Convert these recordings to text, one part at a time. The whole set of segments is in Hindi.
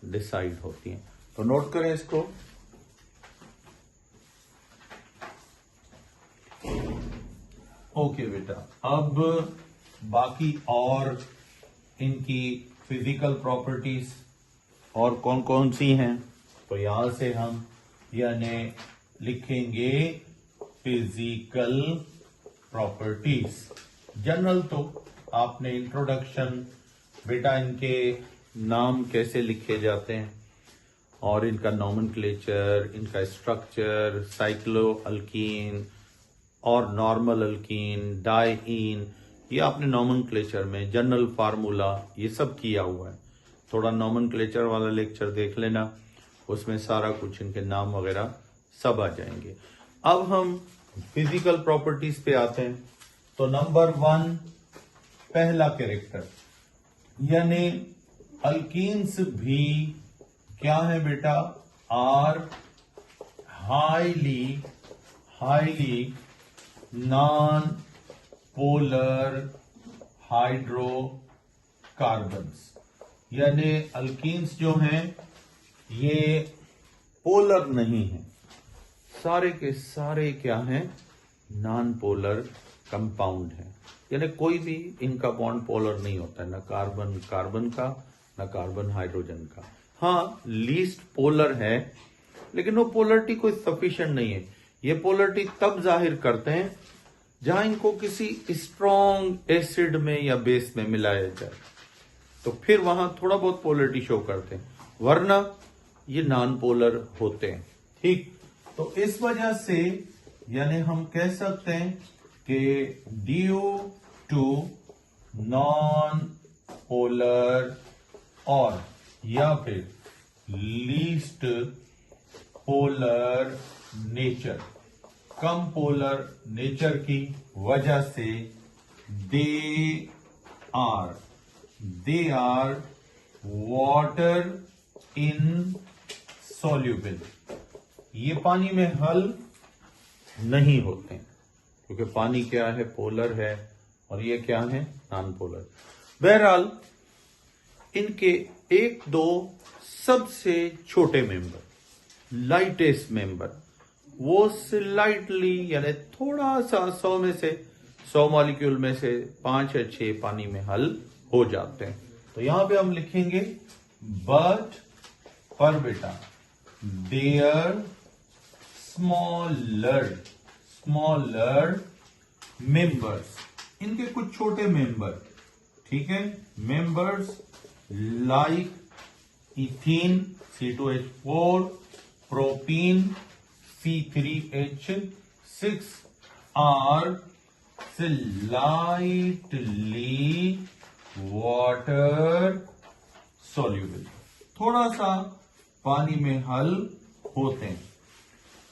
डिसाइड होती हैं। तो नोट करें इसको। ओके बेटा, अब बाकी और इनकी फिजिकल प्रॉपर्टीज और कौन कौन सी हैं, तो यहां से हम यानी लिखेंगे फिजिकल प्रॉपर्टीज। जनरल तो आपने इंट्रोडक्शन, बेटा इनके नाम कैसे लिखे जाते हैं और इनका नॉमेनक्लेचर, इनका स्ट्रक्चर, साइक्लो अल्कीन और नॉर्मल अल्कीन, डाइईन, ये आपने नॉमेनक्लेचर में जनरल फार्मूला ये सब किया हुआ है। थोड़ा नॉमेनक्लेचर वाला लेक्चर देख लेना, उसमें सारा कुछ इनके नाम वगैरह सब आ जाएंगे। अब हम फिजिकल प्रॉपर्टीज पे आते हैं। तो नंबर 1, पहला कैरेक्टर, यानी अल्कीन्स भी क्या है बेटा, are highly non polar hydrocarbons. यानी अल्कीन्स जो हैं ये पोलर नहीं है, सारे के सारे क्या हैं, नॉन पोलर कंपाउंड है। यानी कोई भी इनका बॉन्ड पोलर नहीं होता है, ना कार्बन कार्बन का, ना कार्बन हाइड्रोजन का। हाँ, लीस्ट पोलर है, लेकिन वो पोलरिटी कोई सफिशिएंट नहीं है। ये पोलरिटी तब जाहिर करते हैं जहां इनको किसी स्ट्रॉन्ग एसिड में या बेस में मिलाया जाए, तो फिर वहां थोड़ा बहुत पोलरिटी शो करते हैं, वरना ये नॉन पोलर होते हैं। ठीक, तो इस वजह से यानी हम कह सकते हैं कि ड्यू टू नॉन पोलर और या फिर लीस्ट पोलर नेचर, कम पोलर नेचर की वजह से they are water insoluble, ये पानी में हल नहीं होते हैं, क्योंकि पानी क्या है, पोलर है, और ये क्या है, नॉन पोलर। बहरहाल इनके 1-2 सबसे छोटे मेंबर, लाइटेस्ट मेंबर, वो स्लाइटली यानी थोड़ा सा 100 मॉलिक्यूल में से 5 या 6 पानी में हल हो जाते हैं। तो यहां पे हम लिखेंगे बट पर बेटा देयर स्मॉलर मेंबर्स, इनके कुछ छोटे मेंबर, ठीक है, members like ethene C2H4, propene C3H6 are slightly water soluble, थोड़ा सा पानी में हल होते हैं।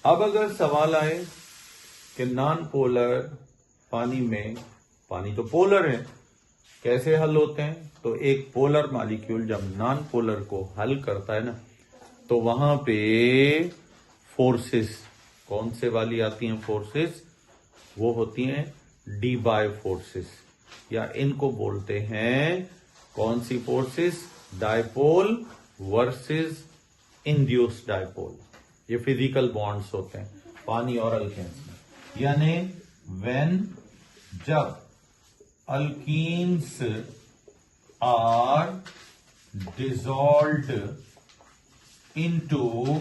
अब अगर सवाल आए कि नॉन पोलर पानी में, पानी तो पोलर है, कैसे हल होते हैं, तो एक पोलर मॉलिक्यूल जब नॉन पोलर को हल करता है ना, तो वहां पे फोर्सेस कौन से वाली आती हैं, फोर्सेस वो होती हैं डी बाय फोर्सेस, या इनको बोलते हैं कौन सी forces, dipole versus induced dipole. ये फिजिकल बॉन्ड्स होते हैं पानी और अल्केन्स में, यानी व्हेन, जब alkenes are dissolved into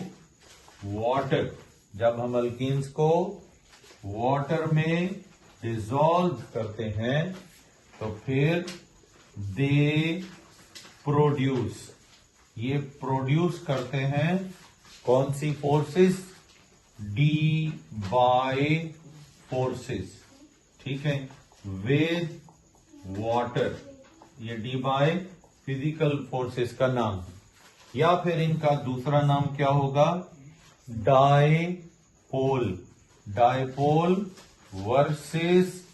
water, जब हम अल्कीन्स को वाटर में डिसॉल्व करते हैं तो फिर दे प्रोड्यूस, ये प्रोड्यूस करते हैं कौन सी फोर्सेस, डी बाय फोर्सेस, ठीक है, विद वाटर, ये डी बाय फिजिकल फोर्सेस का नाम है। या फिर इनका दूसरा नाम क्या होगा, dipole versus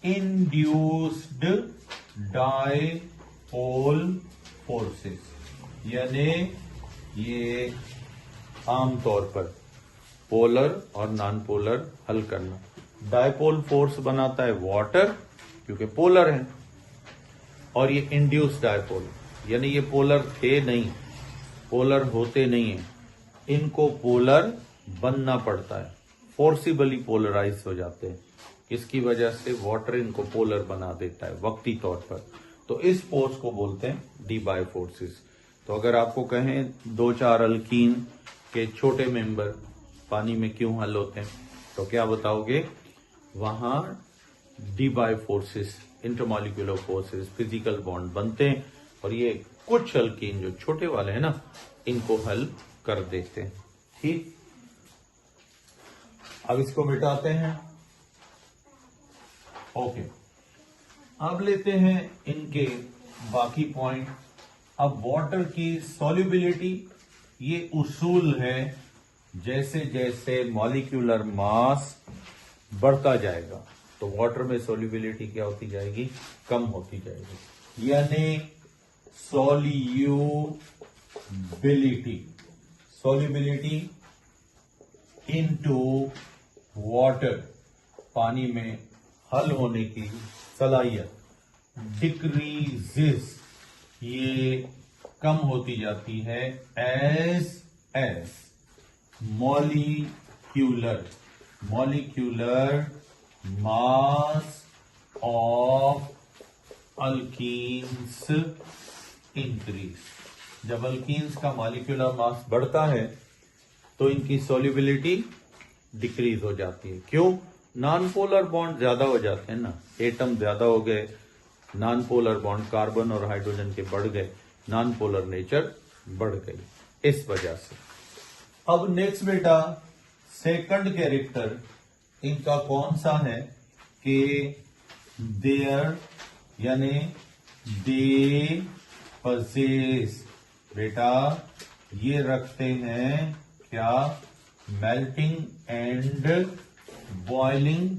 induced dipole forces, यानी ये आमतौर पर पोलर और नॉन पोलर हल करना। डायपोल फोर्स बनाता है वाटर, क्योंकि पोलर है, और ये इंड्यूस डायपोल, यानी ये पोलर थे नहीं, पोलर होते नहीं है, इनको पोलर बनना पड़ता है, फोर्सिबली पोलराइज हो जाते हैं। इसकी वजह से वाटर इनको पोलर बना देता है वक्ती तौर पर। तो इस फोर्स को बोलते हैं डी बाय फोर्सेस। तो अगर आपको कहें 2-4 अल्कीन के छोटे मेंबर पानी में क्यों हल होते हैं, तो क्या बताओगे? वहां Debye forces, intermolecular forces, physical bond बनते हैं और ये कुछ अल्कीन जो छोटे वाले हैं ना, इनको हल कर देते हैं। ठीक, अब इसको मिटाते हैं। ओके, अब लेते हैं इनके बाकी पॉइंट। अब वाटर की सॉल्युबिलिटी, ये उसूल है जैसे जैसे मॉलिक्यूलर मास बढ़ता जाएगा तो वाटर में सॉल्युबिलिटी क्या होती जाएगी? कम होती जाएगी। यानी सॉल्युबिलिटी इनटू वाटर, पानी में हल होने की सलाहियत डिक्रीजेस, ये कम होती जाती है as molecular mass of alkenes increase. जब अल्कीन्स का मॉलिक्यूलर मास बढ़ता है तो इनकी सॉल्युबिलिटी डिक्रीज हो जाती है। क्यों? नॉन पोलर बॉन्ड ज्यादा हो जाते हैं ना, एटम ज्यादा हो गए, नॉन पोलर बॉन्ड कार्बन और हाइड्रोजन के बढ़ गए, नॉन पोलर नेचर बढ़ गई, इस वजह से। अब नेक्स्ट बेटा, सेकंड कैरेक्टर इनका कौन सा है कि देयर, यानी दे पजेस, बेटा ये रखते हैं क्या? Melting and boiling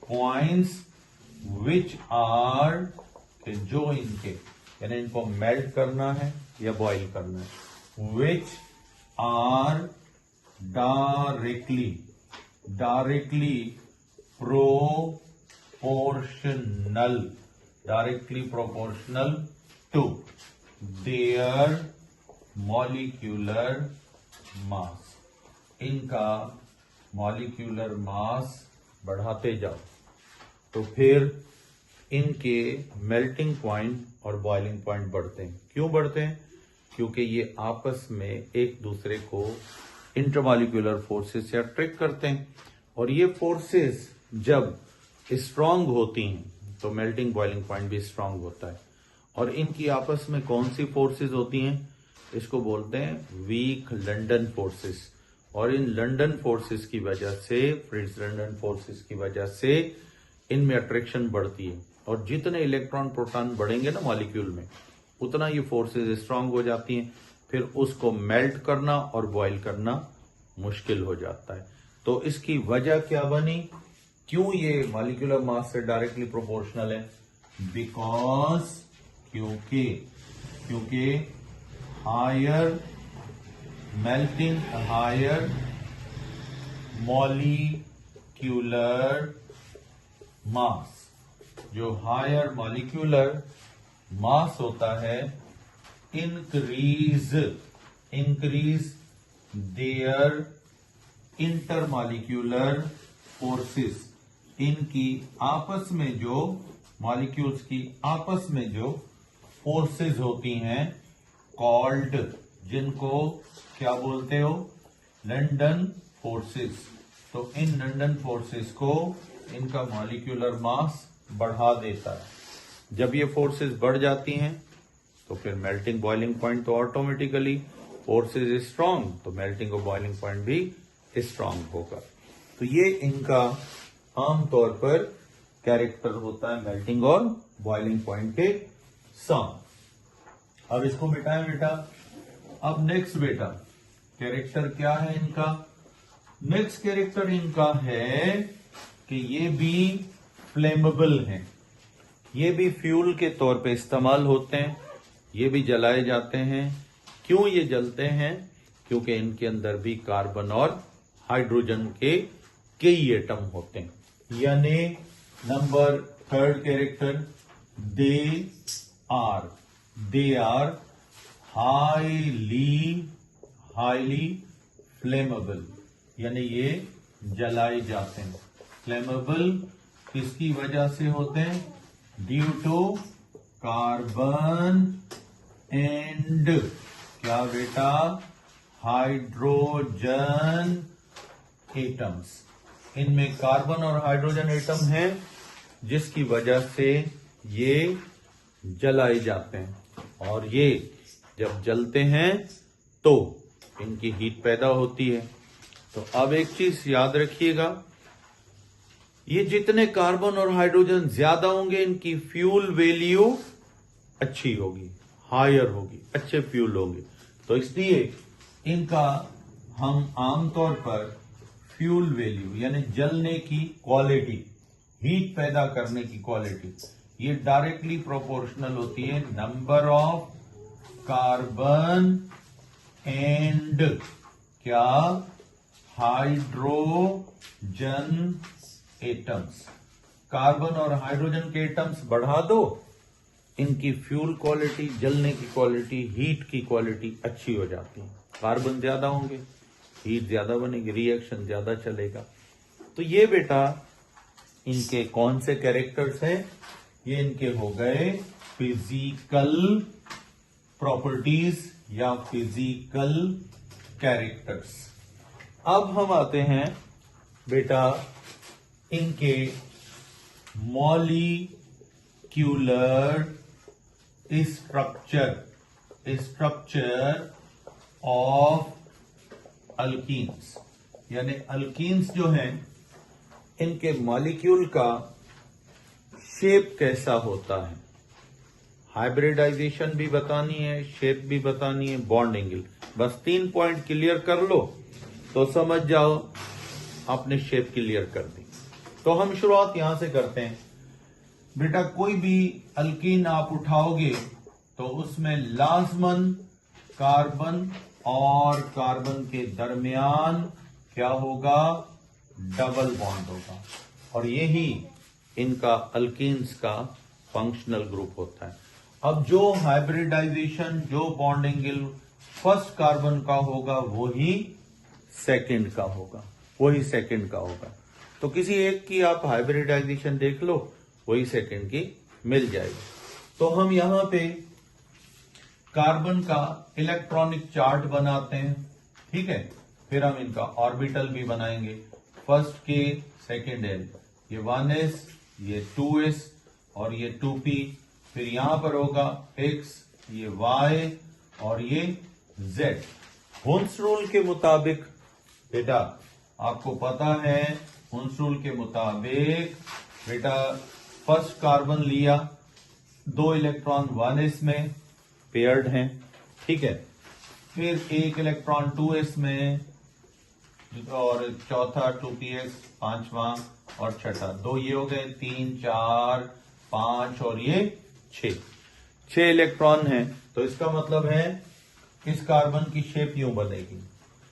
points which are, जो इनके, यानी इनको मेल्ट करना है या बॉइल करना है, which are directly proportional to their molecular mass. इनका मॉलिक्यूलर मास बढ़ाते जाओ तो फिर इनके मेल्टिंग पॉइंट और बॉइलिंग पॉइंट बढ़ते हैं। क्यों बढ़ते हैं? क्योंकि ये आपस में एक दूसरे को इंटरमॉलिक्यूलर फोर्सेस से अट्रैक्ट करते हैं और ये फोर्सेस जब स्ट्रांग होती हैं तो मेल्टिंग बॉइलिंग पॉइंट भी स्ट्रांग होता है। और इनकी आपस में कौन सी फोर्सेस होती हैं? इसको बोलते हैं वीक लंडन फोर्सेस। और इन लंडन फोर्सेस की वजह से, फ्रिट्ज लंडन फोर्सेस की वजह से इनमें अट्रैक्शन बढ़ती है और जितने इलेक्ट्रॉन प्रोटॉन बढ़ेंगे ना मॉलिक्यूल में, उतना ये फोर्सेस स्ट्रांग हो जाती हैं। फिर उसको मेल्ट करना और बॉयल करना मुश्किल हो जाता है। तो इसकी वजह क्या बनी? क्यों ये मॉलिक्यूलर मास से डायरेक्टली प्रोपोर्शनल है? बिकॉज क्योंकि हायर मॉलिक्यूलर मास, जो हायर मॉलिक्यूलर मास होता है, इंक्रीज देयर इंटरमॉलिक्यूलर फोर्सेस। इनकी आपस में जो मॉलिक्यूल्स की आपस में जो फोर्सेस होती हैं, कॉल्ड, जिनको क्या बोलते हो? London forces. तो इन लंडन फोर्सेस को इनका मॉलिक्यूलर मास बढ़ा देता है। जब ये फोर्सेस बढ़ जाती हैं तो फिर मेल्टिंग बॉइलिंग पॉइंट तो ऑटोमेटिकली, फोर्सेस स्ट्रांग तो मेल्टिंग और बॉइलिंग पॉइंट भी स्ट्रांग होगा। तो ये इनका आमतौर पर कैरेक्टर होता है मेल्टिंग और बॉइलिंग पॉइंट के साथ। अब इसको मिटाएं बेटा। अब नेक्स्ट बेटा कैरेक्टर क्या है इनका? नेक्स्ट कैरेक्टर इनका है कि ये भी फ्लेमेबल हैं, ये भी फ्यूल के तौर पे इस्तेमाल होते हैं, ये भी जलाए जाते हैं। क्यों ये जलते हैं? क्योंकि इनके अंदर भी कार्बन और हाइड्रोजन के कई एटम होते हैं। यानी number third character, they are highly flammable, यानी ये जलाए जाते हैं। फ्लेमेबल किसकी वजह से होते हैं? ड्यू टू कार्बन एंड क्या बेटा? Hydrogen atoms. इनमें कार्बन और हाइड्रोजन एटम है जिसकी वजह से ये जलाए जाते हैं और ये जब जलते हैं तो इनकी हीट पैदा होती है। तो अब एक चीज याद रखिएगा, ये जितने कार्बन और हाइड्रोजन ज्यादा होंगे इनकी फ्यूल वैल्यू अच्छी होगी, हायर होगी, अच्छे फ्यूल होंगे। तो इसलिए इनका हम आमतौर पर फ्यूल वैल्यू यानी जलने की क्वालिटी, हीट पैदा करने की क्वालिटी, ये डायरेक्टली प्रोपोर्शनल होती है नंबर ऑफ कार्बन एंड क्या? Hydrogen atoms. कार्बन और हाइड्रोजन के एटम्स बढ़ा दो, इनकी फ्यूल क्वालिटी, जलने की क्वालिटी, हीट की क्वालिटी अच्छी हो जाती है। कार्बन ज्यादा होंगे, हीट ज्यादा बनेगी, रिएक्शन ज्यादा चलेगा। तो ये बेटा इनके कौन से कैरेक्टर्स हैं? ये इनके हो गए फिजिकल प्रॉपर्टीज या फिजिकल कैरेक्टर्स। अब हम आते हैं बेटा इनके मॉलिक्यूलर स्ट्रक्चर ऑफ अल्कीन्स, यानी अल्कीन्स जो हैं इनके मॉलिक्यूल का शेप कैसा होता है। हाइब्रिडाइजेशन भी बतानी है, शेप भी बतानी है, बॉन्ड एंगल। बस 3 पॉइंट क्लियर कर लो तो समझ जाओ आपने शेप क्लियर कर दी। तो हम शुरुआत यहां से करते हैं। बेटा कोई भी अल्कीन आप उठाओगे तो उसमें लाजमन कार्बन और कार्बन के दरमियान क्या होगा? डबल बॉन्ड होगा। और यही इनका अल्कीन्स का फंक्शनल ग्रुप होता है। अब जो हाइब्रिडाइजेशन, जो बॉन्ड एंगल फर्स्ट कार्बन का होगा वही सेकंड का होगा, वही सेकंड का होगा। तो किसी एक की आप हाइब्रिडाइजेशन देख लो, वही सेकंड की मिल जाएगी। तो हम यहां पे कार्बन का इलेक्ट्रॉनिक चार्ट बनाते हैं, ठीक है। फिर हम इनका ऑर्बिटल भी बनाएंगे, फर्स्ट के सेकंड एल, ये 1s, ये 2s और ये 2p। फिर यहां पर होगा x, ये y और ये z। हुन्स रूल के मुताबिक बेटा आपको पता है, हुन्स रूल के मुताबिक बेटा फर्स्ट कार्बन लिया, 2 इलेक्ट्रॉन 1s में पेयर्ड हैं, ठीक है। फिर 1 इलेक्ट्रॉन 2s में और चौथा 2px, पांचवा और छठा, 2 ये हो गए, 3, 4, 5 और ये 6 इलेक्ट्रॉन हैं। तो इसका मतलब है इस कार्बन की शेप यूं बनेगी।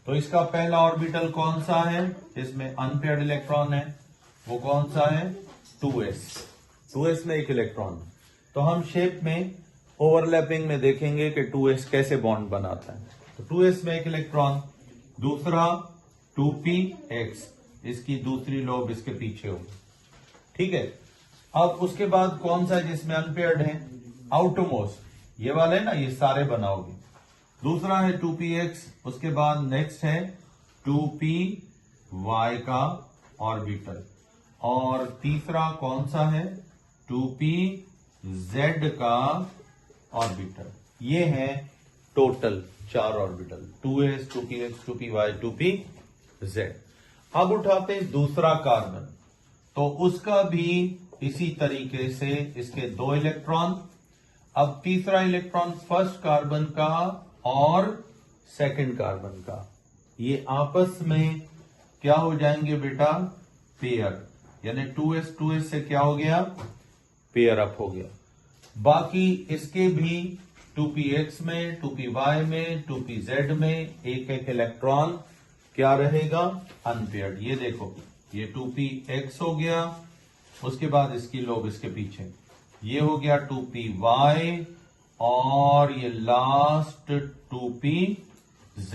तो इसका पहला ऑर्बिटल कौन सा है जिसमें अनपेयर्ड इलेक्ट्रॉन है? वो कौन सा है? 2s। 2s में 1 इलेक्ट्रॉन है। तो हम शेप में ओवरलैपिंग में देखेंगे कि 2s कैसे बॉन्ड बनाता है। तो 2s में 1 इलेक्ट्रॉन, दूसरा 2px, इसकी दूसरी लोब इसके पीछे होगी, ठीक है। अब उसके बाद कौन सा जिसमें अनपेयर्ड है? आउटरमोस्ट, ये वाले ना, ये सारे बनाओगे। दूसरा है 2px, उसके बाद नेक्स्ट है 2py का ऑर्बिटल, और तीसरा कौन सा है? 2pz का ऑर्बिटल। ये है total 4 orbital, 2s, 2px, 2py, 2pz। अब उठाते हैं दूसरा कार्बन, तो उसका भी इसी तरीके से इसके 2 इलेक्ट्रॉन। अब तीसरा इलेक्ट्रॉन फर्स्ट कार्बन का और सेकंड कार्बन का, ये आपस में क्या हो जाएंगे बेटा? पेयर, यानी 2s 2s से क्या हो गया? पेयर अप हो गया। बाकी इसके भी 2px में, 2py में, 2pz में एक एक इलेक्ट्रॉन क्या रहेगा? अनपेयर्ड। ये देखो, ये 2px हो गया, उसके बाद इसकी लोब इसके पीछे, ये हो गया 2py और ये लास्ट 2pz,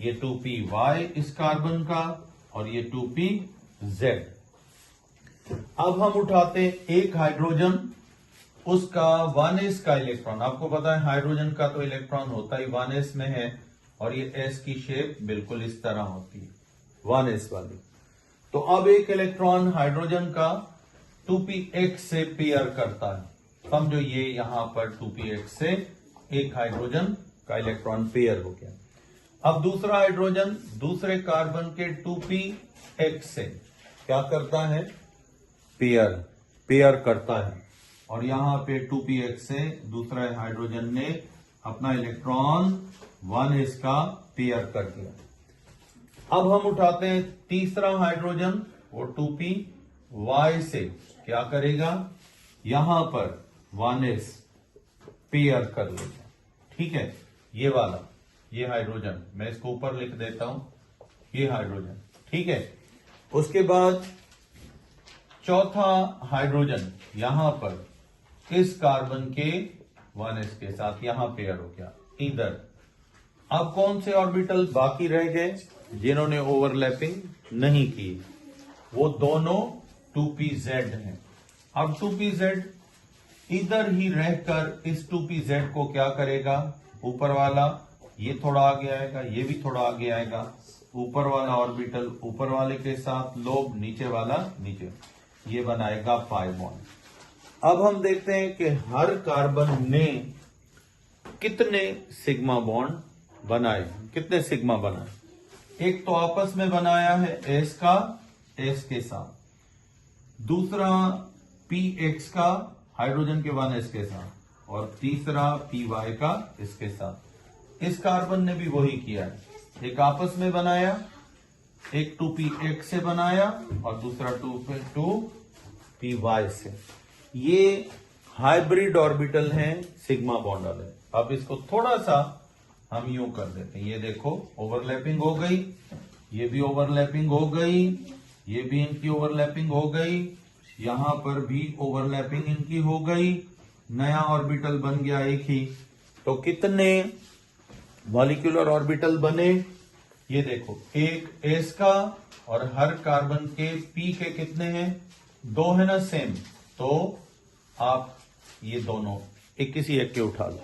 ये 2py इस कार्बन का और ये 2pz। अब हम उठाते एक हाइड्रोजन, उसका 1s का इलेक्ट्रॉन, आपको पता है हाइड्रोजन का तो इलेक्ट्रॉन होता ही 1s में है और ये s की शेप बिल्कुल इस तरह होती है 1s वाली। तो अब एक इलेक्ट्रॉन हाइड्रोजन का 2px से पेयर करता है, समझो ये यहां पर 2px से एक हाइड्रोजन का इलेक्ट्रॉन पेयर हो गया। अब दूसरा हाइड्रोजन दूसरे कार्बन के 2px से क्या करता है, पेयर करता है और यहां पे 2px से दूसरा हाइड्रोजन ने अपना इलेक्ट्रॉन 1s का पेयर कर दिया। अब हम उठाते हैं तीसरा हाइड्रोजन, वो 2py से क्या करेगा, यहां पर 1s पेयर कर लेगा। ठीक है, ये वाला, ये हाइड्रोजन मैं इसको ऊपर लिख देता हूं, ये हाइड्रोजन। ठीक है, उसके बाद चौथा हाइड्रोजन यहां पर इस कार्बन के 1s के साथ यहां पेयर हो गया इधर। अब कौन से ऑर्बिटल बाकी रह गए जिन्होंने ओवरलैपिंग नहीं की, वो दोनों 2pz हैं। अब 2pz इधर ही रहकर इस 2pz को क्या करेगा, ऊपर वाला ये थोड़ा आगे आएगा, ये भी थोड़ा आगे आएगा, ऊपर वाला ऑर्बिटल ऊपर वाले के साथ लोब, नीचे वाला नीचे, ये बनाएगा पाई बॉन्ड। अब हम देखते हैं कि हर कार्बन ने कितने सिग्मा बॉन्ड बनाए, कितने सिग्मा बनाए। एक तो आपस में बनाया है s का s के साथ, दूसरा px का हाइड्रोजन के 1s के साथ और तीसरा py का इसके साथ। इस कार्बन ने भी वही किया है, एक आपस में बनाया, एक 2px से बनाया और दूसरा 2py से। ये हाइब्रिड ऑर्बिटल हैं सिग्मा बॉन्ड वाले। अब इसको थोड़ा सा हम यूं कर देते हैं, ये देखो ओवरलैपिंग हो गई, ये भी ओवरलैपिंग हो गई, ये भी इनकी ओवरलैपिंग हो गई, यहां पर भी ओवरलैपिंग इनकी हो गई, नया ऑर्बिटल बन गया एक ही। तो कितने मॉलिक्यूलर ऑर्बिटल बने, ये देखो, एक s का और हर कार्बन के p के कितने हैं, 2 है ना सेम, तो आप ये दोनों एक किसी एक के उठा लो।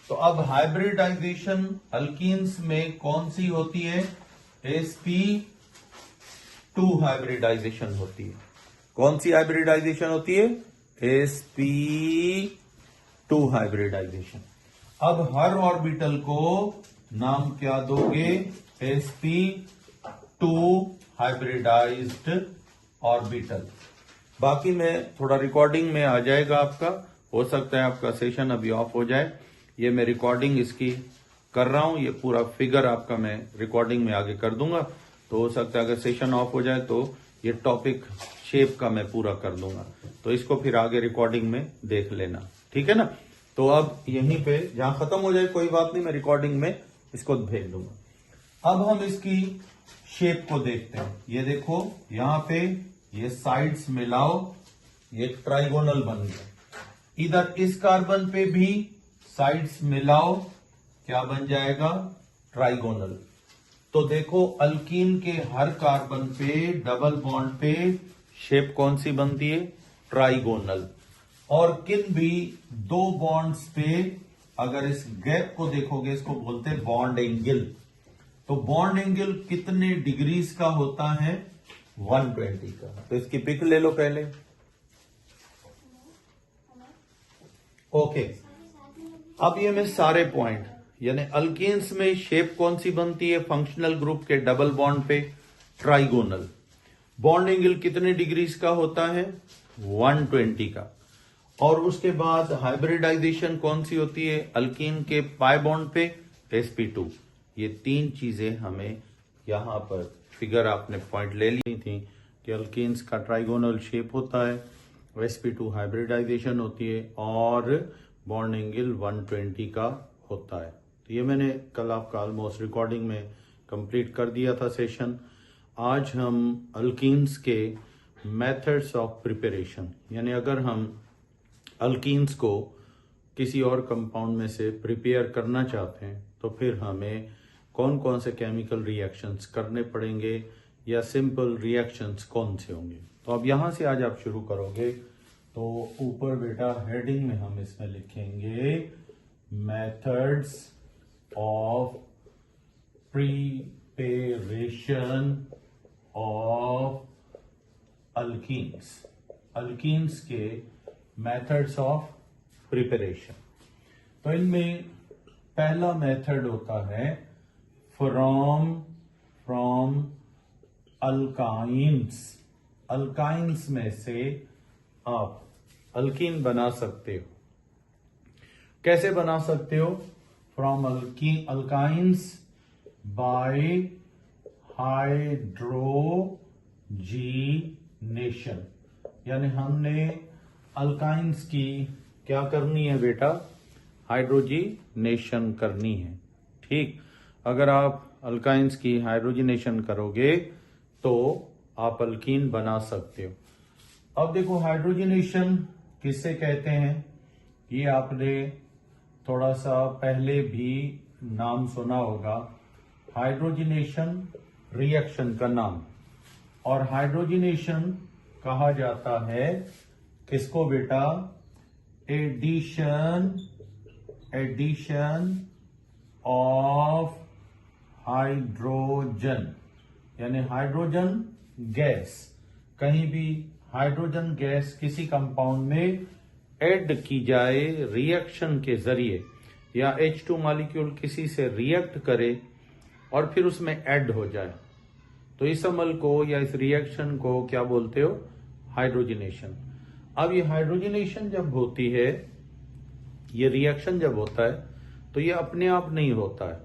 तो अब हाइब्रिडाइजेशन अल्कीन्स में कौन सी होती है, sp2 हाइब्रिडाइजेशन होती है। कौन सी हाइब्रिडाइजेशन होती है, sp2 हाइब्रिडाइजेशन। अब हर ऑर्बिटल को नाम क्या दोगे, sp2 हाइब्रिडाइज्ड ऑर्बिटल। बाकी में थोड़ा रिकॉर्डिंग में आ जाएगा आपका, हो सकता है आपका सेशन अभी ऑफ हो जाए, ये मैं रिकॉर्डिंग इसकी कर रहा हूं, ये पूरा फिगर आपका मैं रिकॉर्डिंग में आगे कर दूंगा। तो हो सकता है अगर सेशन ऑफ हो जाए तो ये टॉपिक शेप का मैं पूरा कर दूंगा, तो इसको फिर आगे रिकॉर्डिंग में देख लेना, ठीक है ना। तो अब यहीं पे जहां खत्म हो जाए कोई बात नहीं, मैं रिकॉर्डिंग में इसको भेज दूंगा। अब हम इसकी शेप को देखते हैं, ये देखो यहां पे ये साइड्स मिलाओ, ये ट्राइगोनल बन गया। इधर इस कार्बन पे भी साइड्स मिलाओ, क्या बन जाएगा, ट्राइगोनल। तो देखो अल्कीन के हर कार्बन पे डबल बॉन्ड पे शेप कौन सी बनती है, ट्राइगोनल। और किन भी 2 बॉन्ड्स पे अगर इस गैप को देखोगे, इसको बोलते हैं बॉन्ड एंगल। तो बॉन्ड एंगल कितने डिग्रीज का होता है, 120 का। तो इसकी पिक ले लो पहले। ओके, अब ये मैं सारे पॉइंट, यानी अल्केन्स में शेप कौन सी बनती है, फंक्शनल ग्रुप के डबल बॉन्ड पे ट्राइगोनल। बॉन्ड एंगल कितने डिग्रीज का होता है, 120 का। और उसके बाद हाइब्रिडाइजेशन कौन सी होती है, अल्कीन के पाई बॉन्ड पे sp2। ये 3 चीजें हमें यहां पर फिगर आपने पॉइंट ले ली थी कि अल्कीन्स का ट्राइगोनल शेप होता है, sp2 हाइब्रिडाइजेशन होती है और बॉन्ड एंगल 120 का होता है। तो ये मैंने कल आपका ऑलमोस्ट रिकॉर्डिंग में कंप्लीट कर दिया था सेशन। आज हम अल्कीन्स के मेथड्स ऑफ प्रिपरेशन, यानी अगर हम अल्कीन्स को किसी और कंपाउंड में से प्रिपेयर करना चाहते हैं तो फिर हमें कौन कौन से केमिकल रिएक्शंस करने पड़ेंगे या सिंपल रिएक्शंस कौन से होंगे। तो अब यहाँ से आज आप शुरू करोगे तो ऊपर बेटा हेडिंग में हम इसमें लिखेंगे methods of preparation of alkenes. Alkenes के मेथड्स ऑफ प्रिपरेशन। तो इनमें पहला मेथड होता है फ्रॉम अल्काइंस। अल्काइंस में से आप अल्कीन बना सकते हो। कैसे बना सकते हो? From alkynes by hydrogenation. यानी हमने अल्काइंस की क्या करनी है बेटा? हाइड्रोजीनेशन करनी है। ठीक, अगर आप अल्काइंस की हाइड्रोजीनेशन करोगे तो आप अल्कीन बना सकते हो। अब देखो हाइड्रोजीनेशन किससे कहते हैं, ये आपने थोड़ा सा पहले भी नाम सुना होगा। हाइड्रोजीनेशन रिएक्शन का नाम, और हाइड्रोजीनेशन कहा जाता है किसको बेटा? एडिशन ऑफ हाइड्रोजन, यानी हाइड्रोजन गैस। कहीं भी हाइड्रोजन गैस किसी कंपाउंड में ऐड की जाए रिएक्शन के जरिए, या H2 मॉलिक्यूल किसी से रिएक्ट करे और फिर उसमें ऐड हो जाए, तो इस अमल को या इस रिएक्शन को क्या बोलते हो? हाइड्रोजिनेशन। अब ये हाइड्रोजिनेशन जब होती है, ये रिएक्शन जब होता है, तो ये अपने आप नहीं होता है।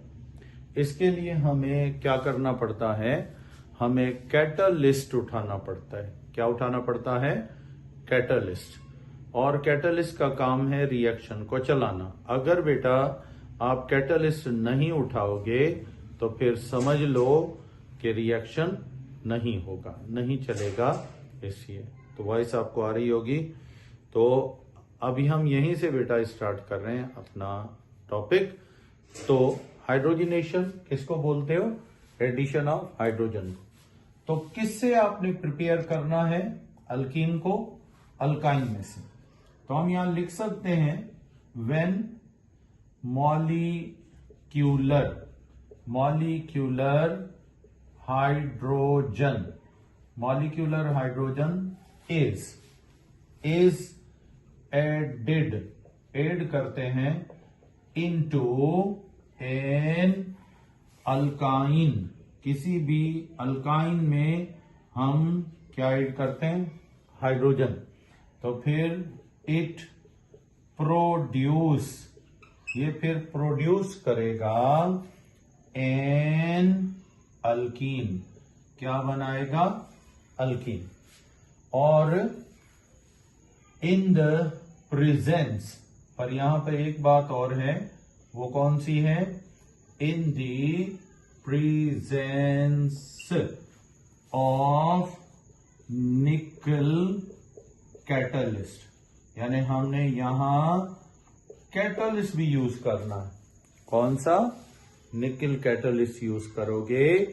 इसके लिए हमें क्या करना पड़ता है? हमें कैटलिस्ट उठाना पड़ता है। क्या उठाना पड़ता है? कैटलिस्ट। और कैटलिस्ट का काम है रिएक्शन को चलाना। अगर बेटा आप कैटलिस्ट नहीं उठाओगे तो फिर समझ लो कि रिएक्शन नहीं होगा, नहीं चलेगा। इसलिए तो वॉइस आपको आ रही होगी। तो अभी हम यहीं से बेटा स्टार्ट कर रहे हैं अपना टॉपिक। तो हाइड्रोजिनेशन किसको बोलते हो? Addition of hydrogen. तो किससे आपने प्रिपेयर करना है अल्कीन को? अल्काइन में से। तो हम यहां लिख सकते हैं when molecular hydrogen is add करते हैं इनटू एन अल्काइन। किसी भी अल्काइन में हम क्या ऐड करते हैं? हाइड्रोजन। तो फिर इट प्रोड्यूस करेगा एन अल्कीन। क्या बनाएगा? अल्कीन। और इन द प्रेजेंस, पर यहां पर एक बात और है, वो कौन सी है? इन द प्रेजेंस ऑफ निकल कैटलिस्ट। यानी हमने यहां कैटलिस्ट भी यूज करना है। कौन सा? निकल कैटलिस्ट यूज करोगे,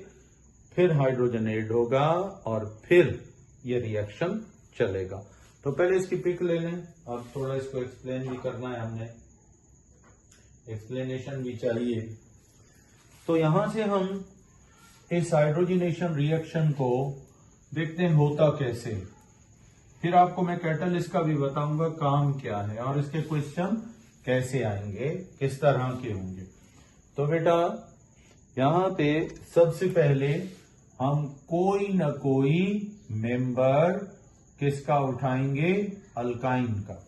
फिर हाइड्रोजन ऐड होगा और फिर ये रिएक्शन चलेगा। तो पहले इसकी पिक ले लें। अब थोड़ा इसको एक्सप्लेन भी करना है, हमने एक्सप्लेनेशन भी चाहिए। तो यहां से हम इस हाइड्रोजिनेशन रिएक्शन को देखते हैं होता कैसे। फिर आपको मैं कैटलिस्ट का भी बताऊंगा काम क्या है और इसके क्वेश्चन कैसे आएंगे, किस तरह के होंगे। तो बेटा यहां पे सबसे पहले हम कोई न कोई मेंबर किसका उठाएंगे? अल्काइन का।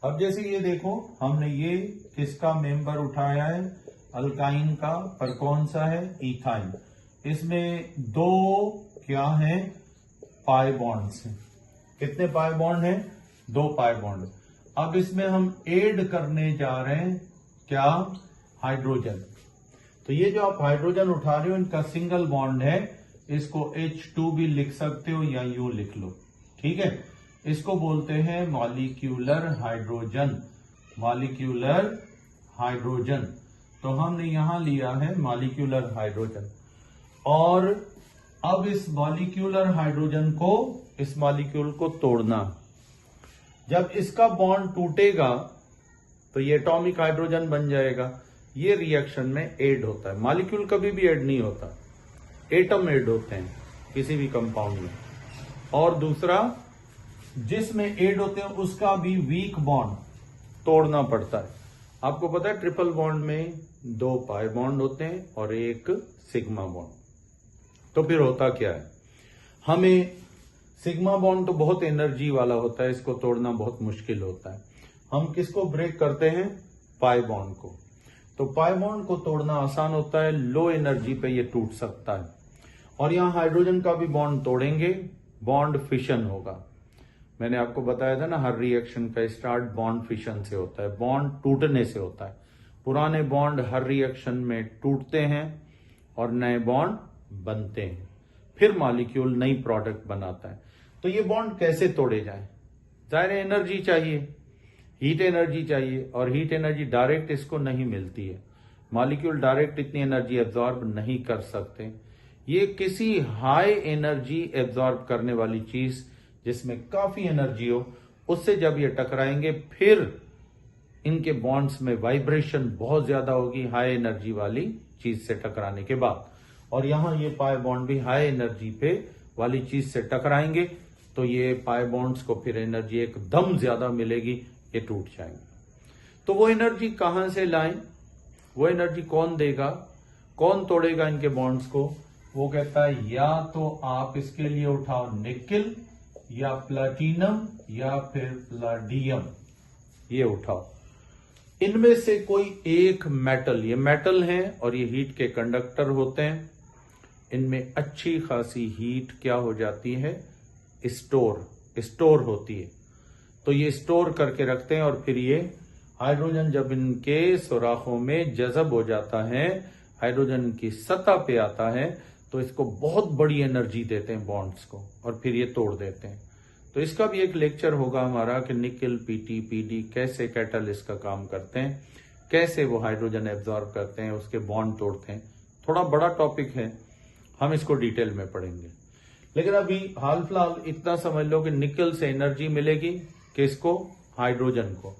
अब जैसे ये देखो, हमने ये किसका मेंबर उठाया है? अल्काइन का। पर कौन सा है? इथाइन। इसमें दो क्या है? पाई बॉन्ड्स हैं। कितने पाई बॉन्ड हैं? 2 पाई बॉन्ड। अब इसमें हम ऐड करने जा रहे हैं क्या? हाइड्रोजन। तो ये जो आप हाइड्रोजन उठा रहे हो, इनका सिंगल बॉन्ड है। इसको H2 भी लिख सकते हो या U लिख लो, ठीक है। इसको बोलते हैं मॉलिक्यूलर हाइड्रोजन। Molecular hydrogen. तो हमने यहां लिया है मॉलिक्यूलर हाइड्रोजन। और अब इस मॉलिक्यूलर हाइड्रोजन को, इस मॉलिक्यूल को तोड़ना। जब इसका बॉन्ड टूटेगा तो ये एटॉमिक हाइड्रोजन बन जाएगा। ये रिएक्शन में ऐड होता है। मॉलिक्यूल कभी भी ऐड नहीं होता, एटम ऐड होते हैं किसी भी कंपाउंड में। और दूसरा, जिसमें ऐड होते हैं उसका भी वीक बॉन्ड तोड़ना पड़ता है। आपको पता है ट्रिपल बॉन्ड में 2 पाई बॉन्ड होते हैं और 1 सिग्मा बॉन्ड। तो फिर होता क्या है, हमें सिग्मा बॉन्ड तो बहुत एनर्जी वाला होता है, इसको तोड़ना बहुत मुश्किल होता है। हम किसको ब्रेक करते हैं, पाई बॉन्ड को। तो पाई बॉन्ड को तोड़ना आसान होता है, लो एनर्जी पे ये टूट सकता है। और यहां हाइड्रोजन का भी बॉन्ड तोड़ेंगे, बॉन्ड फिशन होगा। मैंने आपको बताया था ना, हर रिएक्शन का स्टार्ट बॉन्ड फिशन से होता है, बॉन्ड टूटने से होता है। पुराने बॉन्ड हर रिएक्शन में टूटते हैं और नए बॉन्ड बनते हैं, फिर मॉलिक्यूल नई प्रोडक्ट बनाता है। तो ये बॉन्ड कैसे तोड़े जाएं? जाहिर है एनर्जी चाहिए, हीट एनर्जी चाहिए, और हीट एनर्जी डायरेक्ट इसको नहीं मिलती है। मॉलिक्यूल डायरेक्ट इतनी एनर्जी एब्जॉर्ब नहीं कर सकते। ये किसी हाई एनर्जी एब्जॉर्ब करने वाली चीज जिसमें काफी एनर्जी हो, उससे जब ये टकराएंगे फिर इनके बॉन्ड्स में वाइब्रेशन बहुत ज्यादा होगी हाई एनर्जी वाली चीज से टकराने के बाद। और यहां ये पाई बॉन्ड भी हाई एनर्जी पे वाली चीज से टकराएंगे तो ये पाई बॉन्ड्स को फिर एनर्जी एकदम ज्यादा मिलेगी, ये टूट जाएंगे। तो वो एनर्जी कहां से लाएं, वो एनर्जी कौन देगा, कौन तोड़ेगा इनके बॉन्ड्स को? वो कहता है या तो आप इसके लिए उठाओ निकेल या प्लैटिनम या फिर प्लाडियम, ये उठाओ। इनमें से कोई एक मेटल, ये मेटल है और ये हीट के कंडक्टर होते हैं। इनमें अच्छी खासी हीट क्या हो जाती है, स्टोर होती है। तो ये स्टोर करके रखते हैं और फिर ये हाइड्रोजन जब इनके सुराखों में जज़ब हो जाता है, हाइड्रोजन की सतह पे आता है, तो इसको बहुत बड़ी एनर्जी देते हैं बॉन्ड्स को और फिर ये तोड़ देते हैं। तो इसका भी एक लेक्चर होगा हमारा कि निकेल, पीटी, पीडी कैसे कैटलिस्ट का काम करते हैं, कैसे वो हाइड्रोजन एब्जॉर्ब करते हैं, उसके बॉन्ड तोड़ते हैं। थोड़ा बड़ा टॉपिक है, हम इसको डिटेल में पढ़ेंगे। लेकिन अभी हाल फिलहाल इतना समझ लो कि निकेल से एनर्जी मिलेगी किसको, हाइड्रोजन को।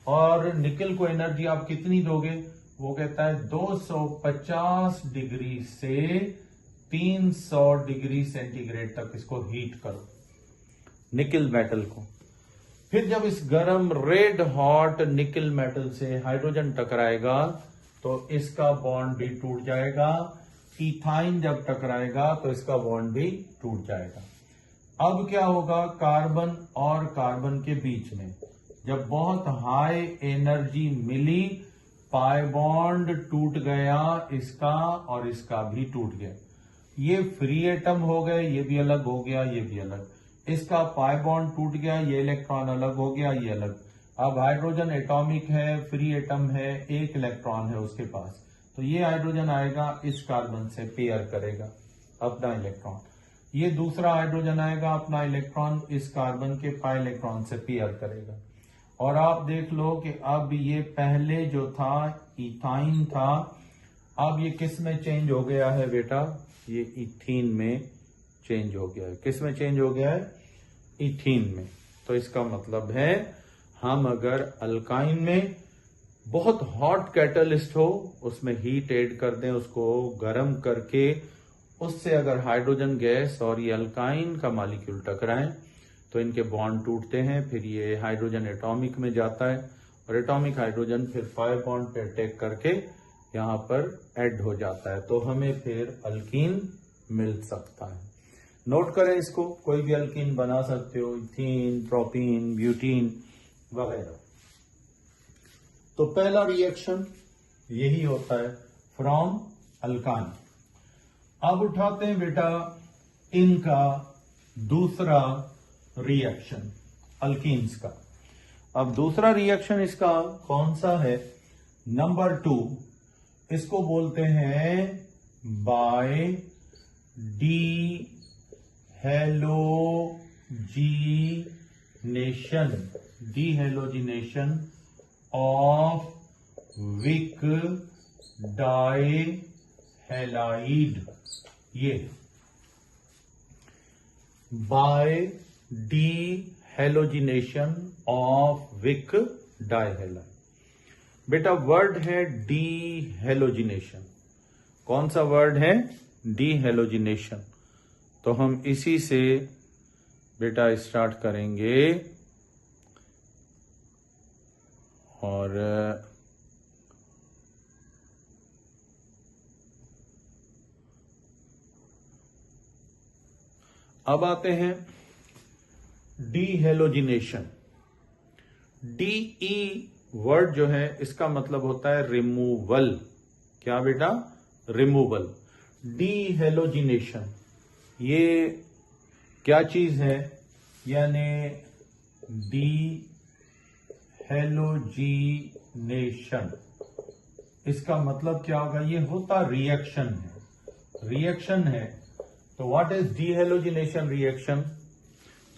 और निकेल को एनर्जी आप कितनी दोगे, वो कहता है 250 डिग्री से 300 डिग्री सेंटीग्रेड तक इसको हीट करो, निकेल मेटल को। फिर जब इस गरम रेड हॉट निकेल मेटल से हाइड्रोजन टकराएगा तो इसका बॉन्ड भी टूट जाएगा। इथाइन जब टकराएगा तो इसका बॉन्ड भी टूट जाएगा। अब क्या होगा, कार्बन और कार्बन के बीच में जब बहुत हाई एनर्जी मिली, पाई बॉन्ड टूट गया, इसका और इसका भी टूट गया। ये फ्री एटम हो गए, ये भी अलग हो गया, ये भी अलग। इसका पाई बॉन्ड टूट गया, ये इलेक्ट्रॉन अलग हो गया, ये अलग। अब हाइड्रोजन एटॉमिक है, फ्री एटम है, 1 इलेक्ट्रॉन है उसके पास, तो ये हाइड्रोजन आएगा इस कार्बन से पेयर करेगा अपना इलेक्ट्रॉन। ये दूसरा हाइड्रोजन आएगा, अपना इलेक्ट्रॉन इस कार्बन के पाई इलेक्ट्रॉन से पेयर करेगा। और आप देख लो कि अब ये पहले जो था इथाइन था, अब ये किस में चेंज हो गया है बेटा, ये इथीन में चेंज हो गया है। किस में चेंज हो गया है, इथीन में। तो इसका मतलब है हम अगर अल्काइन में बहुत हॉट कैटलिस्ट हो, उसमें हीट ऐड कर दें, उसको गर्म करके उससे अगर हाइड्रोजन गैस और ये अल्काइन का मॉलिक्यूल टकराएं तो इनके बॉन्ड टूटते हैं। फिर ये हाइड्रोजन एटॉमिक में जाता है और एटॉमिक हाइड्रोजन फिर 5 बॉन्ड पे अटैक करके यहां पर ऐड हो जाता है, तो हमें फिर अल्कीन मिल सकता है। नोट करें इसको, कोई भी अल्कीन बना सकते हो, इथीन, प्रोपीन, ब्यूटीन वगैरह। तो पहला रिएक्शन यही होता है फ्रॉम अल्काइन। अब उठाते हैं बेटा इनका दूसरा रिएक्शन अल्कीन्स का। अब दूसरा रिएक्शन इसका कौन सा है, नंबर 2, इसको बोलते हैं बाय डीहेलोजिनेशन। डीहेलोजिनेशन ऑफ विक डाइहैलाइड, ये बाय डीहेलोजिनेशन ऑफ विक डाइहैलाइड। बेटा वर्ड है डीहेलोजिनेशन। कौन सा वर्ड है? डीहेलोजिनेशन। तो हम इसी से बेटा स्टार्ट करेंगे और अब आते हैं डीहेलोजिनेशन। डीई वर्ड जो है इसका मतलब होता है रिमूवल। क्या बेटा? रिमूवल। डीहेलोजिनेशन ये क्या चीज है? यानी डीहेलोजिनेशन इसका मतलब क्या होगा? ये होता रिएक्शन है, रिएक्शन है। तो व्हाट इज डीहेलोजिनेशन रिएक्शन?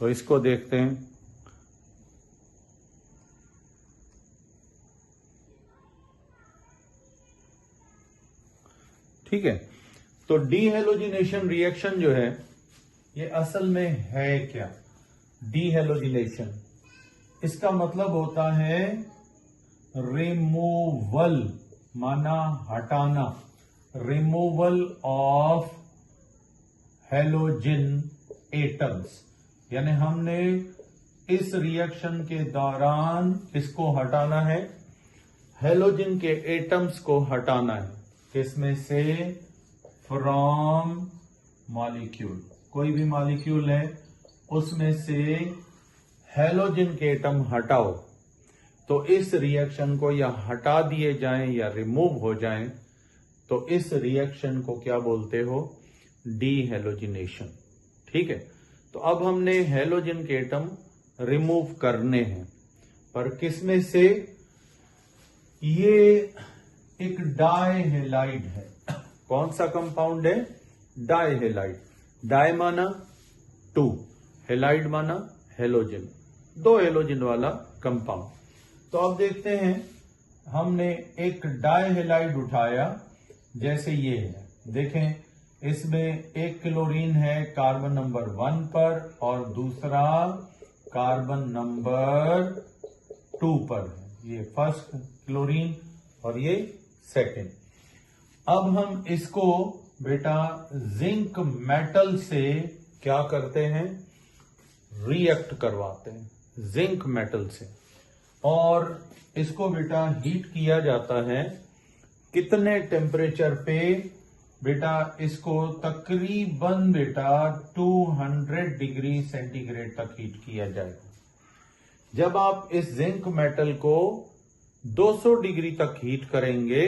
तो इसको देखते हैं। ठीक है, तो डीहेलोजिनेशन रिएक्शन जो है ये असल में है क्या? डीहेलोजिनेशन इसका मतलब होता है रिमूवल, माना हटाना, रिमूवल ऑफ हेलोजन एटम्स। यानी हमने इस रिएक्शन के दौरान किसको हटाना है? हेलोजन के एटम्स को हटाना है। किसमें से? From molecule. कोई भी मॉलिक्यूल है उसमें से हेलोजन के एटम हटाओ। तो इस रिएक्शन को या हटा दिए जाएं या रिमूव हो जाएं, तो इस रिएक्शन को क्या बोलते हो? डीहेलोजिनेशन। ठीक है, तो अब हमने हेलोजन के एटम रिमूव करने हैं, पर किसमें से? ये एक डाइहेलाइड है। कौन सा कंपाउंड है? डाइहेलाइड। डाई माना 2, हेलाइड माना हेलोजन, 2 हेलोजन वाला कंपाउंड। तो अब देखते हैं, हमने एक डाइहेलाइड उठाया, जैसे ये है। देखें, इसमें एक क्लोरीन है कार्बन नंबर 1 पर और दूसरा कार्बन नंबर 2 पर है। ये फर्स्ट क्लोरीन और ये सेकंड। अब हम इसको बेटा जिंक मेटल से क्या करते हैं? रिएक्ट करवाते हैं जिंक मेटल से, और इसको बेटा हीट किया जाता है। कितने टेम्परेचर पे? बेटा इसको तकरीबन बेटा 200 डिग्री सेंटीग्रेड तक हीट किया जाएगा। जब आप इस जिंक मेटल को 200 डिग्री तक हीट करेंगे,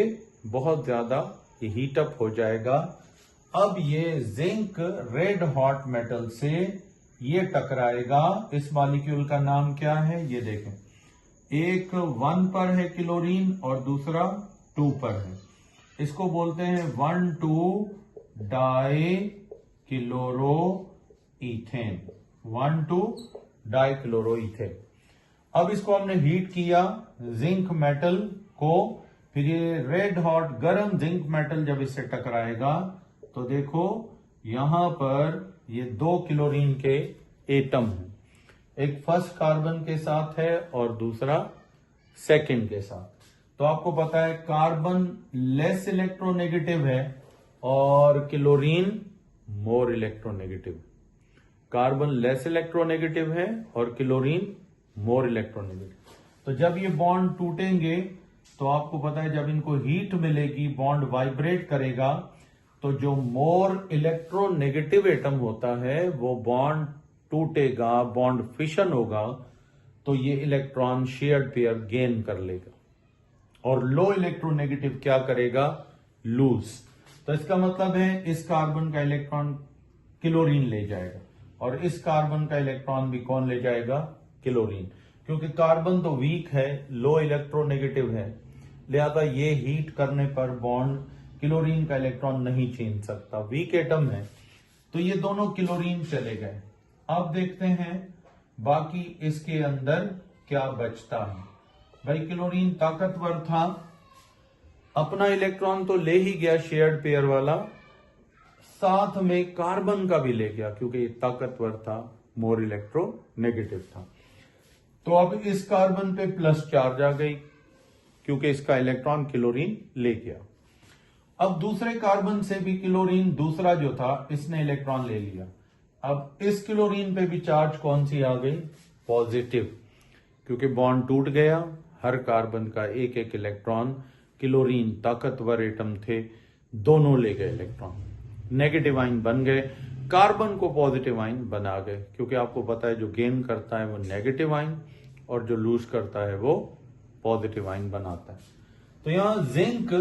बहुत ज्यादा ये हीट अप हो जाएगा। अब ये जिंक रेड हॉट मेटल से ये टकराएगा। इस मॉलिक्यूल का नाम क्या है? ये देखें, एक 1 पर है क्लोरीन और दूसरा 2 पर है। इसको बोलते हैं 1,2 डाइक्लोरोईथेन, 1,2 डाइक्लोरोईथेन। अब इसको हमने हीट किया जिंक मेटल को, फिर ये रेड हॉट गर्म जिंक मेटल जब इससे टकराएगा तो देखो यहां पर ये 2 क्लोरीन के एटम हैं। एक फर्स्ट कार्बन के साथ है और दूसरा सेकंड के साथ। तो आपको पता है कार्बन लेस इलेक्ट्रोनेगेटिव है और chlorine more electronegative. Carbon less electronegative है और क्लोरीन मोर इलेक्ट्रोनेगेटिव। तो जब ये बॉन्ड टूटेंगे तो आपको पता है जब इनको हीट मिलेगी, बॉन्ड वाइब्रेट करेगा, तो जो मोर इलेक्ट्रोनेगेटिव एटम होता है वो बॉन्ड टूटेगा, बॉन्ड फिशन होगा, तो ये इलेक्ट्रॉन शेयर्ड पेयर गेन कर लेगा और लो इलेक्ट्रोनेगेटिव क्या करेगा? लूज। तो इसका मतलब है इस कार्बन का इलेक्ट्रॉन क्लोरीन ले जाएगा और इस कार्बन का इलेक्ट्रॉन भी कौन ले जाएगा? क्लोरीन। क्योंकि कार्बन तो वीक है, लो इलेक्ट्रोनेगेटिव है, लिहाजा ये हीट करने पर बॉन्ड क्लोरीन का इलेक्ट्रॉन नहीं छीन सकता, वीक एटम है। तो ये दोनों क्लोरीन चले गए। अब देखते हैं बाकी इसके अंदर क्या बचता है। भाई क्लोरीन ताकतवर था, अपना इलेक्ट्रॉन तो ले ही गया शेयर्ड पेयर वाला, साथ में कार्बन का भी ले गया क्योंकि ये ताकतवर था, मोर इलेक्ट्रोनेगेटिव था। तो अब इस कार्बन पे प्लस चार्ज आ गई क्योंकि इसका इलेक्ट्रॉन क्लोरीन ले गया। अब दूसरे कार्बन से भी क्लोरीन दूसरा जो था इसने इलेक्ट्रॉन ले लिया। अब इस क्लोरीन पे भी चार्ज कौन सी आ गई? पॉजिटिव, क्योंकि बॉन्ड टूट गया, हर कार्बन का एक एक इलेक्ट्रॉन, क्लोरीन ताकतवर एटम थे, दोनों ले गए इलेक्ट्रॉन, नेगेटिव आयन बन गए, कार्बन को पॉजिटिव आयन बना गए, क्योंकि आपको पता है जो गेन करता है वो नेगेटिव आयन और जो लूज करता है वो पॉजिटिव आयन बनाता है। तो यहां जिंक,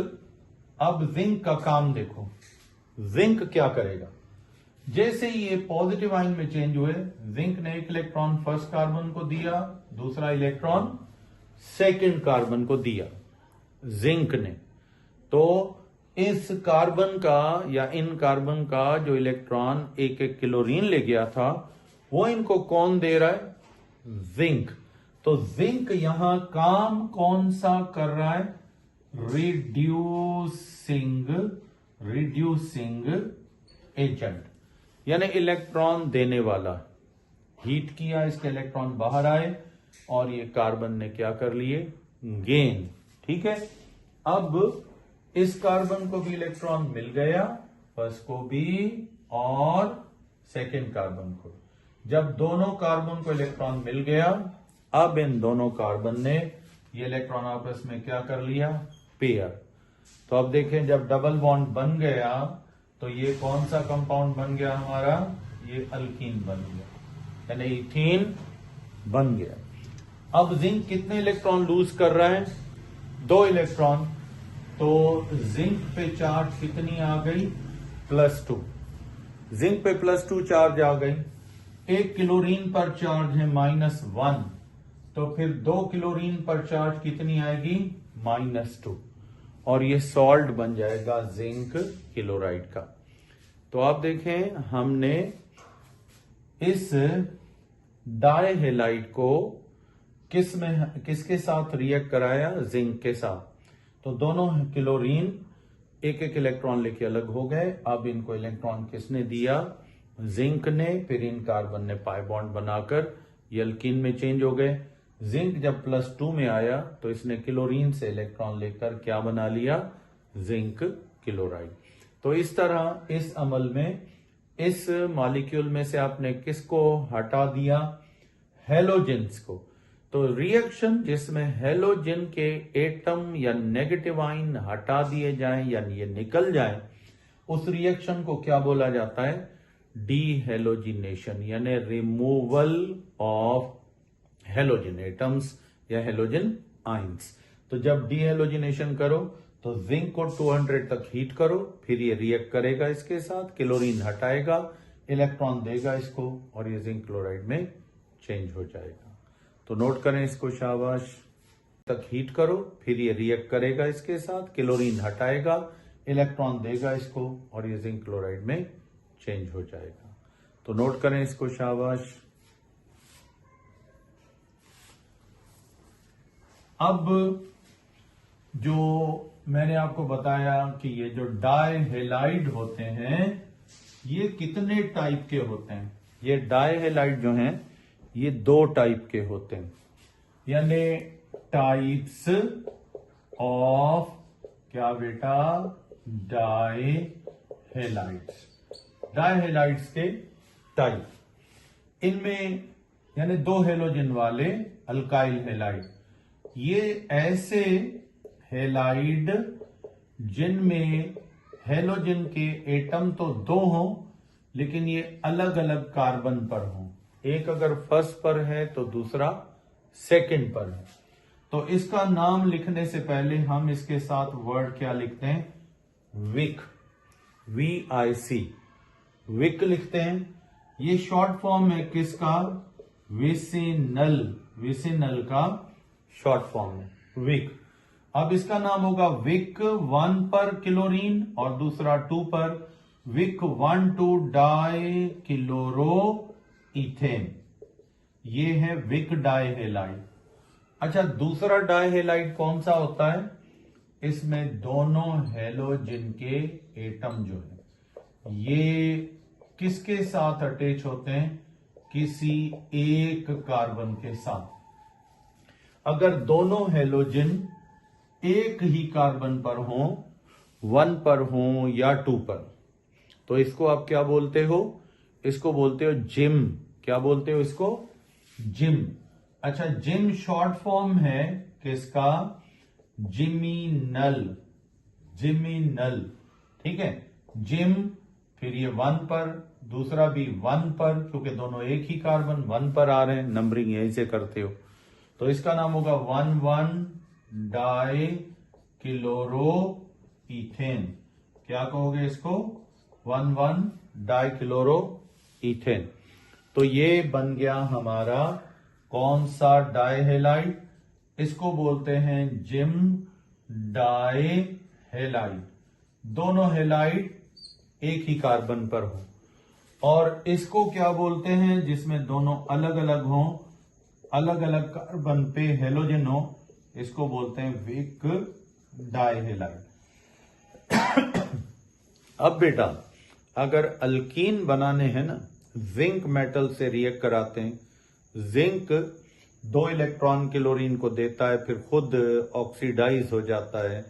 अब जिंक का काम देखो, जिंक क्या करेगा? जैसे ही ये पॉजिटिव आयन में चेंज हुए, जिंक ने एक इलेक्ट्रॉन फर्स्ट कार्बन को दिया, दूसरा इलेक्ट्रॉन सेकंड कार्बन को दिया जिंक ने। तो इस कार्बन का या इन कार्बन का जो इलेक्ट्रॉन एक एक क्लोरीन ले गया था, वो इनको कौन दे रहा है? जिंक। तो जिंक यहां काम कौन सा कर रहा है? रिड्यूसिंग एजेंट, यानी इलेक्ट्रॉन देने वाला। हीट किया, इसके इलेक्ट्रॉन बाहर आए और ये कार्बन ने क्या कर लिए? गेन। ठीक है, अब इस कार्बन को भी इलेक्ट्रॉन मिल गया, फर्स्ट को भी और सेकेंड कार्बन को। जब दोनों कार्बन को इलेक्ट्रॉन मिल गया, अब इन दोनों कार्बन ने ये इलेक्ट्रॉन आपस में क्या कर लिया? पेयर। तो अब देखें, जब डबल बॉन्ड बन गया तो ये कौन सा कंपाउंड बन गया हमारा? ये अल्कीन बन गया, यानी इथीन बन गया। अब जिंक कितने इलेक्ट्रॉन लूज कर रहा है? 2 इलेक्ट्रॉन। तो जिंक पे चार्ज कितनी आ गई? +2। जिंक पे +2 चार्ज आ गई। एक क्लोरीन पर चार्ज है -1, तो फिर 2 क्लोरीन पर चार्ज कितनी आएगी? -2, और ये सॉल्ट बन जाएगा जिंक क्लोराइड का। तो आप देखें, हमने इस डाई हैलाइड को किसके साथ रिएक्ट कराया? जिंक के साथ। तो दोनों क्लोरीन एक एक इलेक्ट्रॉन लेके अलग हो गए। अब इनको इलेक्ट्रॉन किसने दिया? जिंक ने। फिर इन कार्बन ने पाई बॉन्ड बनाकर ये अल्कीन में चेंज हो गए। जिंक जब +2 में आया तो इसने क्लोरीन से इलेक्ट्रॉन लेकर क्या बना लिया? Zinc chloride. तो इस तरह इस अमल में इस मॉलिक्यूल में से आपने किसको हटा दिया? हेलोजेंस को। तो रिएक्शन जिसमें हेलोजन के एटम या नेगेटिव आयन हटा दिए जाएं यानी ये निकल जाएं, उस रिएक्शन को क्या बोला जाता है? डीहेलोजिनेशन, यानी रिमूवल ऑफ हेलोजन एटम्स या हेलोजन आयंस। तो जब डीहेलोजिनेशन करो तो जिंक को 200 तक हीट करो, फिर ये रिएक्ट करेगा इसके साथ, क्लोरीन हटाएगा, इलेक्ट्रॉन देगा इसको और ये जिंक क्लोराइड में चेंज हो जाएगा। तो नोट करें इसको, शाबाश। तक हीट करो, फिर ये रिएक्ट करेगा इसके साथ, क्लोरीन हटाएगा, इलेक्ट्रॉन देगा इसको और ये जिंक क्लोराइड में चेंज हो जाएगा। तो नोट करें इसको, शाबाश। अब जो मैंने आपको बताया कि ये जो डाई हैलाइड होते हैं, ये कितने टाइप के होते हैं? ये डाई हैलाइड जो हैं ये 2 टाइप के होते हैं, यानी टाइप्स ऑफ क्या बेटा? Di halides. डाई हैलाइड्स के टाइप, इनमें यानी 2 हेलोजन वाले अल्काइल हैलाइड, ये ऐसे हैलाइड जिनमें हेलोजन के एटम तो 2 हों लेकिन ये अलग अलग कार्बन पर हों। एक अगर फर्स्ट पर है तो दूसरा सेकंड पर है। तो इसका नाम लिखने से पहले हम इसके साथ वर्ड क्या लिखते हैं? विक, VIC, विक लिखते हैं। ये शॉर्ट फॉर्म है किसका? विसिनल, विसिनल का शॉर्ट फॉर्म है विक। अब इसका नाम होगा विक 1 पर क्लोरीन और दूसरा 2 पर, विक 1,2 डाई क्लोरो इथेन। ये है विक डाई हैलाइड। अच्छा, दूसरा डाइहेलाइड कौन सा होता है? इसमें दोनों हेलोजन के एटम जो है ये किसके साथ अटैच होते हैं? किसी एक कार्बन के साथ। अगर दोनों हेलोजन एक ही कार्बन पर हो, 1 पर हो या 2 पर, तो इसको आप क्या बोलते हो? इसको बोलते हो जिम। क्या बोलते हो इसको? जिम। अच्छा, जिम शॉर्ट फॉर्म है किसका? जिमिनल। जिमिनल, ठीक है। जिम, फिर ये 1 पर, दूसरा भी 1 पर, क्योंकि दोनों एक ही कार्बन 1 पर आ रहे हैं, नंबरिंग यहीं से करते हो। तो इसका नाम होगा 1,1 डाई क्लोरो इथेन। क्या कहोगे इसको? 1,1 डाई क्लोरो इथेन। तो ये बन गया हमारा कौन सा डाइहेलाइड? इसको बोलते हैं जिम डाइहेलाइड। दोनों हेलाइड एक ही कार्बन पर हो। और इसको क्या बोलते हैं जिसमें दोनों अलग अलग हों, अलग अलग कार्बन पे हेलोजन हो? इसको बोलते हैं विक डाइहेलाइड। अब बेटा, अगर अल्कीन बनाने हैं ना, जिंक मेटल से रिएक्ट कराते हैं। जिंक 2 इलेक्ट्रॉन क्लोरीन को देता है, फिर खुद ऑक्सीडाइज हो जाता है,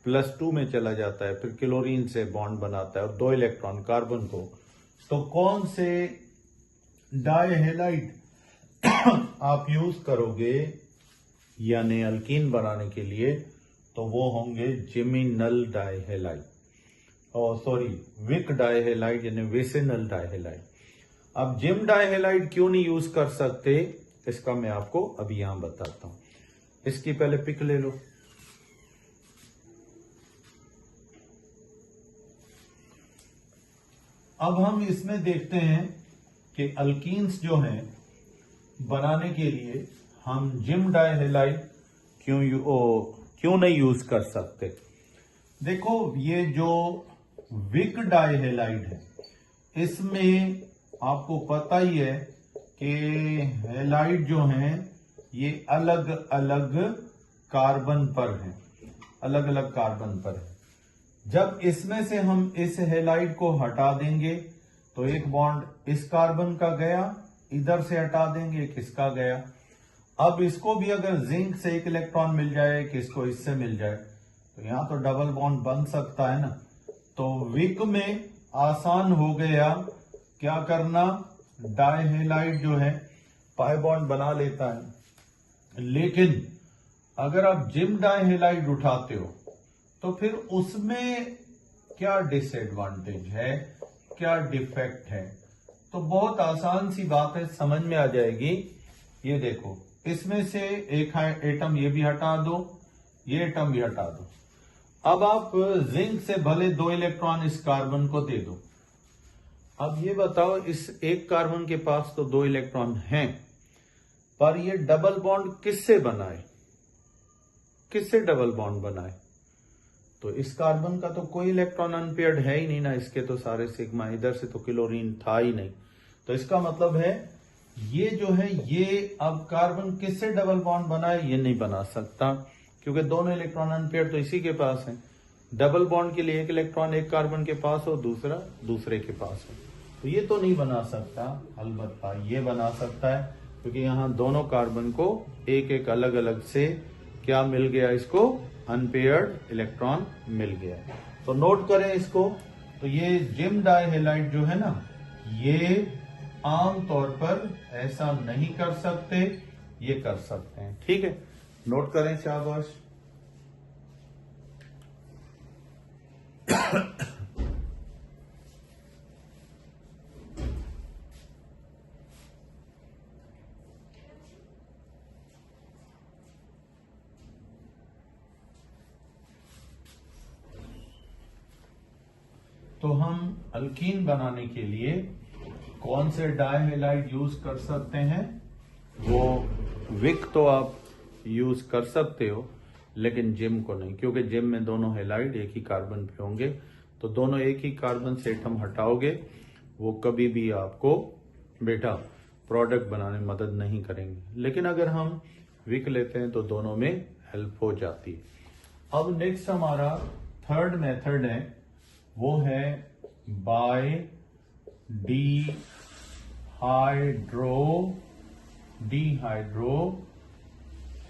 +2 में चला जाता है, फिर क्लोरीन से बॉन्ड बनाता है और 2 इलेक्ट्रॉन कार्बन को। तो कौन से डाइहेलाइड आप यूज करोगे यानी अल्कीन बनाने के लिए? तो वो होंगे जिमिनल डाइहेलाइड, विक डाइहेलाइड यानी विसिनल डाइहेलाइड। अब जिम डाइहेलाइड क्यों नहीं यूज कर सकते, इसका मैं आपको अभी यहां बताता हूं। इसकी पहले पिक ले लो। अब हम इसमें देखते हैं कि अल्कीन्स जो हैं बनाने के लिए हम जिम डाइहेलाइड क्यों नहीं यूज कर सकते। देखो, ये जो विक डाइहेलाइड है, इसमें आपको पता ही है कि हेलाइड जो हैं ये अलग अलग कार्बन पर हैं, अलग अलग कार्बन पर है। जब इसमें से हम इस हेलाइड को हटा देंगे तो एक बॉन्ड इस कार्बन का गया, इधर से हटा देंगे किसका गया। अब इसको भी अगर जिंक से 1 इलेक्ट्रॉन मिल जाए, किसको इससे मिल जाए, तो यहां तो डबल बॉन्ड बन सकता है ना। तो विक में आसान हो गया क्या करना, डाइहेलाइड जो है पाई बॉन्ड बना लेता है। लेकिन अगर आप जिम डाइहेलाइड उठाते हो तो फिर उसमें क्या डिसएडवांटेज है, क्या डिफेक्ट है? तो बहुत आसान सी बात है, समझ में आ जाएगी। ये देखो, इसमें से एक एटम ये भी हटा दो, ये एटम भी हटा दो। अब आप जिंक से भले 2 इलेक्ट्रॉन इस कार्बन को दे दो। अब ये बताओ, इस एक कार्बन के पास तो 2 इलेक्ट्रॉन हैं, पर ये डबल बॉन्ड किससे बनाए? किससे डबल बॉन्ड बनाए? तो इस कार्बन का तो कोई इलेक्ट्रॉन अनपेयर्ड है ही नहीं ना, इसके तो सारे सिग्मा, इधर से तो क्लोरीन था ही नहीं। तो इसका मतलब है ये जो है ये अब कार्बन किससे डबल बॉन्ड बनाए? ये नहीं बना सकता, क्योंकि दोनों इलेक्ट्रॉन अनपेयर्ड तो इसी के पास है। डबल बॉन्ड के लिए एक इलेक्ट्रॉन एक कार्बन के पास हो, दूसरा दूसरे के पास हो, तो ये तो नहीं बना सकता। अलबत्ता ये बना सकता है, क्योंकि यहां दोनों कार्बन को एक एक अलग अलग से क्या मिल गया, इसको अनपेयर्ड इलेक्ट्रॉन मिल गया। तो नोट करें इसको। तो ये जिम डाइहेलाइड जो है ना, ये आमतौर पर ऐसा नहीं कर सकते, ये कर सकते हैं। ठीक है, नोट करें, शाबाश। तो हम अल्कीन बनाने के लिए कौन से डाइहेलाइड यूज कर सकते हैं? वो विक तो आप यूज कर सकते हो, लेकिन जिम को नहीं, क्योंकि जिम में दोनों हेलाइड एक ही कार्बन पे होंगे। तो दोनों एक ही कार्बन से एटम हटाओगे, वो कभी भी आपको बेटा प्रोडक्ट बनाने में मदद नहीं करेंगे। लेकिन अगर हम विक लेते हैं तो दोनों में हेल्प हो जाती है। अब नेक्स्ट हमारा थर्ड मेथड है, वो है by dehydro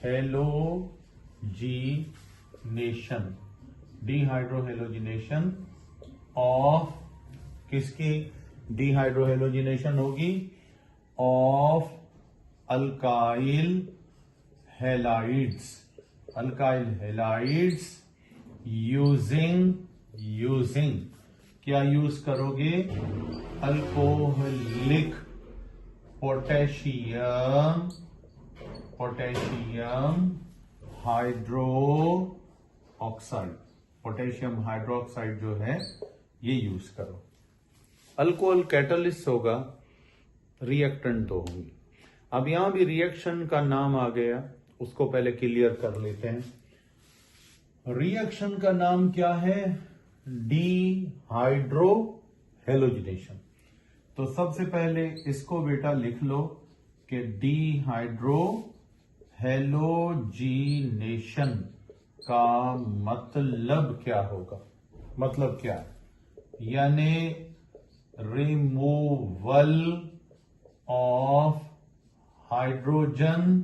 halogenation. Dehydro halogenation of किसकी डिहाइड्रो हेलोजिनेशन होगी? Of alkyl halides. Alkyl halides using क्या यूज करोगे? Alcoholic potassium hydro oxide. Potassium hydroxide जो है ये यूज करो। अल्कोहल कैटलिस्ट होगा, रिएक्टेंट तो होंगी। अब यहां भी रिएक्शन का नाम आ गया, उसको पहले क्लियर कर लेते हैं। रिएक्शन का नाम क्या है? Dehydro halogenation. तो सबसे पहले इसको बेटा लिख लो कि डिहाइड्रो हेलोजिनेशन का मतलब क्या होगा? मतलब क्या है? यानी रिमूवल ऑफ हाइड्रोजन।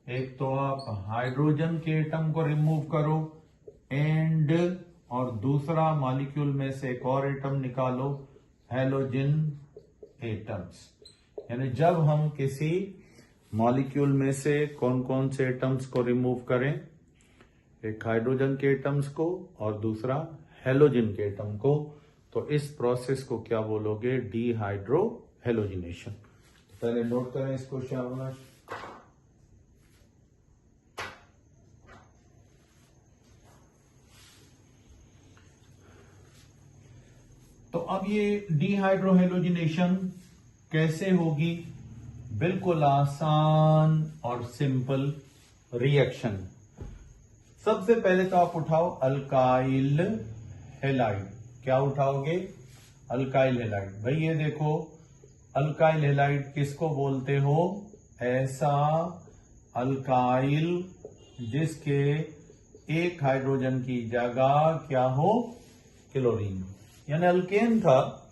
एक तो आप हाइड्रोजन के एटम को रिमूव करो एंड और दूसरा मॉलिक्यूल में से एक और एटम निकालो, हेलोजन एटम्स। यानी जब हम किसी मॉलिक्यूल में से कौन कौन से एटम्स को रिमूव करें, एक हाइड्रोजन के एटम्स को और दूसरा हेलोजन के एटम को, तो इस प्रोसेस को क्या बोलोगे? Dehydro halogenation. पहले नोट करें इसको शाबाश। तो अब ये डिहाइड्रो हेलोजिनेशन कैसे होगी? बिल्कुल आसान और सिंपल रिएक्शन। सबसे पहले तो आप उठाओ अल्काइल हैलाइड। क्या उठाओगे? Alkyl halide. भाई ये देखो, अल्काइल हैलाइड किसको बोलते हो? ऐसा अल्काइल जिसके एक हाइड्रोजन की जगह क्या हो? क्लोरीन। यानी अल्केन था,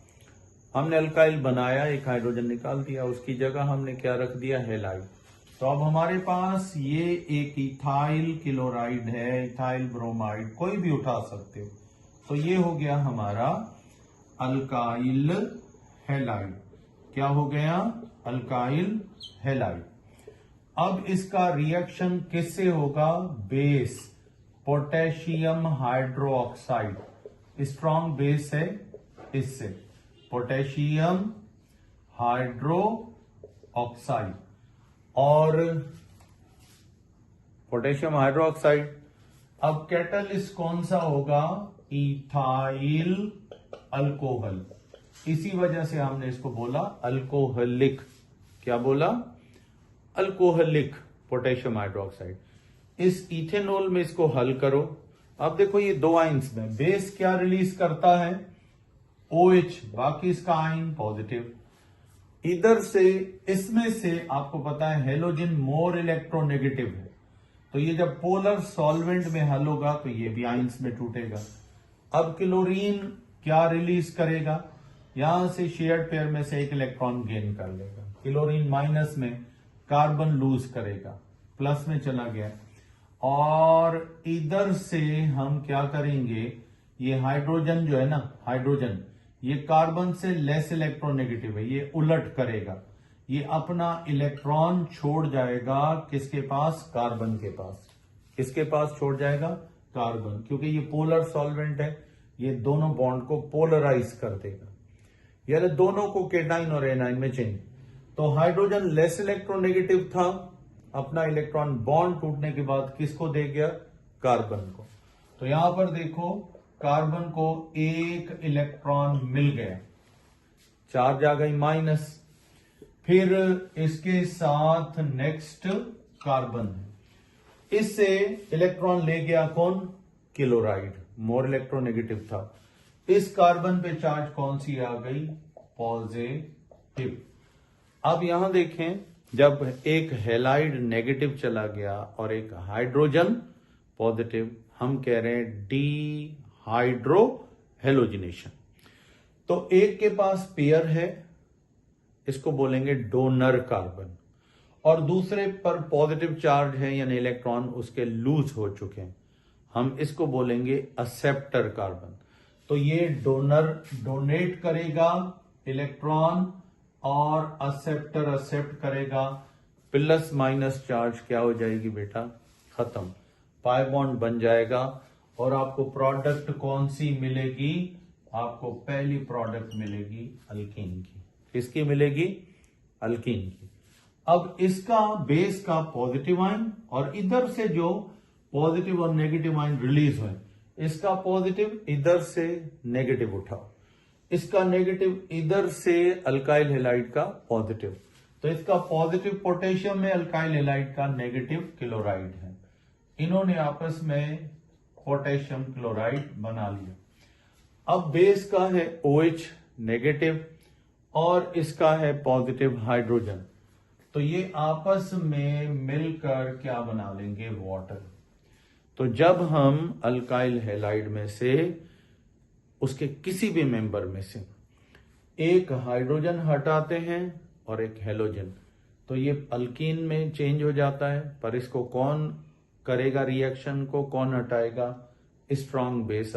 हमने अल्काइल बनाया, एक हाइड्रोजन निकाल दिया, उसकी जगह हमने क्या रख दिया? हैलाइड। तो अब हमारे पास ये एक इथाइल क्लोराइड है, इथाइल ब्रोमाइड, कोई भी उठा सकते हो। तो ये हो गया हमारा अल्काइल हैलाइड। क्या हो गया? Alkyl halide. अब इसका रिएक्शन किससे होगा? Base, potassium hydroxide. Strong base है इससे, पोटेशियम हाइड्रो ऑक्साइड। और पोटेशियम हाइड्रोक्साइड। अब कैटलिस्ट कौन सा होगा? Ethyl alcohol. इसी वजह से हमने इसको बोला अल्कोहलिक। क्या बोला? Alcoholic potassium hydroxide. इस इथेनॉल में इसको हल करो। अब देखो ये दो आइंस में बेस क्या रिलीज करता है? OH, बाकी इसका आइन पॉजिटिव। इधर से इसमें से आपको पता है हेलोजन मोर इलेक्ट्रोनेगेटिव है, तो ये जब पोलर सॉल्वेंट में हल होगा तो ये भी आइंस में टूटेगा। अब क्लोरीन क्या रिलीज करेगा? यहां से शेयर्ड पेयर में से एक इलेक्ट्रॉन गेन कर लेगा। क्लोरीन माइनस में, कार्बन लूज करेगा, प्लस में चला गया। और इधर से हम क्या करेंगे? ये हाइड्रोजन जो है ना, हाइड्रोजन ये कार्बन से लेस इलेक्ट्रोनेगेटिव है, ये उलट करेगा, ये अपना इलेक्ट्रॉन छोड़ जाएगा किसके पास? कार्बन के पास। किसके पास छोड़ जाएगा? कार्बन, क्योंकि ये पोलर सॉल्वेंट है, ये दोनों बॉन्ड को पोलराइज कर देगा, यानी दोनों को केटाइन और एनाइन में चेंज। तो हाइड्रोजन लेस इलेक्ट्रोनेगेटिव था, अपना इलेक्ट्रॉन बॉन्ड टूटने के बाद किसको दे गया? कार्बन को। तो यहां पर देखो, कार्बन को एक इलेक्ट्रॉन मिल गया, चार्ज आ गई माइनस। फिर इसके साथ नेक्स्ट कार्बन है, इससे इलेक्ट्रॉन ले गया कौन? क्लोराइड, मोर इलेक्ट्रोनेगेटिव था। इस कार्बन पे चार्ज कौन सी आ गई? पॉजिटिव। अब यहां देखें, जब एक हैलाइड नेगेटिव चला गया और एक हाइड्रोजन पॉजिटिव, हम कह रहे हैं डीहाइड्रो हेलोजिनेशन। तो एक के पास पेयर है, इसको बोलेंगे डोनर कार्बन, और दूसरे पर पॉजिटिव चार्ज है यानी इलेक्ट्रॉन उसके लूज हो चुके हैं, हम इसको बोलेंगे एक्सेप्टर कार्बन। तो ये डोनर डोनेट करेगा इलेक्ट्रॉन और एक्सेप्टर एक्सेप्ट करेगा, प्लस माइनस चार्ज क्या हो जाएगी बेटा, खत्म, पाई बॉन्ड बन जाएगा। और आपको प्रोडक्ट कौन सी मिलेगी, आपको पहली प्रोडक्ट मिलेगी अल्कीन की। किसकी मिलेगी, अल्कीन की। अब इसका बेस का पॉजिटिव आयन और इधर से जो पॉजिटिव और नेगेटिव आयन रिलीज हुए, इसका पॉजिटिव इधर से नेगेटिव उठाओ, इसका नेगेटिव इधर से अल्काइल हैलाइड का पॉजिटिव, तो इसका पॉजिटिव पोटेशियम में अल्काइल हैलाइड का नेगेटिव क्लोराइड है, इन्होंने आपस में पोटेशियम क्लोराइड बना लिया। अब बेस का है OH नेगेटिव और इसका है पॉजिटिव हाइड्रोजन, तो ये आपस में मिलकर क्या बना लेंगे, वाटर। तो जब हम अल्काइल हैलाइड में से उसके किसी भी मेंबर में से एक हाइड्रोजन हटाते हैं और एक हेलोजन, तो ये अल्कीन में चेंज हो जाता है। पर इसको कौन करेगा, रिएक्शन को कौन हटाएगा, strong base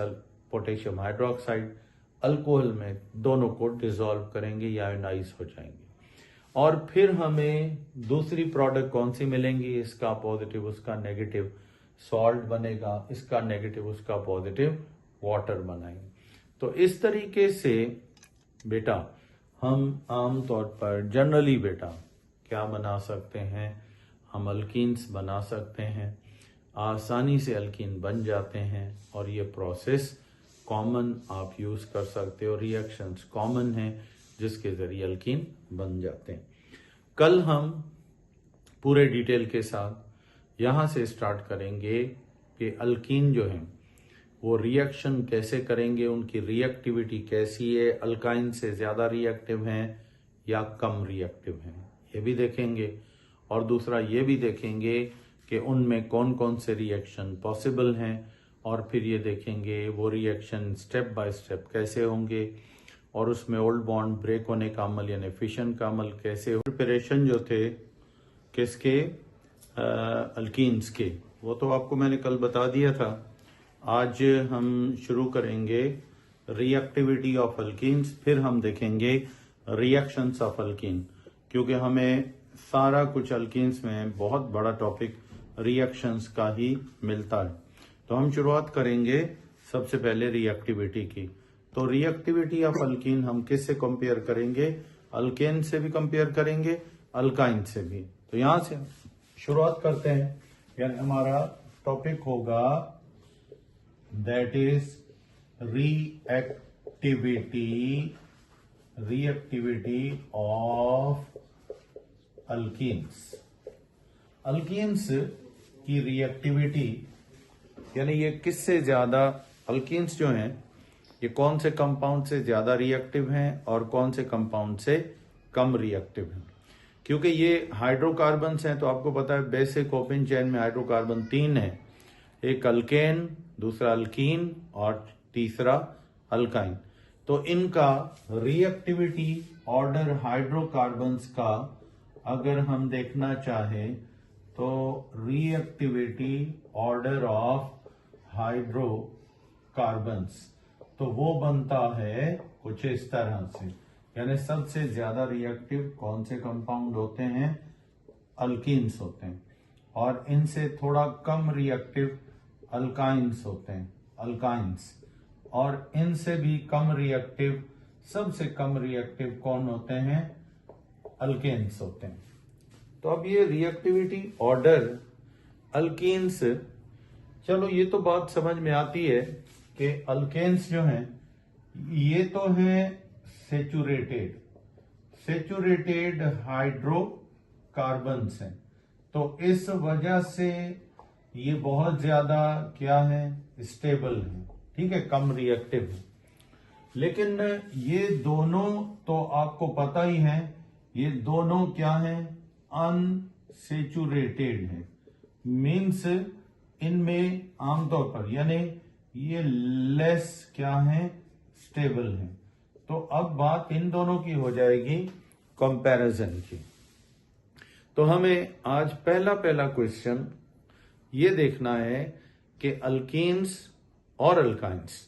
potassium hydroxide alcohol में दोनों को डिसॉल्व करेंगे या आयोनाइज हो जाएंगे। और फिर हमें दूसरी प्रोडक्ट कौन सी मिलेंगी, इसका पॉजिटिव उसका नेगेटिव सॉल्ट बनेगा, इसका नेगेटिव उसका पॉजिटिव वाटर बनाएंगे। तो इस तरीके से बेटा हम आमतौर पर जनरली बेटा क्या बना सकते हैं, हम अल्कीन्स बना सकते हैं, आसानी से अल्कीन बन जाते हैं। और ये प्रोसेस कॉमन आप यूज कर सकते हो, रिएक्शंस कॉमन हैं जिसके जरिए अल्कीन बन जाते हैं। कल हम पूरे डिटेल के साथ यहां से स्टार्ट करेंगे कि अल्कीन जो है वो रिएक्शन कैसे करेंगे, उनकी रिएक्टिविटी कैसी है, अल्काइन से ज्यादा रिएक्टिव हैं या कम रिएक्टिव हैं, ये भी देखेंगे। और दूसरा ये भी देखेंगे कि उनमें कौन कौन से रिएक्शन पॉसिबल हैं, और फिर ये देखेंगे वो रिएक्शन स्टेप बाय स्टेप कैसे होंगे, और उसमें ओल्ड बॉन्ड ब्रेक होने का अमल यानी फिशन का अमल कैसे हो। प्रिपरेशन जो थे किसके, अल्कीन्स के, वो तो आपको मैंने कल बता दिया था। आज हम शुरू करेंगे रिएक्टिविटी ऑफ अल्कीन्स, फिर हम देखेंगे रिएक्शंस ऑफ अल्कीन, क्योंकि हमें सारा कुछ अल्कीन्स में बहुत बड़ा टॉपिक रिएक्शंस का ही मिलता है। तो हम शुरुआत करेंगे सबसे पहले रिएक्टिविटी की। तो रिएक्टिविटी ऑफ अल्कीन हम किससे कंपेयर करेंगे, अल्केन से भी कंपेयर करेंगे, अल्काइन से भी। तो यहां से शुरुआत करते हैं, यानी हमारा टॉपिक होगा that is reactivity of alkenes. Alkenes की रिएक्टिविटी यानी ये किससे ज्यादा, अल्कीन्स जो हैं ये कौन से कंपाउंड से ज्यादा रिएक्टिव हैं और कौन से कंपाउंड से कम रिएक्टिव हैं। क्योंकि ये हाइड्रोकार्बन्स हैं, तो आपको पता है बेसिक ओपन चेन में हाइड्रोकार्बन 3 है, एक अल्केन, दूसरा अल्कीन और तीसरा अल्काइन। तो इनका रिएक्टिविटी ऑर्डर हाइड्रोकार्बन्स का अगर हम देखना चाहें तो रिएक्टिविटी ऑर्डर ऑफ हाइड्रोकार्बन्स तो वो बनता है कुछ इस तरह से, यानी सबसे ज्यादा रिएक्टिव कौन से कंपाउंड होते हैं, अल्कीन्स होते हैं, और इनसे थोड़ा कम रिएक्टिव अल्काइंस होते हैं, अल्काइंस, और इनसे भी कम रिएक्टिव, सबसे कम रिएक्टिव कौन होते हैं, अल्केन्स होते हैं। तो अब ये रिएक्टिविटी ऑर्डर अल्कीन्स, चलो ये तो बात समझ में आती है कि अल्केन्स जो हैं ये तो हैं सेचुरेटेड हाइड्रोकार्बन्स हैं, तो इस वजह से ये बहुत ज्यादा क्या है, स्टेबल है, ठीक है, कम रिएक्टिव है। लेकिन ये दोनों तो आपको पता ही है, ये दोनों क्या हैं, अनसेचुरेटेड है, मीन्स इनमें आमतौर पर यानी ये लेस क्या है, स्टेबल है। तो अब बात इन दोनों की हो जाएगी कंपैरिजन की। तो हमें आज पहला क्वेश्चन ये देखना है कि अल्कीन्स और अल्काइंस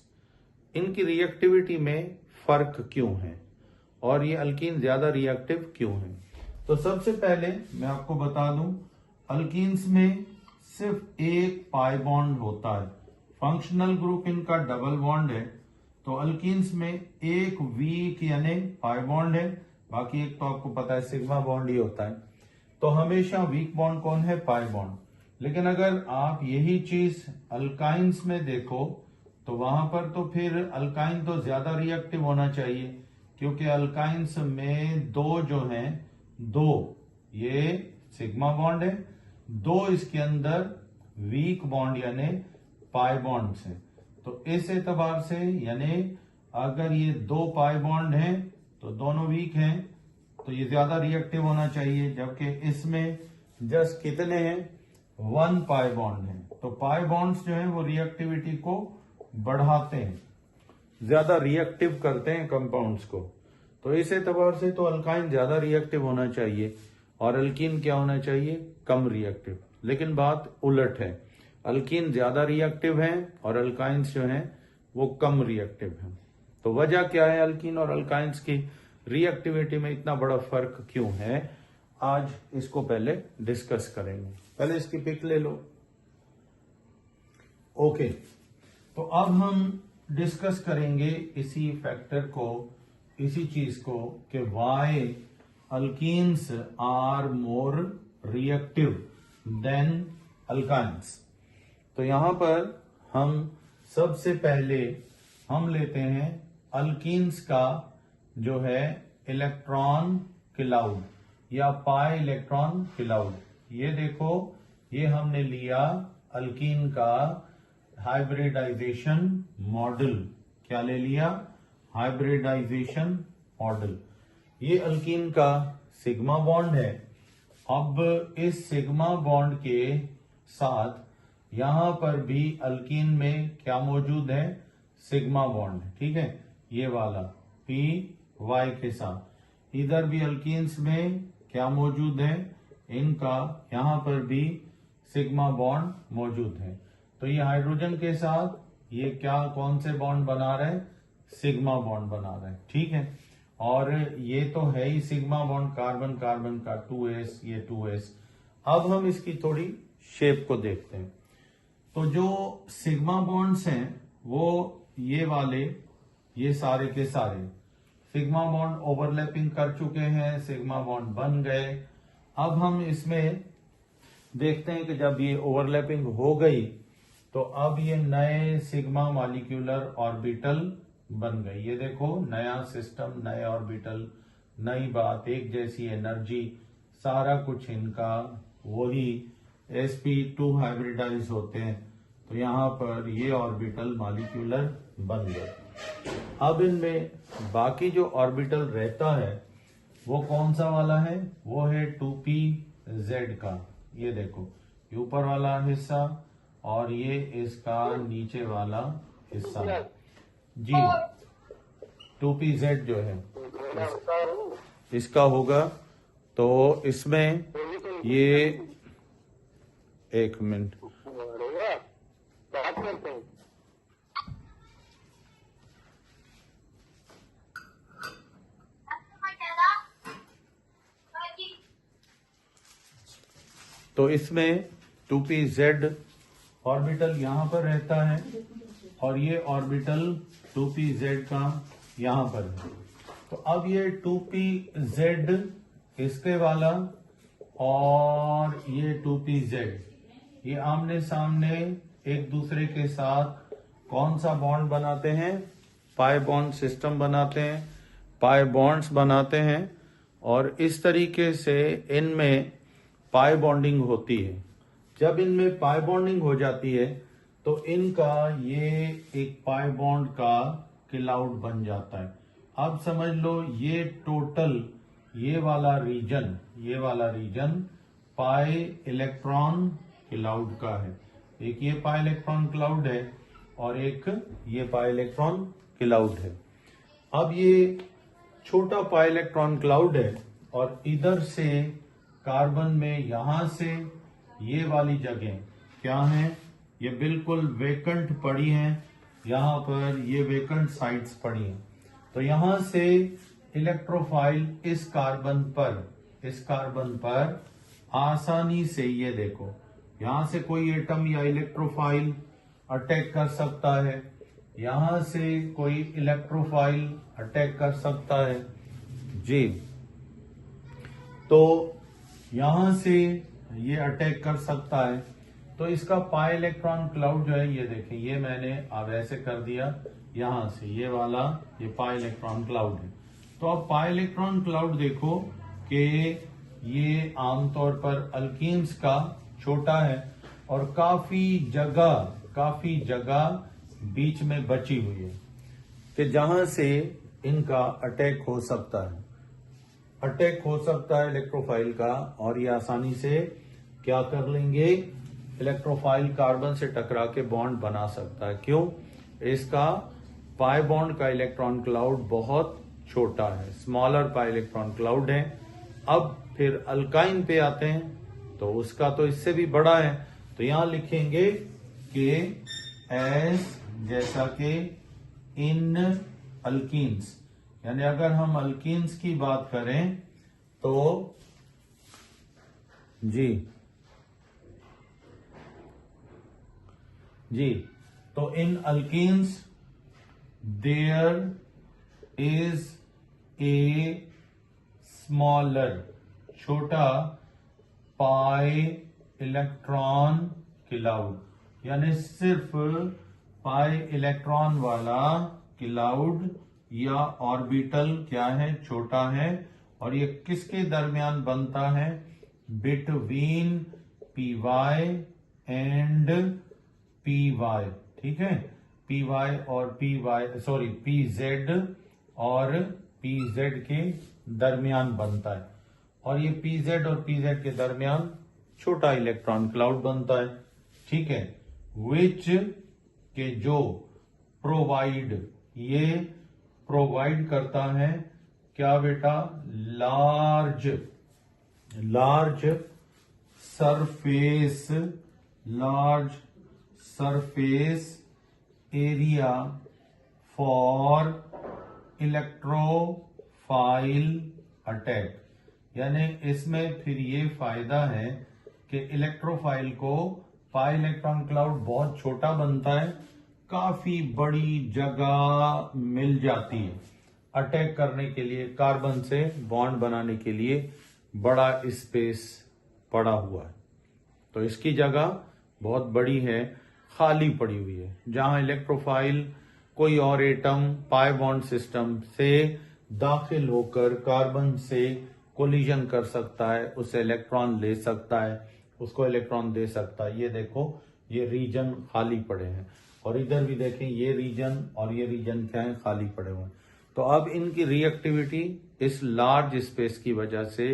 इनकी रिएक्टिविटी में फर्क क्यों है और ये अल्कीन ज्यादा रिएक्टिव क्यों है। तो सबसे पहले मैं आपको बता दूं, अल्कीन्स में सिर्फ एक पाई बॉन्ड होता है, फंक्शनल ग्रुप इनका डबल बॉन्ड है। तो अल्कीन्स में एक वीक यानी पाई बॉन्ड है, बाकी एक तो आपको पता है सिग्मा बॉन्ड ही होता है। तो हमेशा वीक बॉन्ड कौन है, पाई बॉन्ड। लेकिन अगर आप यही चीज अल्काइंस में देखो तो वहां पर तो फिर अल्काइन तो ज्यादा रिएक्टिव होना चाहिए, क्योंकि अल्काइंस में दो जो हैं, दो ये सिग्मा बॉन्ड है, दो इसके अंदर वीक बॉन्ड यानी पाई बॉन्ड है। तो इस एतबार से यानी अगर ये दो पाई बॉन्ड हैं तो दोनों वीक हैं, तो ये ज्यादा रिएक्टिव होना चाहिए। जबकि इसमें जस्ट कितने हैं, वन पाई बॉन्ड है। तो पाई बॉन्ड्स जो हैं वो रिएक्टिविटी को बढ़ाते हैं, ज्यादा रिएक्टिव करते हैं कंपाउंड्स को। तो इस एतबार से तो अल्काइन ज्यादा रिएक्टिव होना चाहिए और अल्कीन क्या होना चाहिए, कम रिएक्टिव। लेकिन बात उलट है, अल्कीन ज्यादा रिएक्टिव हैं और अल्काइंस जो हैं वो कम रिएक्टिव हैं। तो वजह क्या है अल्कीन और अल्काइंस की रिएक्टिविटी में इतना बड़ा फर्क क्यों है, आज इसको पहले डिस्कस करेंगे। पहले इसकी पिक ले लो। ओके, तो अब हम डिस्कस करेंगे इसी फैक्टर को, इसी चीज को कि why alkenes are more reactive than alkynes. तो यहां पर हम सबसे पहले हम लेते हैं अल्कीन्स का जो है इलेक्ट्रॉन क्लाउड या पाई इलेक्ट्रॉन क्लाउड। ये देखो, ये हमने लिया अल्कीन का हाइब्रिडाइजेशन मॉडल। क्या ले लिया, हाइब्रिडाइजेशन मॉडल। ये अल्कीन का सिग्मा बॉन्ड है। अब इस सिग्मा बॉन्ड के साथ यहां पर भी अल्कीन में क्या मौजूद है, सिग्मा बॉन्ड, ठीक है, ये वाला पी वाई के साथ। इधर भी अल्कीन्स में क्या मौजूद है, इनका यहां पर भी सिग्मा बॉन्ड मौजूद है। तो ये हाइड्रोजन के साथ ये क्या, कौन से बॉन्ड बना रहे, सिग्मा बॉन्ड बना रहे, ठीक है। और ये तो है ही सिग्मा बॉन्ड, कार्बन कार्बन का 2s, ये 2s। अब हम इसकी थोड़ी शेप को देखते हैं। तो जो सिग्मा बॉन्ड्स हैं वो ये वाले, ये सारे के सारे सिग्मा बॉन्ड ओवरलैपिंग कर चुके हैं, सिग्मा बॉन्ड बन गए। अब हम इसमें देखते हैं कि जब ये ओवरलैपिंग हो गई तो अब ये नए सिग्मा मॉलिक्यूलर ऑर्बिटल बन गई। ये देखो, नया सिस्टम, नए ऑर्बिटल, नई बात, एक जैसी एनर्जी, सारा कुछ इनका वही sp2 हाइब्रिडाइज होते हैं। तो यहां पर ये ऑर्बिटल मॉलिक्यूलर बन गए। अब इनमें बाकी जो ऑर्बिटल रहता है वो कौन सा वाला है, वो है 2pz का। ये देखो, ये ऊपर वाला हिस्सा और ये इसका नीचे वाला हिस्सा जी। 2pz जो है इसका होगा। तो इसमें ये, एक मिनट, तो इसमें 2pz ऑर्बिटल यहां पर रहता है और ये ऑर्बिटल 2pz का यहां पर है। तो अब ये 2pz इसके वाला और ये 2pz ये आमने सामने एक दूसरे के साथ कौन सा बॉन्ड बनाते हैं, पाई बॉन्ड सिस्टम बनाते हैं, पाई बॉन्ड्स बनाते हैं। और इस तरीके से इनमें पाई बॉन्डिंग होती है। जब इनमें पाई बॉन्डिंग हो जाती है तो इनका ये एक पाई बॉन्ड का क्लाउड बन जाता है। अब समझ लो, ये टोटल ये वाला रीजन पाई इलेक्ट्रॉन क्लाउड का है। एक ये पाई इलेक्ट्रॉन क्लाउड है और एक ये पाई इलेक्ट्रॉन क्लाउड है। अब ये छोटा पाई इलेक्ट्रॉन क्लाउड है और इधर से कार्बन में यहां से ये वाली जगह क्या है, ये बिल्कुल वेकेंट पड़ी है, यहां पर ये वेकेंट साइट्स पड़ी हैं। तो यहां से इलेक्ट्रोफाइल इस कार्बन पर आसानी से, ये देखो यहां से कोई एटम या इलेक्ट्रोफाइल अटैक कर सकता है, यहां से कोई इलेक्ट्रोफाइल अटैक कर सकता है जी। तो यहां से ये अटैक कर सकता है। तो इसका पाई इलेक्ट्रॉन क्लाउड जो है, ये देखें, ये मैंने अब ऐसे कर दिया, यहां से ये वाला ये पाई इलेक्ट्रॉन क्लाउड है। तो अब पाई इलेक्ट्रॉन क्लाउड देखो कि ये आमतौर पर अल्कीन्स का छोटा है और काफी जगह बीच में बची हुई है कि जहां से इनका अटैक हो सकता है इलेक्ट्रोफाइल का, और ये आसानी से क्या कर लेंगे, इलेक्ट्रोफाइल कार्बन से टकरा के बॉन्ड बना सकता है। क्यों? इसका पाई बॉन्ड का इलेक्ट्रॉन क्लाउड बहुत छोटा है, स्मॉलर पाई इलेक्ट्रॉन क्लाउड है। अब फिर अल्काइन पे आते हैं तो उसका तो इससे भी बड़ा है। तो यहां लिखेंगे कि एस, जैसा कि इन अल्कीन्स, यानी अगर हम अल्कीन्स की बात करें तो जी तो in alkenes there is a smaller, छोटा पाई इलेक्ट्रॉन क्लाउड, यानी सिर्फ पाई इलेक्ट्रॉन वाला क्लाउड या ऑर्बिटल क्या है, छोटा है। और ये किसके दरमियान बनता है, between p y and p y, ठीक है, पी वाई और पी जेड और पी जेड के दरमियान बनता है। और ये पी जेड और पी जेड के दरमियान छोटा इलेक्ट्रॉन क्लाउड बनता है, ठीक है। विच के जो प्रोवाइड, ये प्रोवाइड करता है क्या बेटा, large surface area for electrophile attack. यानी इसमें फिर ये फायदा है कि इलेक्ट्रोफाइल को पाई इलेक्ट्रॉन क्लाउड बहुत छोटा बनता है, काफी बड़ी जगह मिल जाती है अटैक करने के लिए, कार्बन से बॉन्ड बनाने के लिए बड़ा स्पेस पड़ा हुआ है। तो इसकी जगह बहुत बड़ी है, खाली पड़ी हुई है, जहां इलेक्ट्रोफाइल कोई और एटम पाई बॉन्ड सिस्टम से दाखिल होकर कार्बन से कोलिजन कर सकता है, उससे इलेक्ट्रॉन ले सकता है, उसको इलेक्ट्रॉन दे सकता है। ये देखो, ये रीजन खाली पड़े हैं और इधर भी देखें, ये रीजन और ये रीजन क्या है, खाली पड़े हुए हैं। तो अब इनकी रिएक्टिविटी इस लार्ज स्पेस की वजह से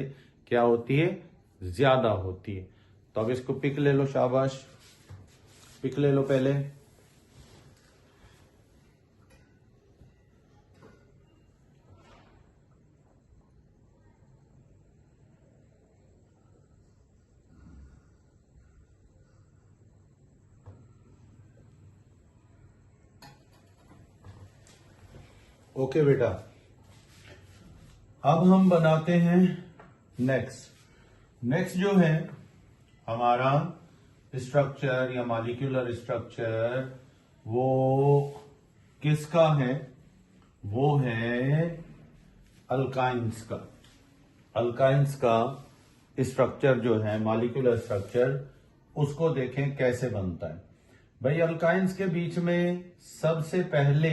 क्या होती है, ज्यादा होती है। तो अब इसको पिक ले लो, शाबाश, पिक ले लो पहले। ओके बेटा, अब हम बनाते हैं नेक्स्ट जो है हमारा स्ट्रक्चर या मॉलिक्यूलर स्ट्रक्चर, वो किसका है, वो है अल्काइंस का। अल्काइंस का स्ट्रक्चर जो है, मॉलिक्यूलर स्ट्रक्चर, उसको देखें कैसे बनता है। भाई अल्काइंस के बीच में सबसे पहले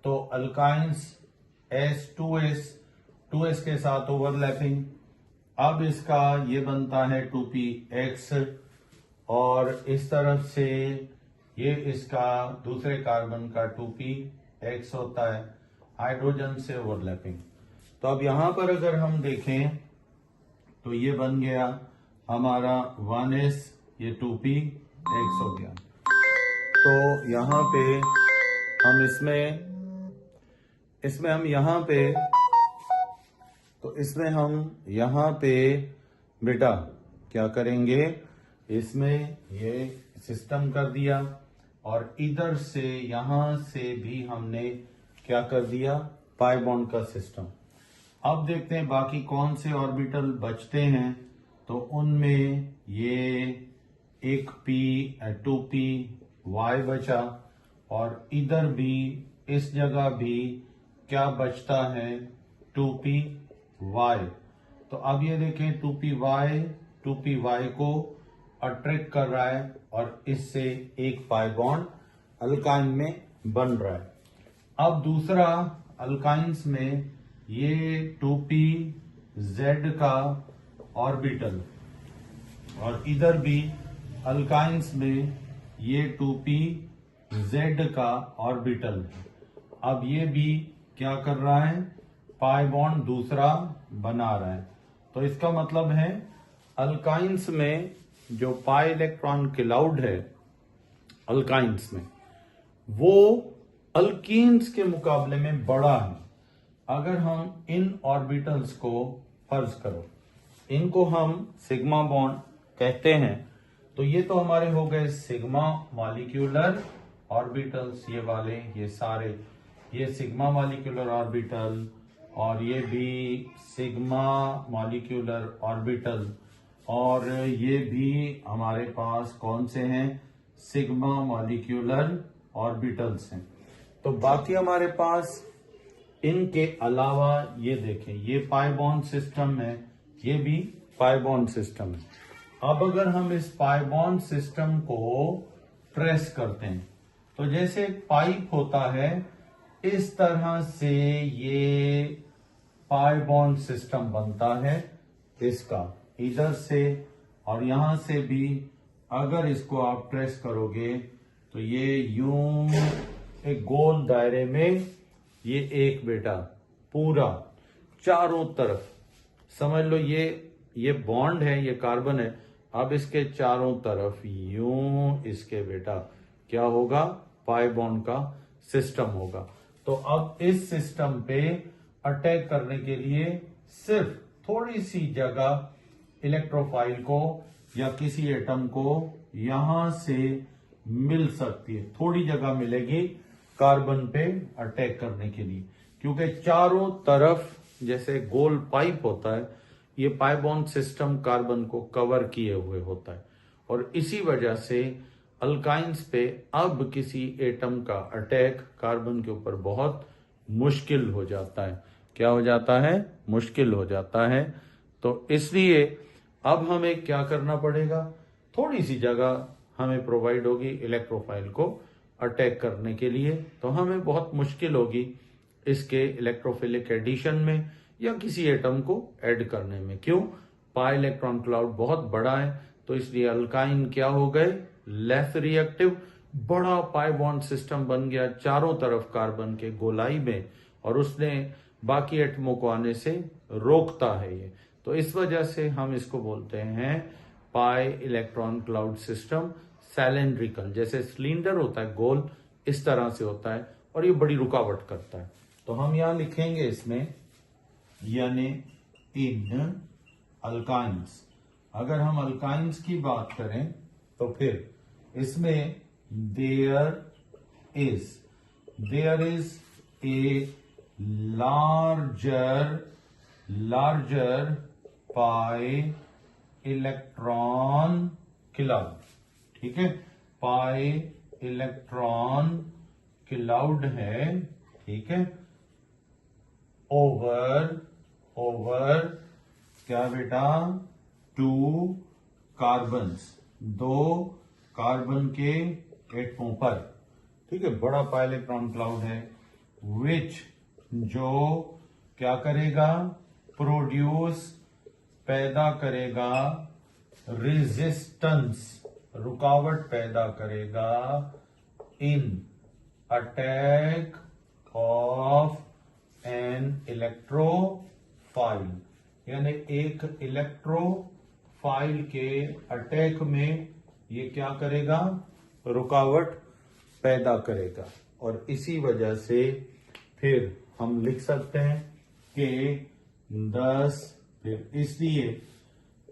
तो अल्काइंस S2S के साथ ओवरलैपिंग। अब इसका ये बनता है 2px और इस तरफ से ये इसका दूसरे कार्बन का 2px होता है, हाइड्रोजन से ओवरलैपिंग। तो अब यहां पर अगर हम देखें तो ये बन गया हमारा 1s, ये 2p x हो गया। तो यहां पे हम इसमें हम यहां पे तो इसमें हम यहां पे बेटा क्या करेंगे, इसमें ये सिस्टम कर दिया और इधर से यहां से भी हमने क्या कर दिया, पाई बॉन्ड का सिस्टम। अब देखते हैं बाकी कौन से ऑर्बिटल बचते हैं। तो उनमें ये एक p 2p y बचा और इधर भी इस जगह भी क्या बचता है, 2p y। तो अब ये देखें 2py को अट्रैक्ट कर रहा है और इससे एक पाई बॉन्ड अल्काइन में बन रहा है। अब दूसरा अल्काइंस में ये 2pz का ऑर्बिटल और इधर भी अल्काइंस में ये 2pz का ऑर्बिटल है। अब ये भी क्या कर रहा है, पाई बॉन्ड दूसरा बना रहा है। तो इसका मतलब है अल्काइंस में जो पाई इलेक्ट्रॉन क्लाउड है अल्काइंस में, वो अल्कीन्स के मुकाबले में बड़ा है। अगर हम इन ऑर्बिटल्स को फर्ज करो, इनको हम सिग्मा बॉन्ड कहते हैं, तो ये तो हमारे हो गए सिग्मा मॉलिक्यूलर ऑर्बिटल्स, ये वाले ये सारे, ये सिग्मा मॉलिक्यूलर ऑर्बिटल और ये भी सिग्मा मॉलिक्यूलर ऑर्बिटल और ये भी हमारे पास कौन से हैं, सिग्मा मॉलिक्यूलर ऑर्बिटल्स हैं। तो बाकी हमारे पास इनके अलावा ये देखें, ये पाई बॉन्ड सिस्टम है, ये भी पाई बॉन्ड सिस्टम है। अब अगर हम इस पाई बॉन्ड सिस्टम को ट्रेस करते हैं तो जैसे एक पाइप होता है, इस तरह से ये पाई बॉन्ड सिस्टम बनता है इसका, इधर से और यहां से भी अगर इसको आप ट्रेस करोगे तो ये यूं एक गोल दायरे में ये एक बेटा पूरा चारों तरफ समझ लो, ये बॉन्ड है, ये कार्बन है। अब इसके चारों तरफ यूं इसके बेटा क्या होगा, पाई बॉन्ड का सिस्टम होगा। तो अब इस सिस्टम पे अटैक करने के लिए सिर्फ थोड़ी सी जगह इलेक्ट्रोफाइल को या किसी एटम को यहां से मिल सकती है, थोड़ी जगह मिलेगी कार्बन पे अटैक करने के लिए, क्योंकि चारों तरफ जैसे गोल पाइप होता है, ये पाई बॉन्ड सिस्टम कार्बन को कवर किए हुए होता है और इसी वजह से अल्काइंस पे अब किसी एटम का अटैक कार्बन के ऊपर बहुत मुश्किल हो जाता है। क्या हो जाता है, मुश्किल हो जाता है। तो इसलिए अब हमें क्या करना पड़ेगा, थोड़ी सी जगह हमें प्रोवाइड होगी इलेक्ट्रोफाइल को अटैक करने के लिए, तो हमें बहुत मुश्किल होगी इसके इलेक्ट्रोफिलिक एडिशन में या किसी एटम को ऐड करने में। क्यों, पाई इलेक्ट्रॉन क्लाउड बहुत बड़ा है, तो इसलिए अल्काइन क्या हो गए, लेस रिएक्टिव, बड़ा पाई बॉन्ड सिस्टम बन गया चारों तरफ कार्बन के गोलाई में और उसने बाकी एटमों को आने से रोकता है ये। तो इस वजह से हम इसको बोलते हैं पाई इलेक्ट्रॉन क्लाउड सिस्टम सैलेंड्रिकल, जैसे सिलेंडर होता है गोल, इस तरह से होता है और ये बड़ी रुकावट करता है। तो हम यहां लिखेंगे इसमें यानी इन अल्काइंस। अगर हम अल्काइंस की बात करें तो फिर इसमें there is a larger pi electron cloud. ठीक है, पाई इलेक्ट्रॉन क्लाउड है, ठीक है, ओवर क्या बेटा, 2 कार्बन्स, 2 कार्बन के एटमों पर। ठीक है, बड़ा पाई इलेक्ट्रॉन क्लाउड है, विच जो क्या करेगा, प्रोड्यूस पैदा करेगा, रेजिस्टेंस रुकावट पैदा करेगा, in attack of an electrophile, यानी एक इलेक्ट्रोफाइल के अटैक में ये क्या करेगा, रुकावट पैदा करेगा। और इसी वजह से फिर हम लिख सकते हैं कि 10, फिर इसलिए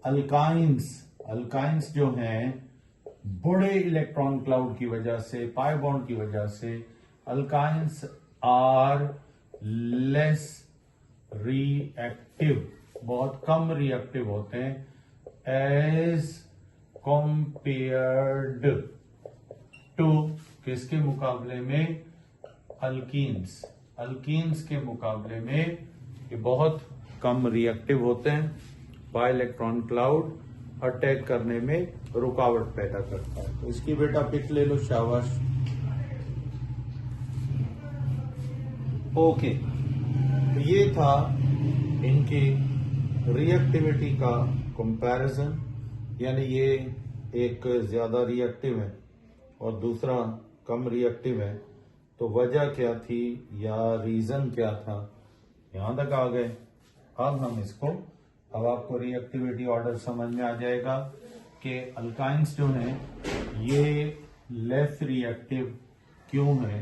अल्काइंस जो हैं बड़े इलेक्ट्रॉन क्लाउड की वजह से, पाई बॉन्ड की वजह से, अल्काइंस आर लेस रिएक्टिव, बहुत कम रिएक्टिव होते हैं एज कंपेयर्ड टू, किसके मुकाबले में, अल्कीन्स के मुकाबले में ये बहुत कम रिएक्टिव होते हैं। बाई इलेक्ट्रॉन क्लाउड अटैक करने में रुकावट पैदा करता है। तो इसकी बेटा पिक ले लो, शाबाश। ओके, तो ये था इनकी रिएक्टिविटी का कंपैरिजन, यानी ये एक ज्यादा रिएक्टिव है और दूसरा कम रिएक्टिव है। तो वजह क्या थी या रीजन क्या था, यहां तक आ गए। अब आपको रिएक्टिविटी ऑर्डर समझ में आ जाएगा कि अल्काइंस जो हैं ये लेस रिएक्टिव क्यों है,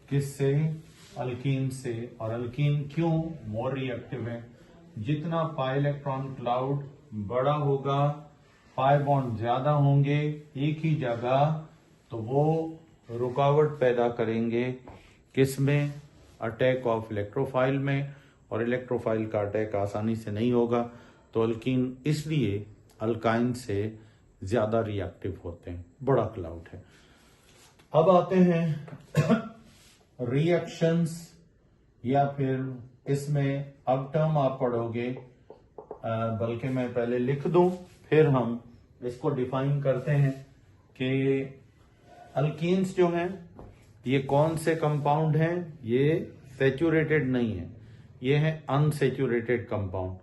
किससे, अल्कीन से। और अल्कीन क्यों मोर रिएक्टिव है, जितना पाई इलेक्ट्रॉन क्लाउड बड़ा होगा, पाई बॉन्ड ज्यादा होंगे एक ही जगह, तो वो रुकावट पैदा करेंगे किसमें, अटैक ऑफ इलेक्ट्रोफाइल में। और इलेक्ट्रोफाइल का अटैक आसानी से नहीं होगा, तो अल्कीन इसलिए अल्काइन से ज्यादा रिएक्टिव होते हैं, बड़ा क्लाउड है। अब आते हैं रिएक्शंस, या फिर इसमें अब टर्म आप पढ़ोगे, बल्कि मैं पहले लिख दूं फिर हम इसको डिफाइन करते हैं कि अल्कीन्स जो हैं ये कौन से कंपाउंड हैं। ये सैचुरेटेड नहीं है, ये है अनसैचुरेटेड कंपाउंड।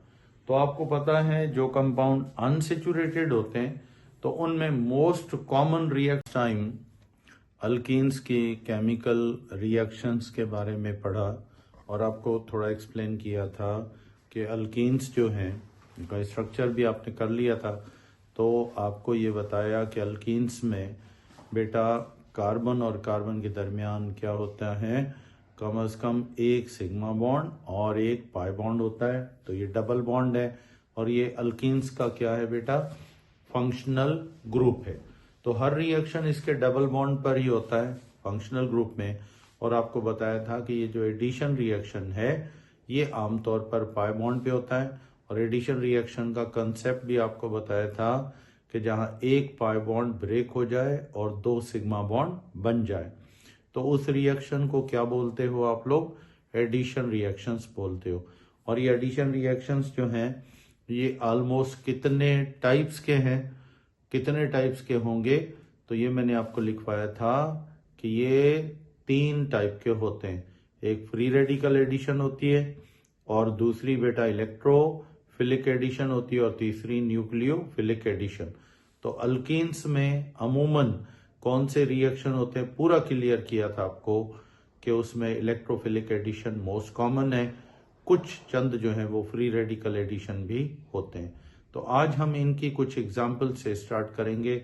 तो आपको पता है जो कंपाउंड अनसैचुरेटेड होते हैं तो उनमें most common reaction time alkenes की केमिकल रिएक्शंस के बारे में पढ़ा और आपको थोड़ा एक्सप्लेन किया था कि अल्कीन्स जो हैं उनका स्ट्रक्चर भी आपने कर लिया था। तो आपको ये बताया कि अल्कीन्स में बेटा कार्बन और कार्बन के दरमियान क्या होता है, कम से कम एक सिग्मा बॉन्ड और एक पाई बॉन्ड होता है। तो ये डबल बॉन्ड है और ये अल्कीन्स का क्या है बेटा, फंक्शनल ग्रुप है। तो हर रिएक्शन इसके डबल बॉन्ड पर ही होता है फंक्शनल ग्रुप में। और आपको बताया था कि ये जो एडिशन रिएक्शन है ये आमतौर पर पाई बॉन्ड पे होता है। और एडिशन रिएक्शन का कंसेप्ट भी आपको बताया था कि जहां एक पाई बॉन्ड ब्रेक हो जाए और दो सिग्मा बॉन्ड बन जाए तो उस रिएक्शन को क्या बोलते हो आप लोग, एडिशन रिएक्शंस बोलते हो। और ये एडिशन रिएक्शंस जो हैं ये ऑलमोस्ट कितने टाइप्स के हैं, कितने टाइप्स के होंगे, तो ये मैंने आपको लिखवाया था कि ये 3 टाइप के होते हैं। एक फ्री रेडिकल एडिशन होती है और दूसरी बेटा इलेक्ट्रोफिलिक एडिशन होती है और तीसरी न्यूक्लियोफिलिक एडिशन। तो अल्कीन्स में अमूमन कौन से रिएक्शन होते हैं पूरा क्लियर किया था आपको कि उसमें इलेक्ट्रोफिलिक एडिशन मोस्ट कॉमन है, कुछ चंद जो है वो फ्री रेडिकल एडिशन भी होते हैं। तो आज हम इनकी कुछ एग्जाम्पल से स्टार्ट करेंगे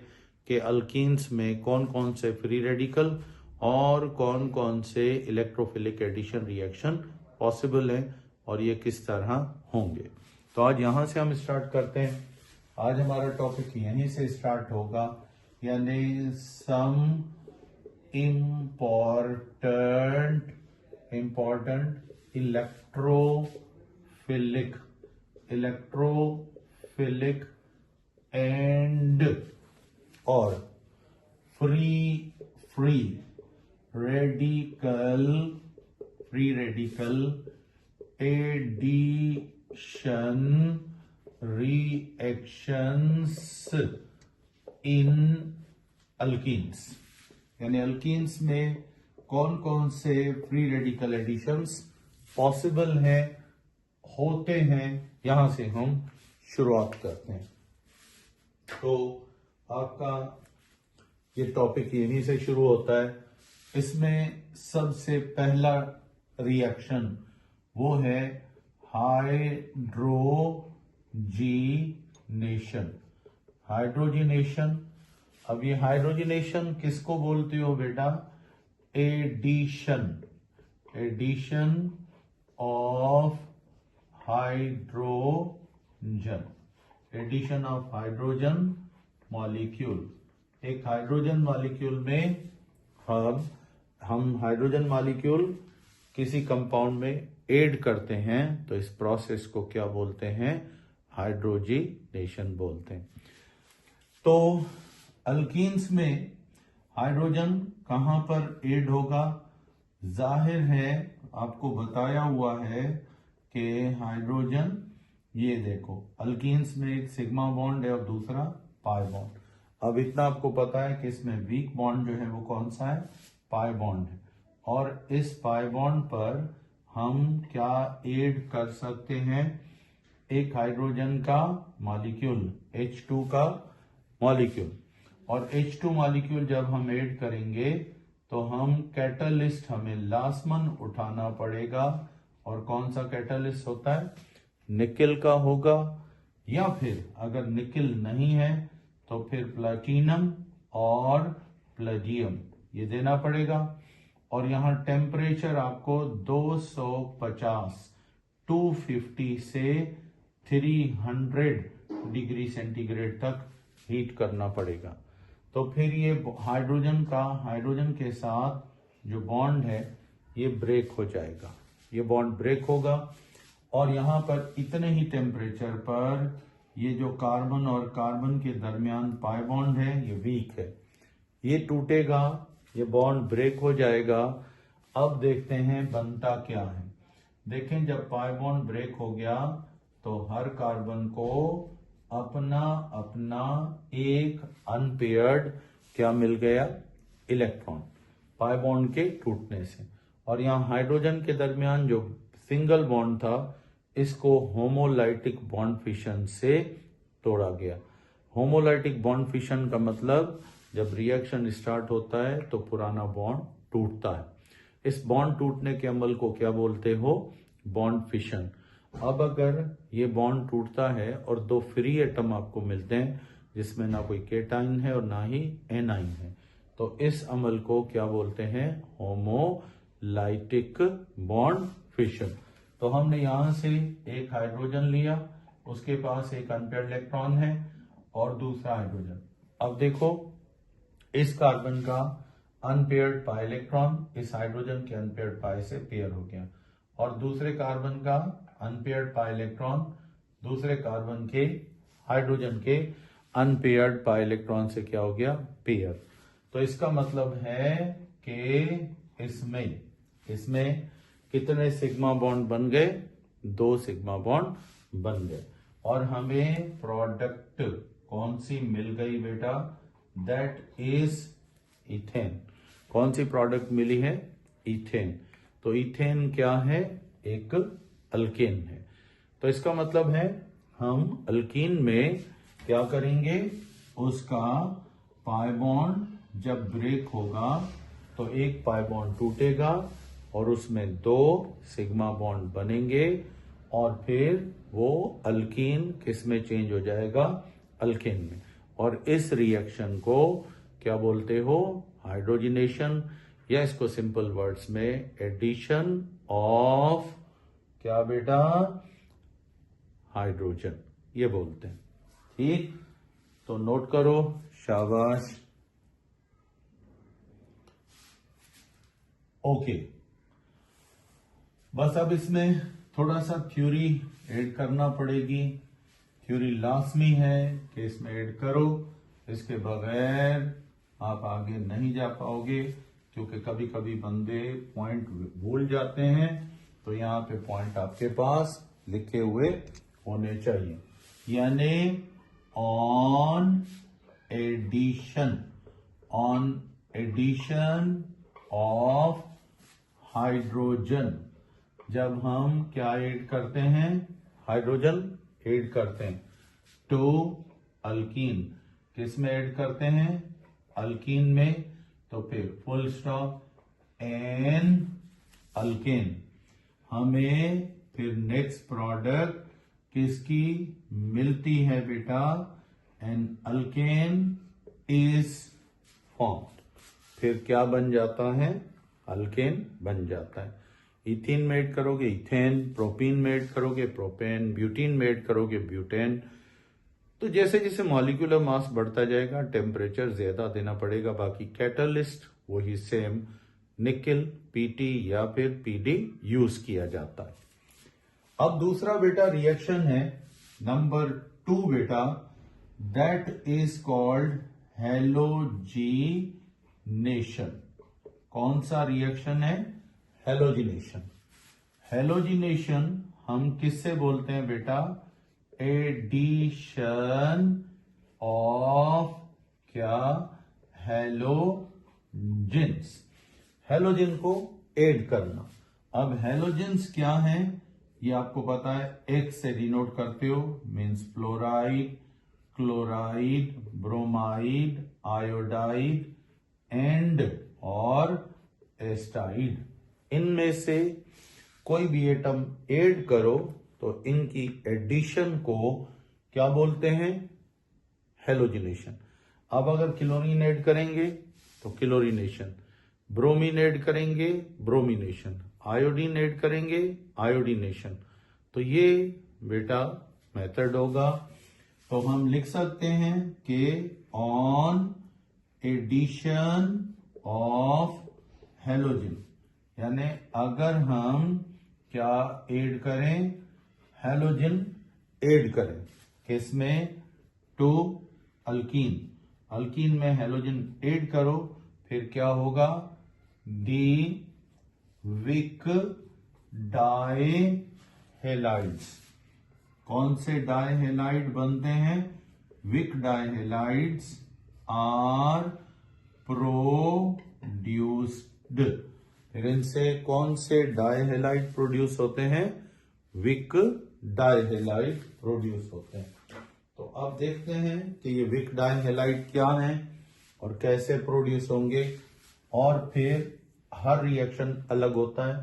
कि अल्कीन्स में कौन कौन से फ्री रेडिकल और कौन कौन से इलेक्ट्रोफिलिक एडिशन रिएक्शन पॉसिबल हैं और ये किस तरह होंगे। तो आज यहां से हम स्टार्ट करते हैं। आज हमारा टॉपिक यहीं से स्टार्ट होगा, यानी सम इम्पोर्टेंट इलेक्ट्रोफिलिक एंड और free radical addition reactions in alkenes, यानी अल्कीन्स में कौन कौन से फ्री रेडिकल एडिशंस पॉसिबल हैं, होते हैं, यहां से हम शुरुआत करते हैं। तो आपका ये टॉपिक यहीं से शुरू होता है। इसमें सबसे पहला रिएक्शन वो है हाइड्रोजीनेशन। हाइड्रोजीनेशन, अब ये हाइड्रोजीनेशन किसको बोलते हो बेटा? Addition, addition of hydrogen, addition of hydrogen molecule. एक हाइड्रोजन मॉलिक्यूल में हम हाइड्रोजन मॉलिक्यूल किसी कंपाउंड में ऐड करते हैं तो इस प्रोसेस को क्या बोलते हैं? हाइड्रोजीनेशन बोलते हैं। तो अल्कीन्स में हाइड्रोजन कहां पर ऐड होगा? जाहिर है आपको बताया हुआ है कि हाइड्रोजन, ये देखो अल्कीन्स में एक सिग्मा बॉन्ड है और दूसरा पाई बॉन्ड। अब इतना आपको पता है कि इसमें वीक बॉन्ड जो है वो कौन सा है? पाई बॉन्ड है। और इस पाई बॉन्ड पर हम क्या ऐड कर सकते हैं? एक हाइड्रोजन का मॉलिक्यूल, H2 का मॉलिक्यूल। और H2 मॉलिक्यूल जब हम ऐड करेंगे तो हम कैटलिस्ट, हमें लासमन उठाना पड़ेगा। और कौन सा कैटलिस्ट होता है? निकेल का होगा, या फिर अगर निकेल नहीं है तो फिर प्लैटिनम और प्लेजियम ये देना पड़ेगा। और यहां टेम्परेचर आपको 250 से 300 डिग्री सेंटीग्रेड तक हीट करना पड़ेगा। तो फिर ये हाइड्रोजन के साथ जो बॉन्ड है ये ब्रेक हो जाएगा, ये बॉन्ड ब्रेक होगा। और यहां पर इतने ही टेम्परेचर पर ये जो कार्बन और कार्बन के दरमियान पाई बॉन्ड है ये वीक है, ये टूटेगा, ये बॉन्ड ब्रेक हो जाएगा। अब देखते हैं बनता क्या है। देखें जब पाई बॉन्ड ब्रेक हो गया तो हर कार्बन को अपना अपना एक अनपेयर्ड क्या मिल गया? इलेक्ट्रॉन, पाई बॉन्ड के टूटने से। और यहाँ हाइड्रोजन के दरमियान जो सिंगल बॉन्ड था इसको होमोलाइटिक बॉन्ड फिशन से तोड़ा गया। होमोलाइटिक बॉन्ड फिशन का मतलब जब रिएक्शन स्टार्ट होता है तो पुराना बॉन्ड टूटता है। इस बॉन्ड टूटने के अमल को क्या बोलते हो? Bond fission. अब अगर ये बॉन्ड टूटता है और दो फ्री एटम आपको मिलते हैं जिसमें ना कोई केटाइन है और ना ही एनाइन है, तो इस अमल को क्या बोलते हैं? Homolytic bond fission. तो हमने यहां से एक हाइड्रोजन लिया, उसके पास एक अनपेयर्ड इलेक्ट्रॉन है और दूसरा हाइड्रोजन। अब देखो इस कार्बन का अनपेयर्ड पाई इलेक्ट्रॉन इस हाइड्रोजन के अनपेयर्ड पाई से पेयर हो गया, और दूसरे कार्बन का अनपेयर्ड पाई इलेक्ट्रॉन दूसरे कार्बन के हाइड्रोजन के अनपेयर्ड पाई इलेक्ट्रॉन से क्या हो गया? पेयर। तो इसका मतलब है कि इसमें कितने सिग्मा बॉन्ड बन गए? 2 सिग्मा बॉन्ड बन गए। और हमें प्रोडक्ट कौन सी मिल गई बेटा? That is ethane. कौन सी प्रोडक्ट मिली है? इथेन। तो इथेन क्या है? एक अल्केन है। तो इसका मतलब है हम अल्कीन में क्या करेंगे? उसका पाई बॉन्ड जब ब्रेक होगा तो एक पाई बॉन्ड टूटेगा और उसमें 2 सिग्मा बॉन्ड बनेंगे और फिर वो अल्कीन किस में चेंज हो जाएगा? अल्केन में। और इस रिएक्शन को क्या बोलते हो? हाइड्रोजिनेशन, या इसको सिंपल वर्ड्स में एडिशन ऑफ क्या बेटा? हाइड्रोजन, ये बोलते हैं। ठीक, तो नोट करो, शाबाश। ओके, बस अब इसमें थोड़ा सा थ्योरी ऐड करना पड़ेगी। थ्योरी लाजमी है कि इसमें ऐड करो, इसके बगैर आप आगे नहीं जा पाओगे, क्योंकि कभी कभी बंदे पॉइंट भूल जाते हैं। तो यहाँ पे पॉइंट आपके पास लिखे हुए होने चाहिए, यानी ऑन एडिशन ऑफ हाइड्रोजन। जब हम क्या ऐड करते हैं? हाइड्रोजन ऐड करते हैं टू अल्कीन। किस में ऐड करते हैं? अल्कीन में। तो फिर फुल स्टॉप, एन अल्केन। हमें फिर नेक्स्ट प्रोडक्ट किसकी मिलती है बेटा, एन अल्केन इज फॉर्म्ड। फिर क्या बन जाता है, अल्केन बन जाता है। इथीन में ऐड करोगे इथेन, प्रोपीन में ऐड करोगे प्रोपेन, ब्यूटीन में ऐड करोगे ब्यूटेन। तो जैसे जैसे मॉलिक्यूलर मास बढ़ता जाएगा टेम्परेचर ज्यादा देना पड़ेगा। बाकी कैटलिस्ट वही सेम, निकेल, पीटी या फिर पीडी यूज किया जाता है। अब दूसरा बेटा रिएक्शन है नंबर 2 बेटा, दैट इज कॉल्ड हैलोजिनेशन। कौन सा रिएक्शन है, हैलोजिनेशन। हैलोजिनेशन हम किससे बोलते हैं बेटा, एडिशन ऑफ क्या, हैलोजेंस। हैलोजन को ऐड करना। अब हैलोजेंस क्या है ये आपको पता है, एक्स से डिनोट करते हो, means fluoride, chloride, bromide, iodide and और एस्टाइड। इनमें से कोई भी एटम ऐड करो तो इनकी एडिशन को क्या बोलते हैं, हैलोजिनेशन। अब अगर क्लोरीन ऐड करेंगे तो क्लोरीनेशन, ब्रोमीन ऐड करेंगे ब्रोमिनेशन, आयोडीन ऐड करेंगे आयोडीनेशन। तो ये बेटा मेथड होगा। तो हम लिख सकते हैं कि ऑन एडिशन ऑफ हैलोजन, यानी अगर हम क्या ऐड करें, हैलोजन ऐड करें किसमें, टू अल्कीन। अल्कीन में हैलोजन ऐड करो, फिर क्या होगा, दी विक डाइहेलाइड्स। कौन से डाइहेलाइड बनते हैं, विक डाइहेलाइड्स आर प्रोड्यूस्ड। फिर इनसे कौन से डाइहेलाइड प्रोड्यूस होते हैं, विक डाइहेलाइड प्रोड्यूस होते हैं। तो अब देखते हैं कि ये विक डाइहेलाइड क्या है और कैसे प्रोड्यूस होंगे। और फिर हर रिएक्शन अलग होता है,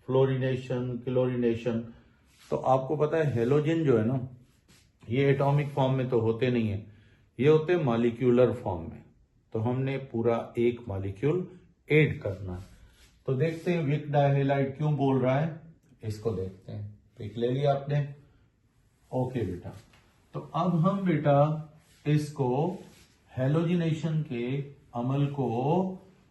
फ्लोरिनेशन, क्लोरिनेशन। तो आपको पता है हेलोजन जो है ना, ये एटॉमिक फॉर्म में तो होते नहीं है, ये होते मॉलिक्यूलर फॉर्म में। तो हमने पूरा एक मॉलिक्यूल ऐड करना है। तो देखते हैं विक डाइहेलाइड क्यों बोल रहा है, इसको देखते हैं। पिक ले लिया आपने, ओके बेटा। तो अब हम बेटा इसको हेलोजिनेशन के अमल को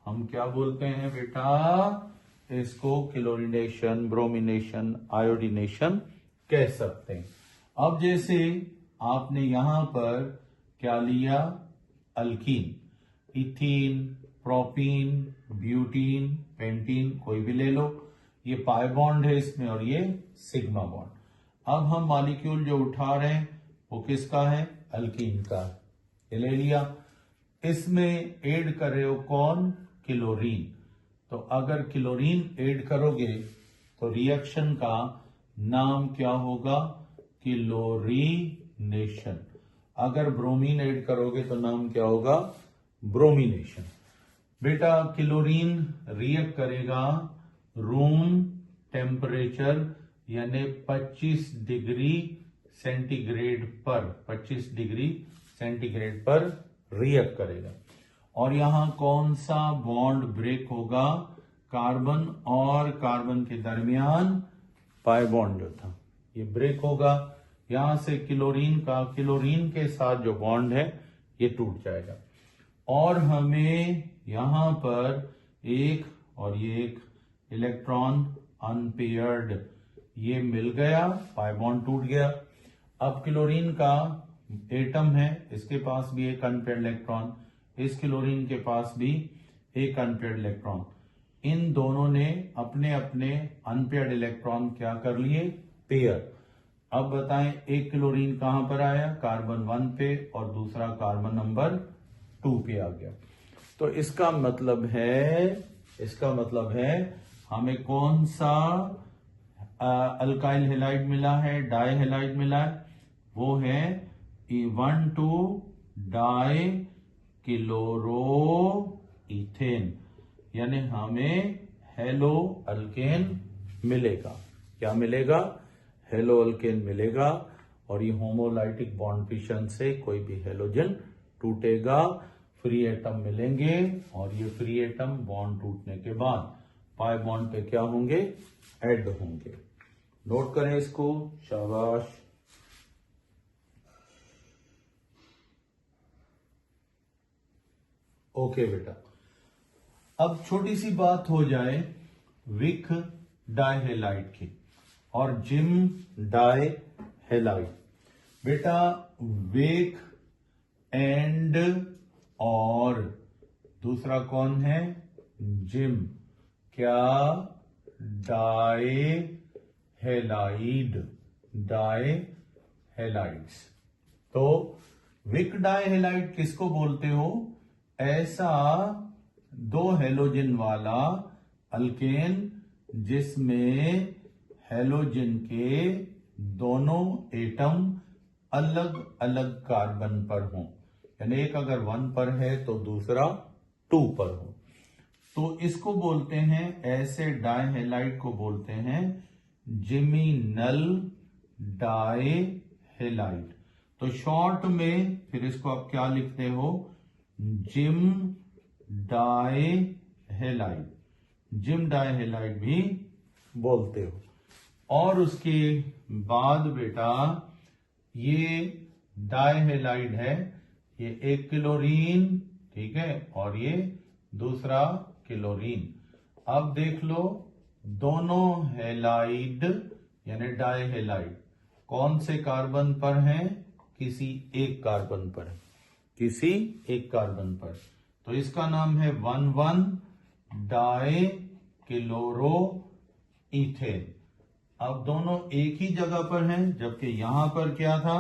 हम क्या बोलते हैं बेटा, इसको क्लोरिनेशन, ब्रोमिनेशन, आयोडीनेशन कह सकते हैं। अब जैसे आपने यहां पर क्या लिया, alkene, ethene, propene, butene, pentene, कोई भी ले लो। ये पाई बॉन्ड है इसमें और ये सिग्मा बॉन्ड। अब हम मॉलिक्यूल जो उठा रहे हैं वो किसका है, अल्कीन का। ये ले लिया, इसमें ऐड कर रहे हो कौन, क्लोरीन। तो अगर क्लोरीन ऐड करोगे तो रिएक्शन का नाम क्या होगा, क्लोरीनेशन। अगर ब्रोमीन ऐड करोगे तो नाम क्या होगा, ब्रोमिनेशन। बेटा क्लोरीन रिएक्ट करेगा रूम टेम्परेचर यानी 25 डिग्री सेंटीग्रेड पर, 25 डिग्री सेंटीग्रेड पर रिएक्ट करेगा। और यहां कौन सा बॉन्ड ब्रेक होगा, कार्बन और कार्बन के दरमियान पाई बॉन्ड जो था ये ब्रेक होगा। यहां से क्लोरीन का, क्लोरीन के साथ जो बॉन्ड है ये टूट जाएगा। और हमें यहां पर एक और ये एक इलेक्ट्रॉन अनपेयर्ड ये मिल गया, पाई बॉन्ड टूट गया। अब क्लोरीन का एटम है, इसके पास भी एक अनपेयर्ड इलेक्ट्रॉन, इस क्लोरीन के पास भी एक अनपेयर्ड इलेक्ट्रॉन। इन दोनों ने अपने अपने अनपेयर्ड इलेक्ट्रॉन क्या कर लिए, पेयर। अब बताएं एक क्लोरीन कहां पर आया, कार्बन 1 पे और दूसरा कार्बन नंबर 2 पे आ गया। तो इसका मतलब है हमें कौन सा अल्काइल हेलाइड मिला है, डाई हेलाइड मिला है, वो है 1,2 डाई क्लोरो इथेन, यानी हमें हेलो अल्केन मिलेगा। क्या मिलेगा, हेलो अल्केन मिलेगा और ये होमोलाइटिक बॉन्ड फिशन से कोई भी हेलोजन टूटेगा, फ्री एटम मिलेंगे और ये फ्री एटम बॉन्ड टूटने के बाद पाई बॉन्ड पे क्या होंगे, ऐड होंगे। नोट करें इसको, शाबाश। ओके बेटा, अब छोटी सी बात हो जाए विक डाइहेलाइड की और जिम डाइहेलाइड। बेटा विक एंड और दूसरा कौन है, जिम, क्या डाइहेलाइड, डाइहेलाइड्स। तो विक डाइहेलाइड किसको बोलते हो, ऐसा दो हेलोजन वाला अल्केन जिसमें हेलोजन के दोनों एटम अलग अलग कार्बन पर हों, यानी एक अगर 1 पर है तो दूसरा 2 पर हो, तो इसको बोलते हैं, ऐसे डाइहेलाइड को बोलते हैं जिमिनल डाइहेलाइड। तो शॉर्ट में फिर इसको आप क्या लिखते हो, जिम डाइहेलाइड, जिम डाइहेलाइड भी बोलते हो। और उसके बाद बेटा ये डाइहेलाइड है, ये एक क्लोरीन, ठीक है, और ये दूसरा क्लोरीन। अब देख लो दोनों हेलाइड यानी डाइहेलाइड कौन से कार्बन पर हैं, किसी एक कार्बन पर, किसी एक कार्बन पर। तो इसका नाम है 1,1 डाई क्लोरो इथेन। अब दोनों एक ही जगह पर हैं, जबकि यहां पर क्या था,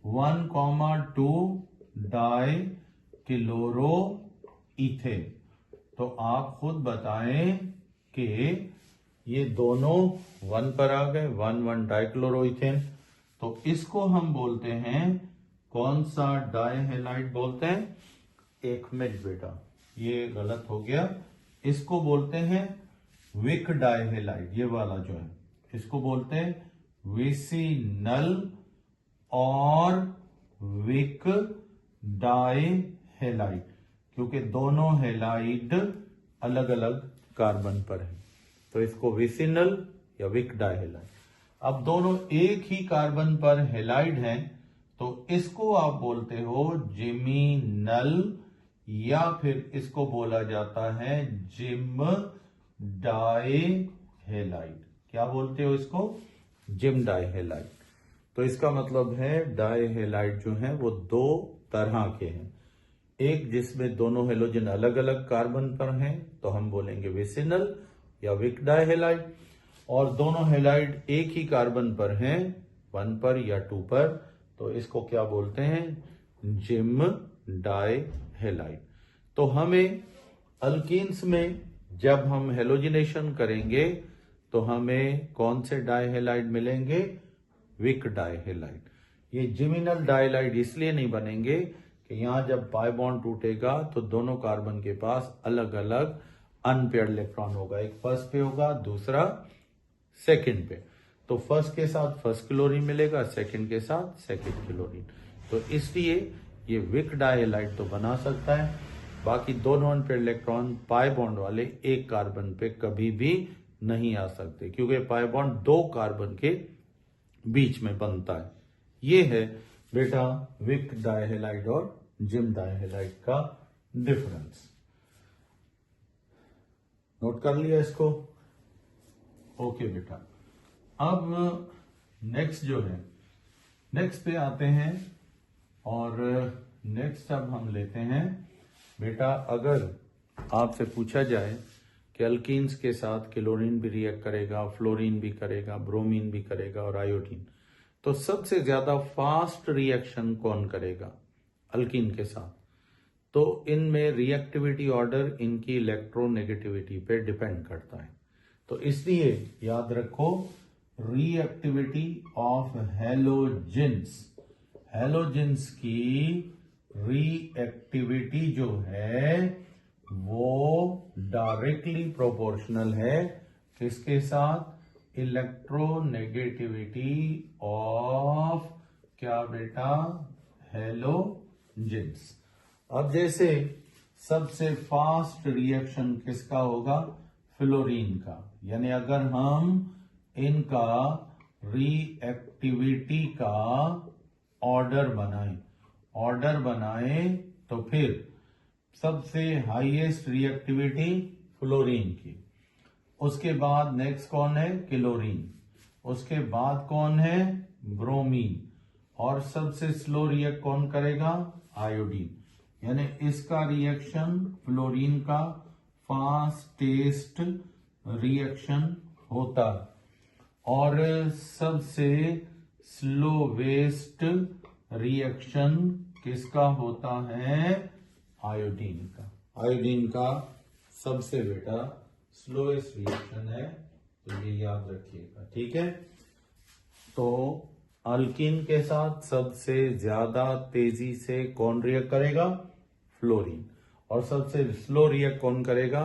1,2 डाई क्लोरो इथेन। तो आप खुद बताएं कि ये दोनों 1 पर आ गए, 1,1 डाइक्लोरोइथेन। तो इसको हम बोलते हैं, कौन सा डाइहेलाइड बोलते हैं, एक मिनट बेटा ये गलत हो गया, इसको बोलते हैं विक डाइहेलाइड। ये वाला जो है इसको बोलते हैं विसिनल और विक डाइहेलाइड, क्योंकि दोनों हेलाइड अलग अलग कार्बन पर है, तो इसको विसिनल या विक डाइहेलाइड। अब दोनों एक ही कार्बन पर हेलाइड हैं, तो इसको आप बोलते हो जिमिनल, या फिर इसको बोला जाता है जिम डाइहेलाइड। क्या बोलते हो इसको, जिम डाइहेलाइड। तो इसका मतलब है डाइहेलाइड जो है वो दो तरह के हैं, एक जिसमें दोनों हेलोजन अलग अलग कार्बन पर हैं तो हम बोलेंगे विसिनल या विक डाइहेलाइड, और दोनों हेलाइड एक ही कार्बन पर हैं, 1 पर या 2 पर, तो इसको क्या बोलते हैं, जिम डाइहेलाइड। तो हमें अल्कीन्स में जब हम हेलोजिनेशन करेंगे तो हमें कौन से डाइहेलाइड मिलेंगे, विक डाइहेलाइड। ये जिमिनल डाइहेलाइड इसलिए नहीं बनेंगे कि यहां जब पाई बॉन्ड टूटेगा तो दोनों कार्बन के पास अलग अलग अनपेयर्ड इलेक्ट्रॉन होगा, एक फर्स्ट पे होगा दूसरा सेकंड पे, तो फर्स्ट के साथ फर्स्ट क्लोरीन मिलेगा, सेकंड के साथ सेकंड क्लोरीन। तो इसलिए ये विक डाइहेलाइड तो बना सकता है, बाकी दोनों अनपेयर्ड इलेक्ट्रॉन पाई बॉन्ड वाले एक कार्बन पे कभी भी नहीं आ सकते, क्योंकि पाई बॉन्ड 2 कार्बन के बीच में बनता है। ये है बेटा विक डाइहेलाइड और जिम डाइहेलाइड का डिफरेंस। नोट कर लिया इसको, ओके बेटा। अब नेक्स्ट जो है, नेक्स्ट पे आते हैं, और नेक्स्ट अब हम लेते हैं बेटा, अगर आपसे पूछा जाए कि अल्कीन्स के साथ क्लोरीन भी रिएक्ट करेगा, फ्लोरीन भी करेगा, ब्रोमीन भी करेगा और आयोडीन, तो सबसे ज्यादा फास्ट रिएक्शन कौन करेगा अल्कीन के साथ, तो इनमें रिएक्टिविटी ऑर्डर इनकी इलेक्ट्रोनेगेटिविटी पे डिपेंड करता है। तो इसलिए याद रखो, रिएक्टिविटी ऑफ हेलोजेंस, हेलोजेंस की रिएक्टिविटी जो है वो डायरेक्टली प्रोपोर्शनल है किसके साथ, इलेक्ट्रोनेगेटिविटी ऑफ क्या बेटा, हेलोजेंस। अब जैसे सबसे फास्ट रिएक्शन किसका होगा, फ्लोरीन का। यानी अगर हम इनका रिएक्टिविटी का ऑर्डर बनाएं तो फिर सबसे हाईएस्ट रिएक्टिविटी फ्लोरीन की, उसके बाद नेक्स्ट कौन है, क्लोरीन, उसके बाद कौन है, ब्रोमीन, और सबसे स्लो रिएक्ट कौन करेगा, आयोडीन। यानी इसका रिएक्शन फ्लोरीन का फास्टेस्ट रिएक्शन होता है, और सबसे स्लोवेस्ट रिएक्शन किसका होता है, आयोडीन का। आयोडीन का सबसे बेटा स्लोएस्ट रिएक्शन है, तो ये याद रखिएगा, ठीक है। तो अल्कीन के साथ सबसे ज्यादा तेजी से कौन रिएक्ट करेगा, फ्लोरीन, और सबसे स्लो रिएक्ट कौन करेगा,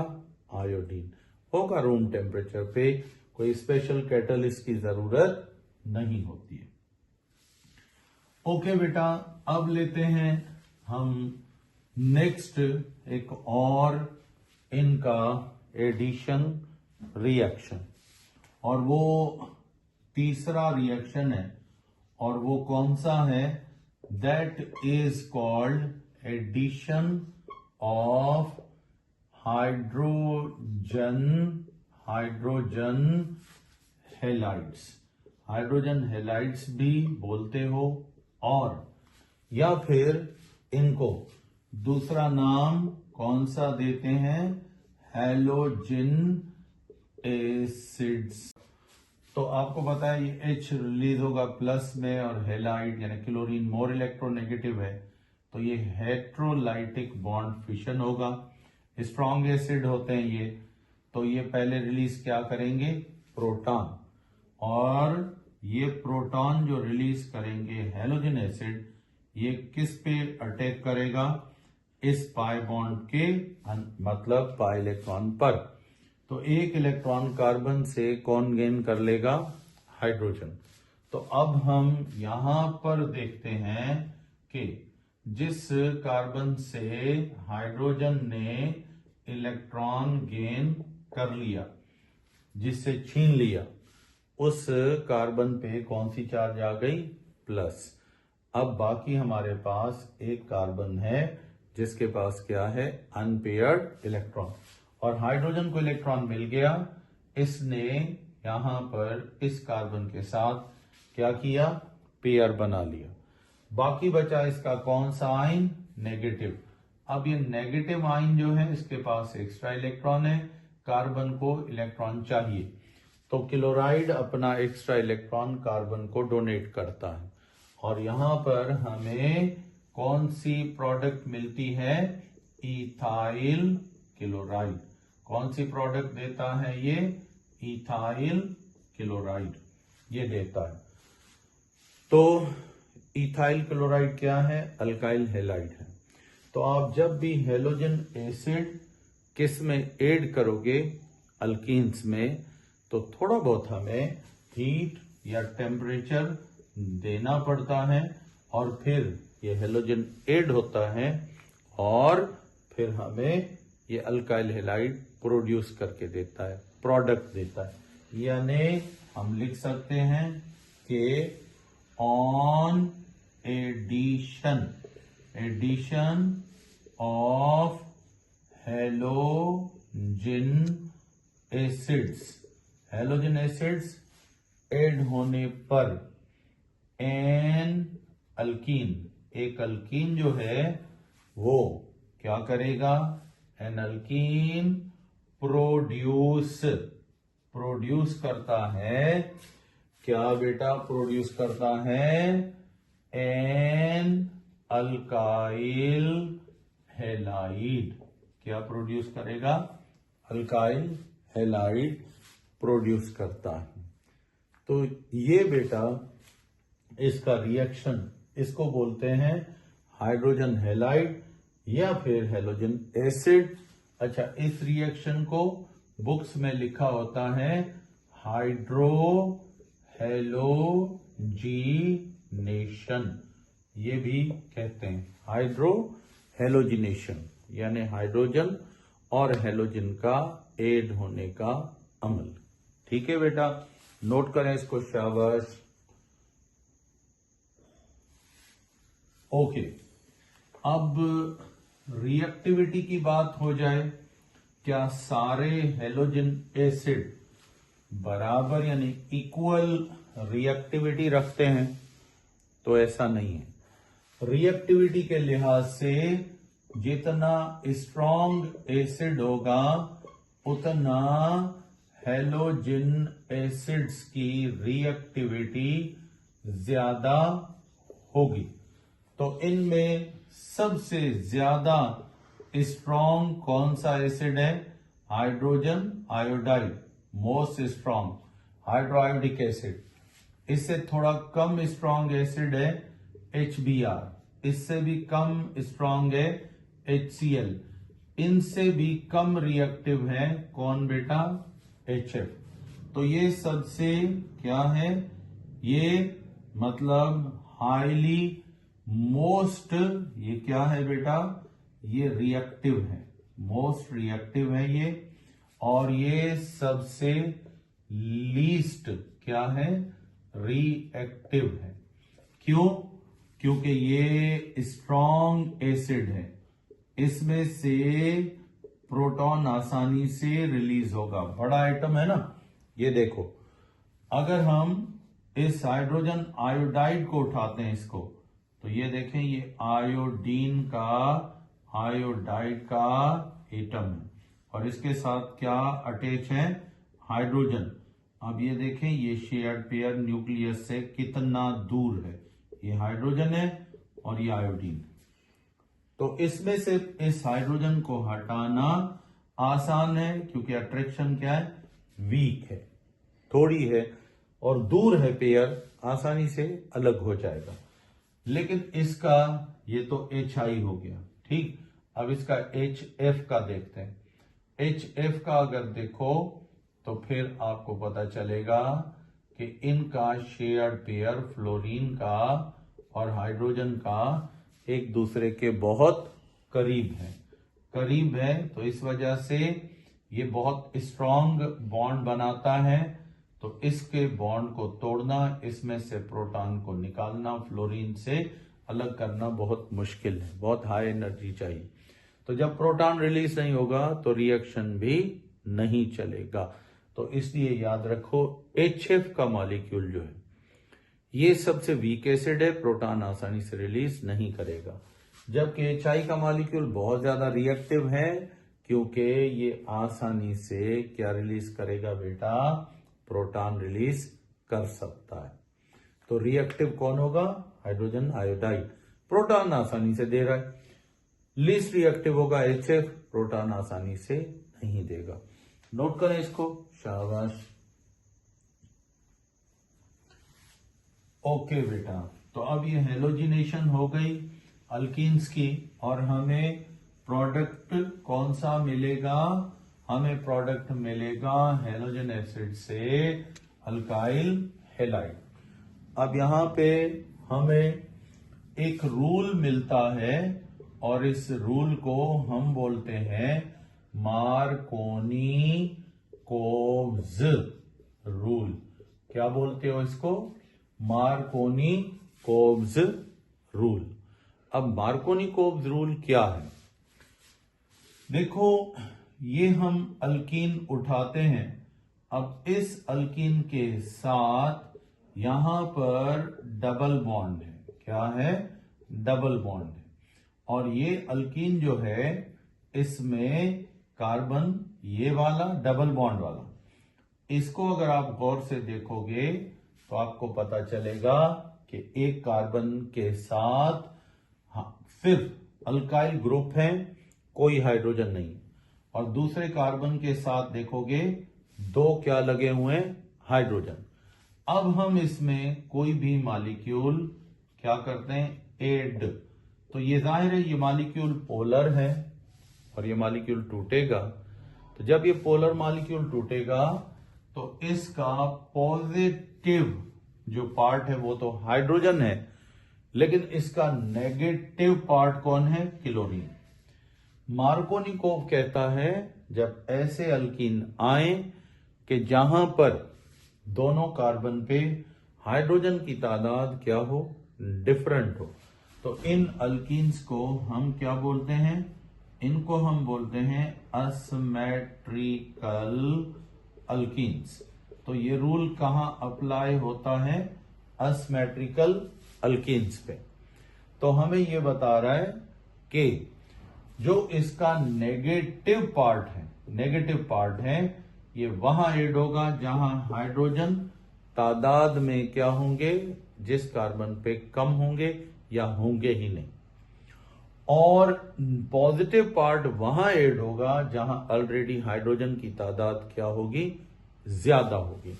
आयोडीन। होगा रूम टेम्परेचर पे, कोई स्पेशल कैटलिस्ट की जरूरत नहीं होती है। ओके बेटा, अब लेते हैं हम नेक्स्ट एक और इनका एडिशन रिएक्शन, और वो तीसरा रिएक्शन है, और वो कौन सा है, that is called addition of hydrogen halides. Hydrogen halides भी बोलते हो, और या फिर इनको दूसरा नाम कौन सा देते हैं, हैलोजन एसिड्स। तो आपको पता है ये H रिलीज होगा प्लस में, और हैलाइड यानी क्लोरीन मोर इलेक्ट्रोनेगेटिव है, तो ये हेट्रोलाइटिक बॉन्ड फिशन होगा। स्ट्रॉन्ग एसिड होते हैं ये, तो ये पहले रिलीज क्या करेंगे, प्रोटॉन, और ये प्रोटॉन जो रिलीज करेंगे हैलोजन एसिड, ये किस पे अटैक करेगा, इस पाई बॉन्ड के मतलब पाई इलेक्ट्रॉन पर। तो एक इलेक्ट्रॉन कार्बन से कौन गेन कर लेगा, हाइड्रोजन। तो अब हम यहां पर देखते हैं कि जिस कार्बन से हाइड्रोजन ने इलेक्ट्रॉन गेन कर लिया, जिससे छीन लिया, उस कार्बन पे कौन सी चार्ज आ गई, प्लस। अब बाकी हमारे पास एक कार्बन है जिसके पास क्या है, अनपेयर्ड इलेक्ट्रॉन, और हाइड्रोजन को इलेक्ट्रॉन मिल गया, इसने यहां पर इस कार्बन के साथ क्या किया, पेयर बना लिया। बाकी बचा इसका कौन सा आयन, नेगेटिव। अब ये नेगेटिव आयन जो है, इसके पास एक्स्ट्रा इलेक्ट्रॉन है, कार्बन को इलेक्ट्रॉन चाहिए, तो क्लोराइड अपना एक्स्ट्रा इलेक्ट्रॉन कार्बन को डोनेट करता है, और यहां पर हमें कौन सी प्रोडक्ट मिलती है, इथाइल क्लोराइड। कौन सी प्रोडक्ट देता है ये, इथाइल क्लोराइड ये देता है। तो इथाइल क्लोराइड क्या है, अल्काइल हैलाइड है। तो आप जब भी हैलोजन एसिड किस में ऐड करोगे, अल्कीन्स में, तो थोड़ा बहुत हमें हीट या टेम्परेचर देना पड़ता है, और फिर ये हैलोजन ऐड होता है, और फिर हमें ये अल्काइल हैलाइड प्रोड्यूस करके देता है, प्रोडक्ट देता है। यानी हम लिख सकते हैं कि on addition of halogen acids add होने पर एन अल्कीन, एक अल्कीन जो है वो क्या करेगा, एन अल्कीन प्रोड्यूस करता है, क्या बेटा प्रोड्यूस करता है, एन अल्काइल हैलाइड। क्या प्रोड्यूस करेगा, अल्काइल हैलाइड प्रोड्यूस करता है। तो ये बेटा इसका रिएक्शन, इसको बोलते हैं हाइड्रोजन हैलाइड या फिर हैलोजन एसिड। अच्छा, इस रिएक्शन को बुक्स में लिखा होता है हाइड्रो हेलोजिनेशन, ये भी कहते हैं हाइड्रो हेलोजिनेशन, यानी हाइड्रोजन और हेलोजन का ऐड होने का अमल। ठीक है बेटा, नोट करें इसको, शाबाश। ओके, अब रिएक्टिविटी की बात हो जाए, क्या सारे हेलोजन एसिड बराबर यानी इक्वल रिएक्टिविटी रखते हैं? तो ऐसा नहीं है। रिएक्टिविटी के लिहाज से जितना स्ट्रॉन्ग एसिड होगा उतना हेलोजन एसिड्स की रिएक्टिविटी ज्यादा होगी। तो इनमें सबसे ज्यादा स्ट्रॉन्ग कौन सा एसिड है? Hydrogen iodide, most strong hydroiodic acid. इससे थोड़ा कम स्ट्रॉन्ग एसिड है HBr, इससे भी कम स्ट्रॉन्ग है HCl, इनसे भी कम रिएक्टिव है कौन बेटा? HF। तो ये सबसे क्या है? ये मतलब हाईली मोस्ट, ये क्या है बेटा? ये रिएक्टिव है, मोस्ट रिएक्टिव है ये। और ये सबसे लीस्ट क्या है? रिएक्टिव है। क्यों? क्योंकि ये स्ट्रॉन्ग एसिड है, इसमें से प्रोटॉन आसानी से रिलीज होगा। बड़ा आइटम है ना ये। देखो, अगर हम इस हाइड्रोजन आयोडाइड को उठाते हैं इसको, तो ये देखें, ये आयोडीन का आयोडाइड का एटम है और इसके साथ क्या अटैच है? हाइड्रोजन। अब ये देखें, ये शेयर्ड पेयर न्यूक्लियस से कितना दूर है। ये हाइड्रोजन है और ये आयोडीन। तो इसमें से इस हाइड्रोजन को हटाना आसान है क्योंकि अट्रैक्शन क्या है? वीक है, थोड़ी है, और दूर है पेयर, आसानी से अलग हो जाएगा। लेकिन इसका ये तो HI हो गया, ठीक। अब इसका HF का देखते हैं। HF का अगर देखो तो फिर आपको पता चलेगा कि इनका शेयर्ड पेयर फ्लोरीन का और हाइड्रोजन का एक दूसरे के बहुत करीब है। तो इस वजह से ये बहुत स्ट्रॉन्ग बॉन्ड बनाता है। तो इसके बॉन्ड को तोड़ना, इसमें से प्रोटॉन को निकालना, फ्लोरीन से अलग करना बहुत मुश्किल है, बहुत हाई एनर्जी चाहिए। तो जब प्रोटॉन रिलीज नहीं होगा तो रिएक्शन भी नहीं चलेगा। तो इसलिए याद रखो, HF का मॉलिक्यूल जो है ये सबसे वीक एसिड है, प्रोटॉन आसानी से रिलीज नहीं करेगा। जबकि HI का मॉलिक्यूल बहुत ज्यादा रिएक्टिव है क्योंकि ये आसानी से क्या रिलीज करेगा बेटा? प्रोटॉन रिलीज कर सकता है। तो रिएक्टिव कौन होगा? हाइड्रोजन आयोडाइड, प्रोटॉन आसानी से दे रहा है। लीस्ट रिएक्टिव होगा HF, प्रोटॉन आसानी से नहीं देगा। नोट करें इसको, शाबाश। ओके बेटा, तो अब ये हेलोजिनेशन हो गई अल्कीन्स की, और हमें प्रोडक्ट कौन सा मिलेगा? हमें प्रोडक्ट मिलेगा हेलोजन एसिड से अल्काइल हैलाइड। अब यहां पे हमें एक रूल मिलता है और इस रूल को हम बोलते हैं मार्कोनी कोब्स रूल। क्या बोलते हो इसको? Markovnikov's rule. अब मार्कोनी कोब्स रूल क्या है? देखो, ये हम अल्कीन उठाते हैं। अब इस अल्कीन के साथ यहां पर डबल बॉन्ड है। क्या है? डबल बॉन्ड है। और ये अल्कीन जो है इसमें कार्बन ये वाला डबल बॉन्ड वाला, इसको अगर आप गौर से देखोगे तो आपको पता चलेगा कि एक कार्बन के साथ सिर्फ अल्काइल ग्रुप है, कोई हाइड्रोजन नहीं। और दूसरे कार्बन के साथ देखोगे दो क्या लगे हुए हैं? हाइड्रोजन। अब हम इसमें कोई भी मॉलिक्यूल क्या करते हैं? ऐड। तो ये जाहिर है ये मॉलिक्यूल पोलर है और ये मॉलिक्यूल टूटेगा। तो जब ये पोलर मॉलिक्यूल टूटेगा तो इसका पॉजिटिव जो पार्ट है वो तो हाइड्रोजन है, लेकिन इसका नेगेटिव पार्ट कौन है? क्लोरीन। मार्कोनिकोव कहता है जब ऐसे अल्कीन आए कि जहां पर दोनों कार्बन पे हाइड्रोजन की तादाद क्या हो? डिफरेंट हो, तो इन अल्कीन्स को हम क्या बोलते हैं? इनको हम बोलते हैं असिमेट्रिकल अल्कीन्स। तो ये रूल कहां अप्लाई होता है? असिमेट्रिकल अल्कीन्स पे। तो हमें ये बता रहा है कि जो इसका नेगेटिव पार्ट है ये वहां ऐड होगा जहां हाइड्रोजन तादाद में क्या होंगे? जिस कार्बन पे कम होंगे या होंगे ही नहीं। और पॉजिटिव पार्ट वहां ऐड होगा जहां ऑलरेडी हाइड्रोजन की तादाद क्या होगी? ज्यादा होगी।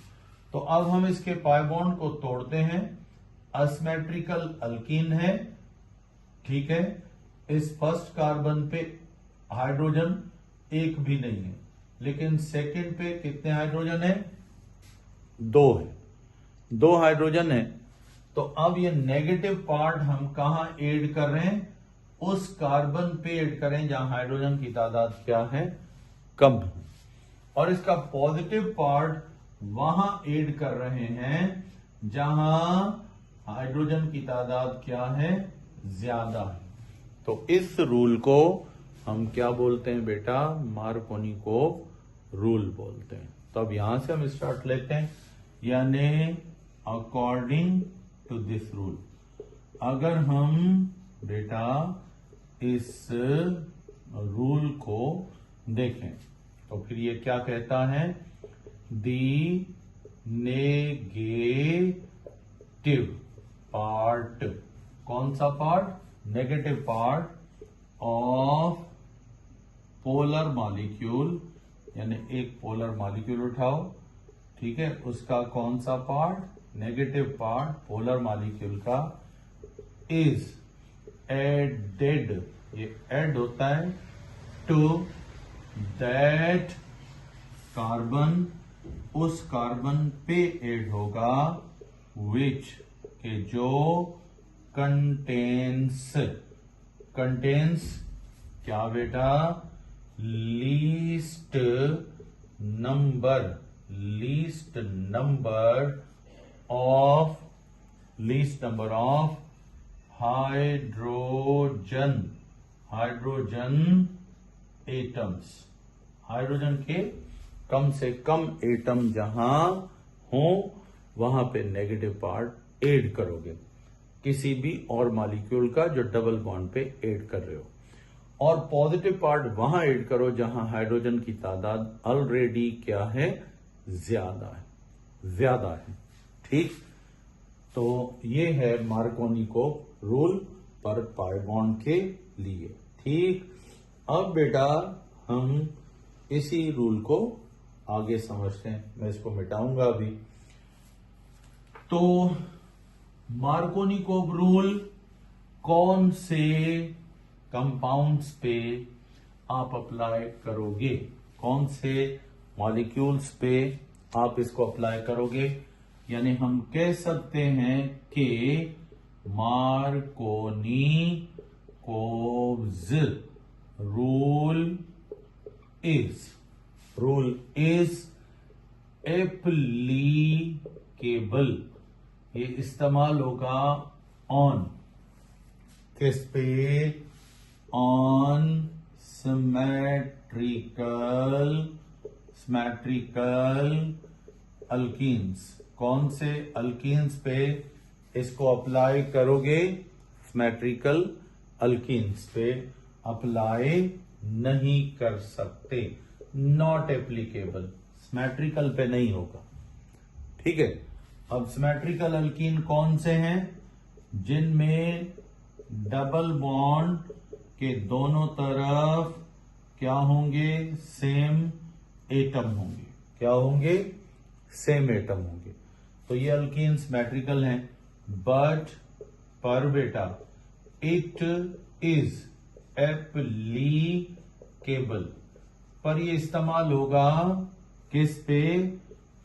तो अब हम इसके पाई बॉन्ड को तोड़ते हैं। असिमेट्रिकल अल्कीन है, ठीक है। इस फर्स्ट कार्बन पे हाइड्रोजन एक भी नहीं है, लेकिन सेकंड पे कितने हाइड्रोजन है? 2 है, 2 हाइड्रोजन है। तो अब ये नेगेटिव पार्ट हम कहां ऐड कर रहे हैं? उस कार्बन पे ऐड करें जहां हाइड्रोजन की तादाद क्या है? कम है। और इसका पॉजिटिव पार्ट वहां ऐड कर रहे हैं जहां हाइड्रोजन की तादाद क्या है? ज्यादा है। तो इस रूल को हम क्या बोलते हैं बेटा? मार्कोनिकोव रूल बोलते हैं। तो अब यहां से हम स्टार्ट लेते हैं, यानी अकॉर्डिंग टू दिस रूल। अगर हम बेटा इस रूल को देखें तो फिर ये क्या कहता है? दी नेगेटिव पार्ट, कौन सा part? Negative part of polar molecule, यानी एक पोलर मॉलिक्यूल उठाओ, ठीक है, उसका कौन सा part? Negative part polar molecule का इज एडेड, ये ऐड होता है टू दैट कार्बन, उस कार्बन पे ऐड होगा विच के जो कंटेन्स क्या बेटा? Least number of hydrogen atoms, hydrogen के कम से कम एटम जहां हो वहां पे नेगेटिव पार्ट ऐड करोगे, किसी भी और मॉलिक्यूल का जो डबल बॉन्ड पे ऐड कर रहे हो। और पॉजिटिव पार्ट वहां ऐड करो जहां हाइड्रोजन की तादाद ऑलरेडी क्या है? ज्यादा है, ठीक। तो ये है मार्कोनिकोव रूल पर पाई बॉन्ड के लिए, ठीक। अब बेटा हम इसी रूल को आगे समझते हैं। मैं इसको मिटाऊंगा अभी। तो मार्कोनिकोव रूल कौन से कंपाउंड्स पे आप अप्लाई करोगे? कौन से मॉलिक्यूल्स पे आप इसको अप्लाई करोगे? यानी हम कह सकते हैं कि मार्कोनिकोव्स रूल इज एप्लीकेबल, ये इस्तेमाल होगा ऑन किस पे? On symmetrical alkenes. कौन से अल्कीन्स पे इसको अप्लाई करोगे? सिमेट्रिकल अल्कीन्स पे अप्लाई नहीं कर सकते, नॉट एप्लीकेबल, सिमेट्रिकल पे नहीं होगा, ठीक है। अब सिमेट्रिकल अल्कीन कौन से हैं? जिनमें डबल बॉन्ड के दोनों तरफ क्या होंगे? सेम एटम होंगे। क्या होंगे? सेम एटम होंगे। तो ये अल्कीन सिमेट्रिकल हैं। बट पर बेटा इट इज एप्लीकेबल, पर ये इस्तेमाल होगा किस पे?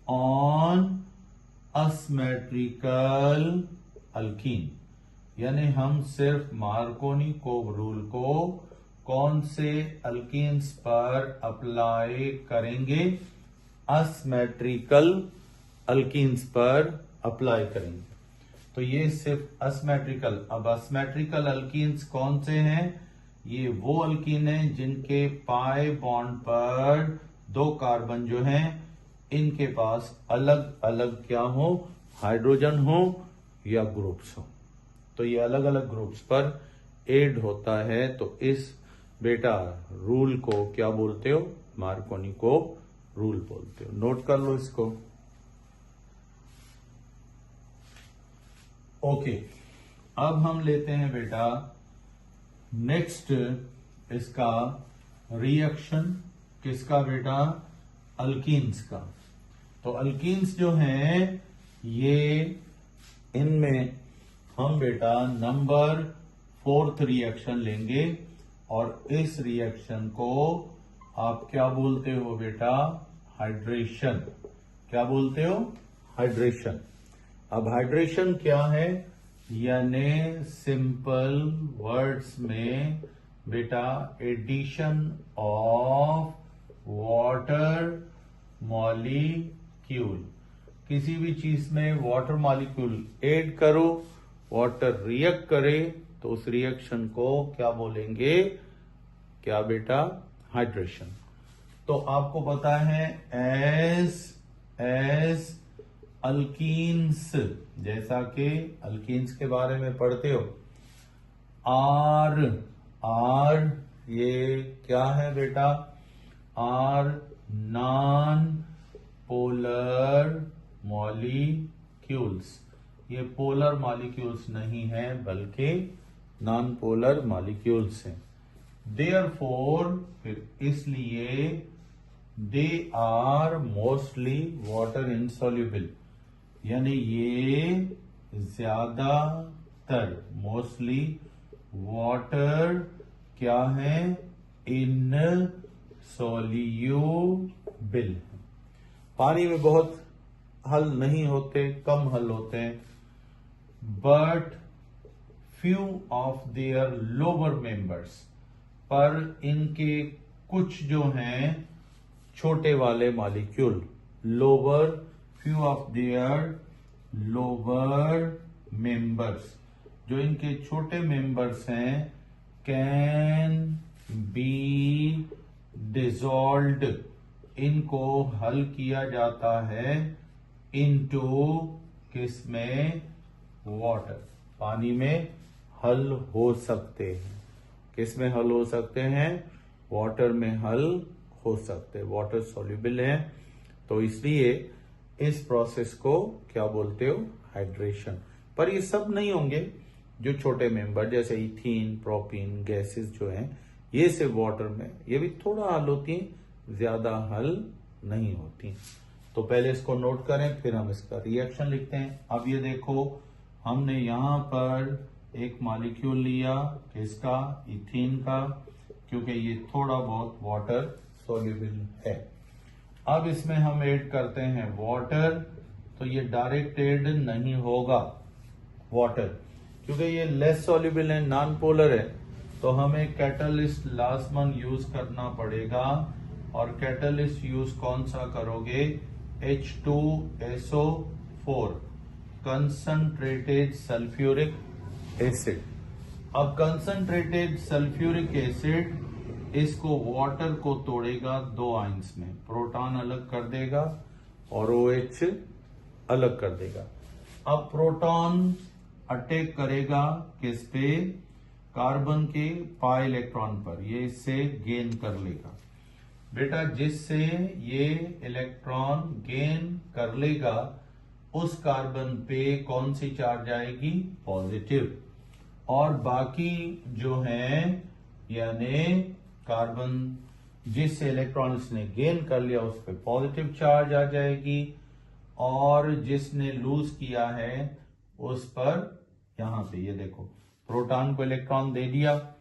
ऑन असिमेट्रिकल अल्कीन, यानी हम सिर्फ मार्कोनी-कोव रूल को कौन से अल्कीन्स पर अप्लाई करेंगे? असिमेट्रिकल अल्कीन्स पर अप्लाई करेंगे। तो ये सिर्फ असिमेट्रिकल। अब असिमेट्रिकल अल्कीन्स कौन से हैं? ये वो अल्कीन हैं जिनके पाई बॉन्ड पर दो कार्बन जो हैं इनके पास अलग अलग क्या हो, हाइड्रोजन हो या ग्रुप्स हो। तो ये अलग अलग ग्रुप्स पर एड होता है। तो इस बेटा रूल को क्या बोलते हो? मार्कोनी-कोव रूल बोलते हो। नोट कर लो इसको। ओके, अब हम लेते हैं बेटा नेक्स्ट इसका रिएक्शन। किसका बेटा? अल्कीन्स का। तो अल्कीन्स जो हैं ये इनमें हम बेटा नंबर 4th रिएक्शन लेंगे और इस रिएक्शन को आप क्या बोलते हो बेटा? हाइड्रेशन। क्या बोलते हो? हाइड्रेशन। अब हाइड्रेशन क्या है? यानी सिंपल वर्ड्स में बेटा एडिशन ऑफ वाटर मॉलिक्यूल। किसी भी चीज में वाटर मॉलिक्यूल ऐड करो, वाटर रिएक्ट करे तो उस रिएक्शन को क्या बोलेंगे? क्या बेटा? हाइड्रेशन। तो आपको पता है एस अल्कीन्स, जैसा कि अल्कीन्स के बारे में पढ़ते हो। आर ये क्या है बेटा? Are non polar molecules. ये पोलर मॉलिक्यूल्स नहीं है बल्कि नॉन पोलर मॉलिक्यूल्स हैं। देयरफॉर, फिर इसलिए they are mostly water insoluble, यानी ये ज्यादातर मोस्टली वाटर क्या है? Insoluble. पानी में बहुत हल नहीं होते, कम हल होते हैं। But few of their lower members, पर इनके कुछ जो हैं छोटे वाले molecule, lower, few of their lower members, जो इनके छोटे मेंबर्स हैं, कैन बी डिसॉल्व्ड, इनको हल किया जाता है इनटू किसमें? वाटर। पानी में हल हो सकते हैं। किस में हल हो सकते हैं? वाटर में हल हो सकते हैं। वाटर सॉल्युबल है। तो इसलिए इस प्रोसेस को क्या बोलते हो? हाइड्रेशन। पर ये सब नहीं होंगे। जो छोटे मेंबर जैसे इथीन, प्रोपीन, गैसेस जो हैं ये सिर्फ वाटर में, ये भी थोड़ा हल होती हैं, ज्यादा हल नहीं होती। तो पहले इसको नोट करें, फिर हम इसका रिएक्शन लिखते हैं। अब ये देखो, हमने यहां पर एक मॉलिक्यूल लिया, किसका? इथीन का, क्योंकि ये थोड़ा बहुत वाटर सॉल्युबल है। अब इसमें हम ऐड करते हैं वाटर, तो ये डायरेक्ट ऐड नहीं होगा वाटर, क्योंकि ये लेस सॉल्युबल है, नॉन पोलर है। तो हमें कैटलिस्ट लाजमन यूज करना पड़ेगा। और कैटलिस्ट यूज कौन सा करोगे? H2SO4, concentrated sulphuric acid. अब कंसंट्रेटेड सल्फ्यूरिक एसिड इसको वाटर को तोड़ेगा दो आयंस में, प्रोटॉन अलग कर देगा और OH अलग कर देगा। अब प्रोटॉन अटैक करेगा किस पे? कार्बन के पाई इलेक्ट्रॉन पर, ये इससे गेन कर लेगा। बेटा जिससे ये इलेक्ट्रॉन गेन कर लेगा उस कार्बन पे कौन सी चार्ज आएगी? पॉजिटिव। और बाकी जो हैं, यानी कार्बन जिससे इलेक्ट्रॉन इसने गेन कर लिया उस पर पॉजिटिव चार्ज आ जाएगी, और जिसने लूज किया है उस पर यहां पे ये देखो प्रोटॉन को इलेक्ट्रॉन दे दिया,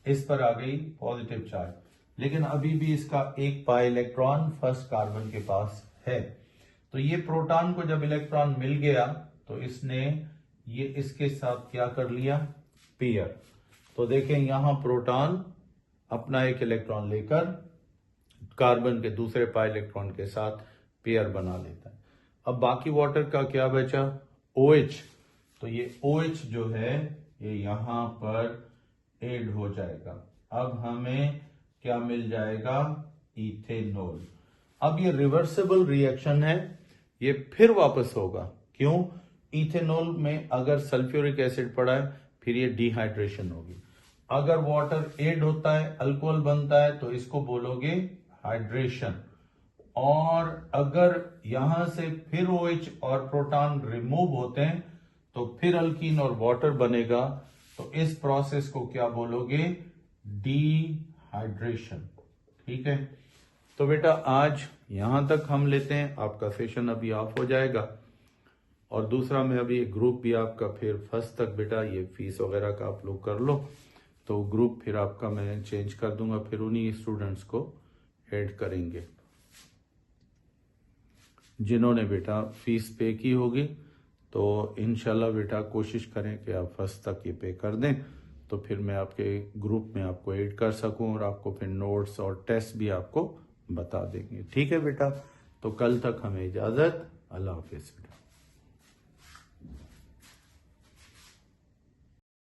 इस पर आ गई पॉजिटिव चार्ज। लेकिन अभी भी इसका एक पाई इलेक्ट्रॉन फर्स्ट कार्बन के पास है। तो ये प्रोटॉन को जब इलेक्ट्रॉन मिल गया तो इसने ये इसके साथ क्या कर लिया, पेयर। तो देखें यहां प्रोटॉन अपना एक इलेक्ट्रॉन लेकर कार्बन के दूसरे पाई इलेक्ट्रॉन के साथ पेयर बना लेता है। अब बाकी वाटर का क्या बचा, OH। तो ये OH जो है ये यहां पर ऐड हो जाएगा। अब हमें क्या मिल जाएगा, इथेनॉल। अब ये रिवर्सिबल रिएक्शन है, ये फिर वापस होगा। क्यों, इथेनॉल में अगर सल्फ्यूरिक एसिड पड़ा है फिर ये डिहाइड्रेशन होगी। अगर वाटर ऐड होता है, अल्कोहल बनता है, तो इसको बोलोगे हाइड्रेशन। और अगर यहां से फिर OH और प्रोटॉन रिमूव होते हैं तो फिर अल्कीन और वाटर बनेगा। तो इस प्रोसेस को क्या बोलोगे, डिहाइड्रेशन। ठीक है, तो बेटा आज यहां तक हम लेते हैं, आपका सेशन अभी ऑफ हो जाएगा। और दूसरा मैं अभी एक ग्रुप भी आपका फिर फर्स्ट तक बेटा ये फीस वगैरह का आप लोग कर लो, तो ग्रुप फिर आपका मैं चेंज कर दूंगा, फिर उन्हीं स्टूडेंट्स को ऐड करेंगे जिन्होंने बेटा फीस पे की होगी। तो इंशाल्लाह बेटा कोशिश करें कि आप फर्स्ट तक ये पे कर दें, तो फिर मैं आपके ग्रुप में आपको ऐड कर सकूं और आपको फिर नोट्स और टेस्ट भी आपको बता देंगे। ठीक है बेटा, तो कल तक हमें इजाजत, अल्लाह हाफिज बेटा।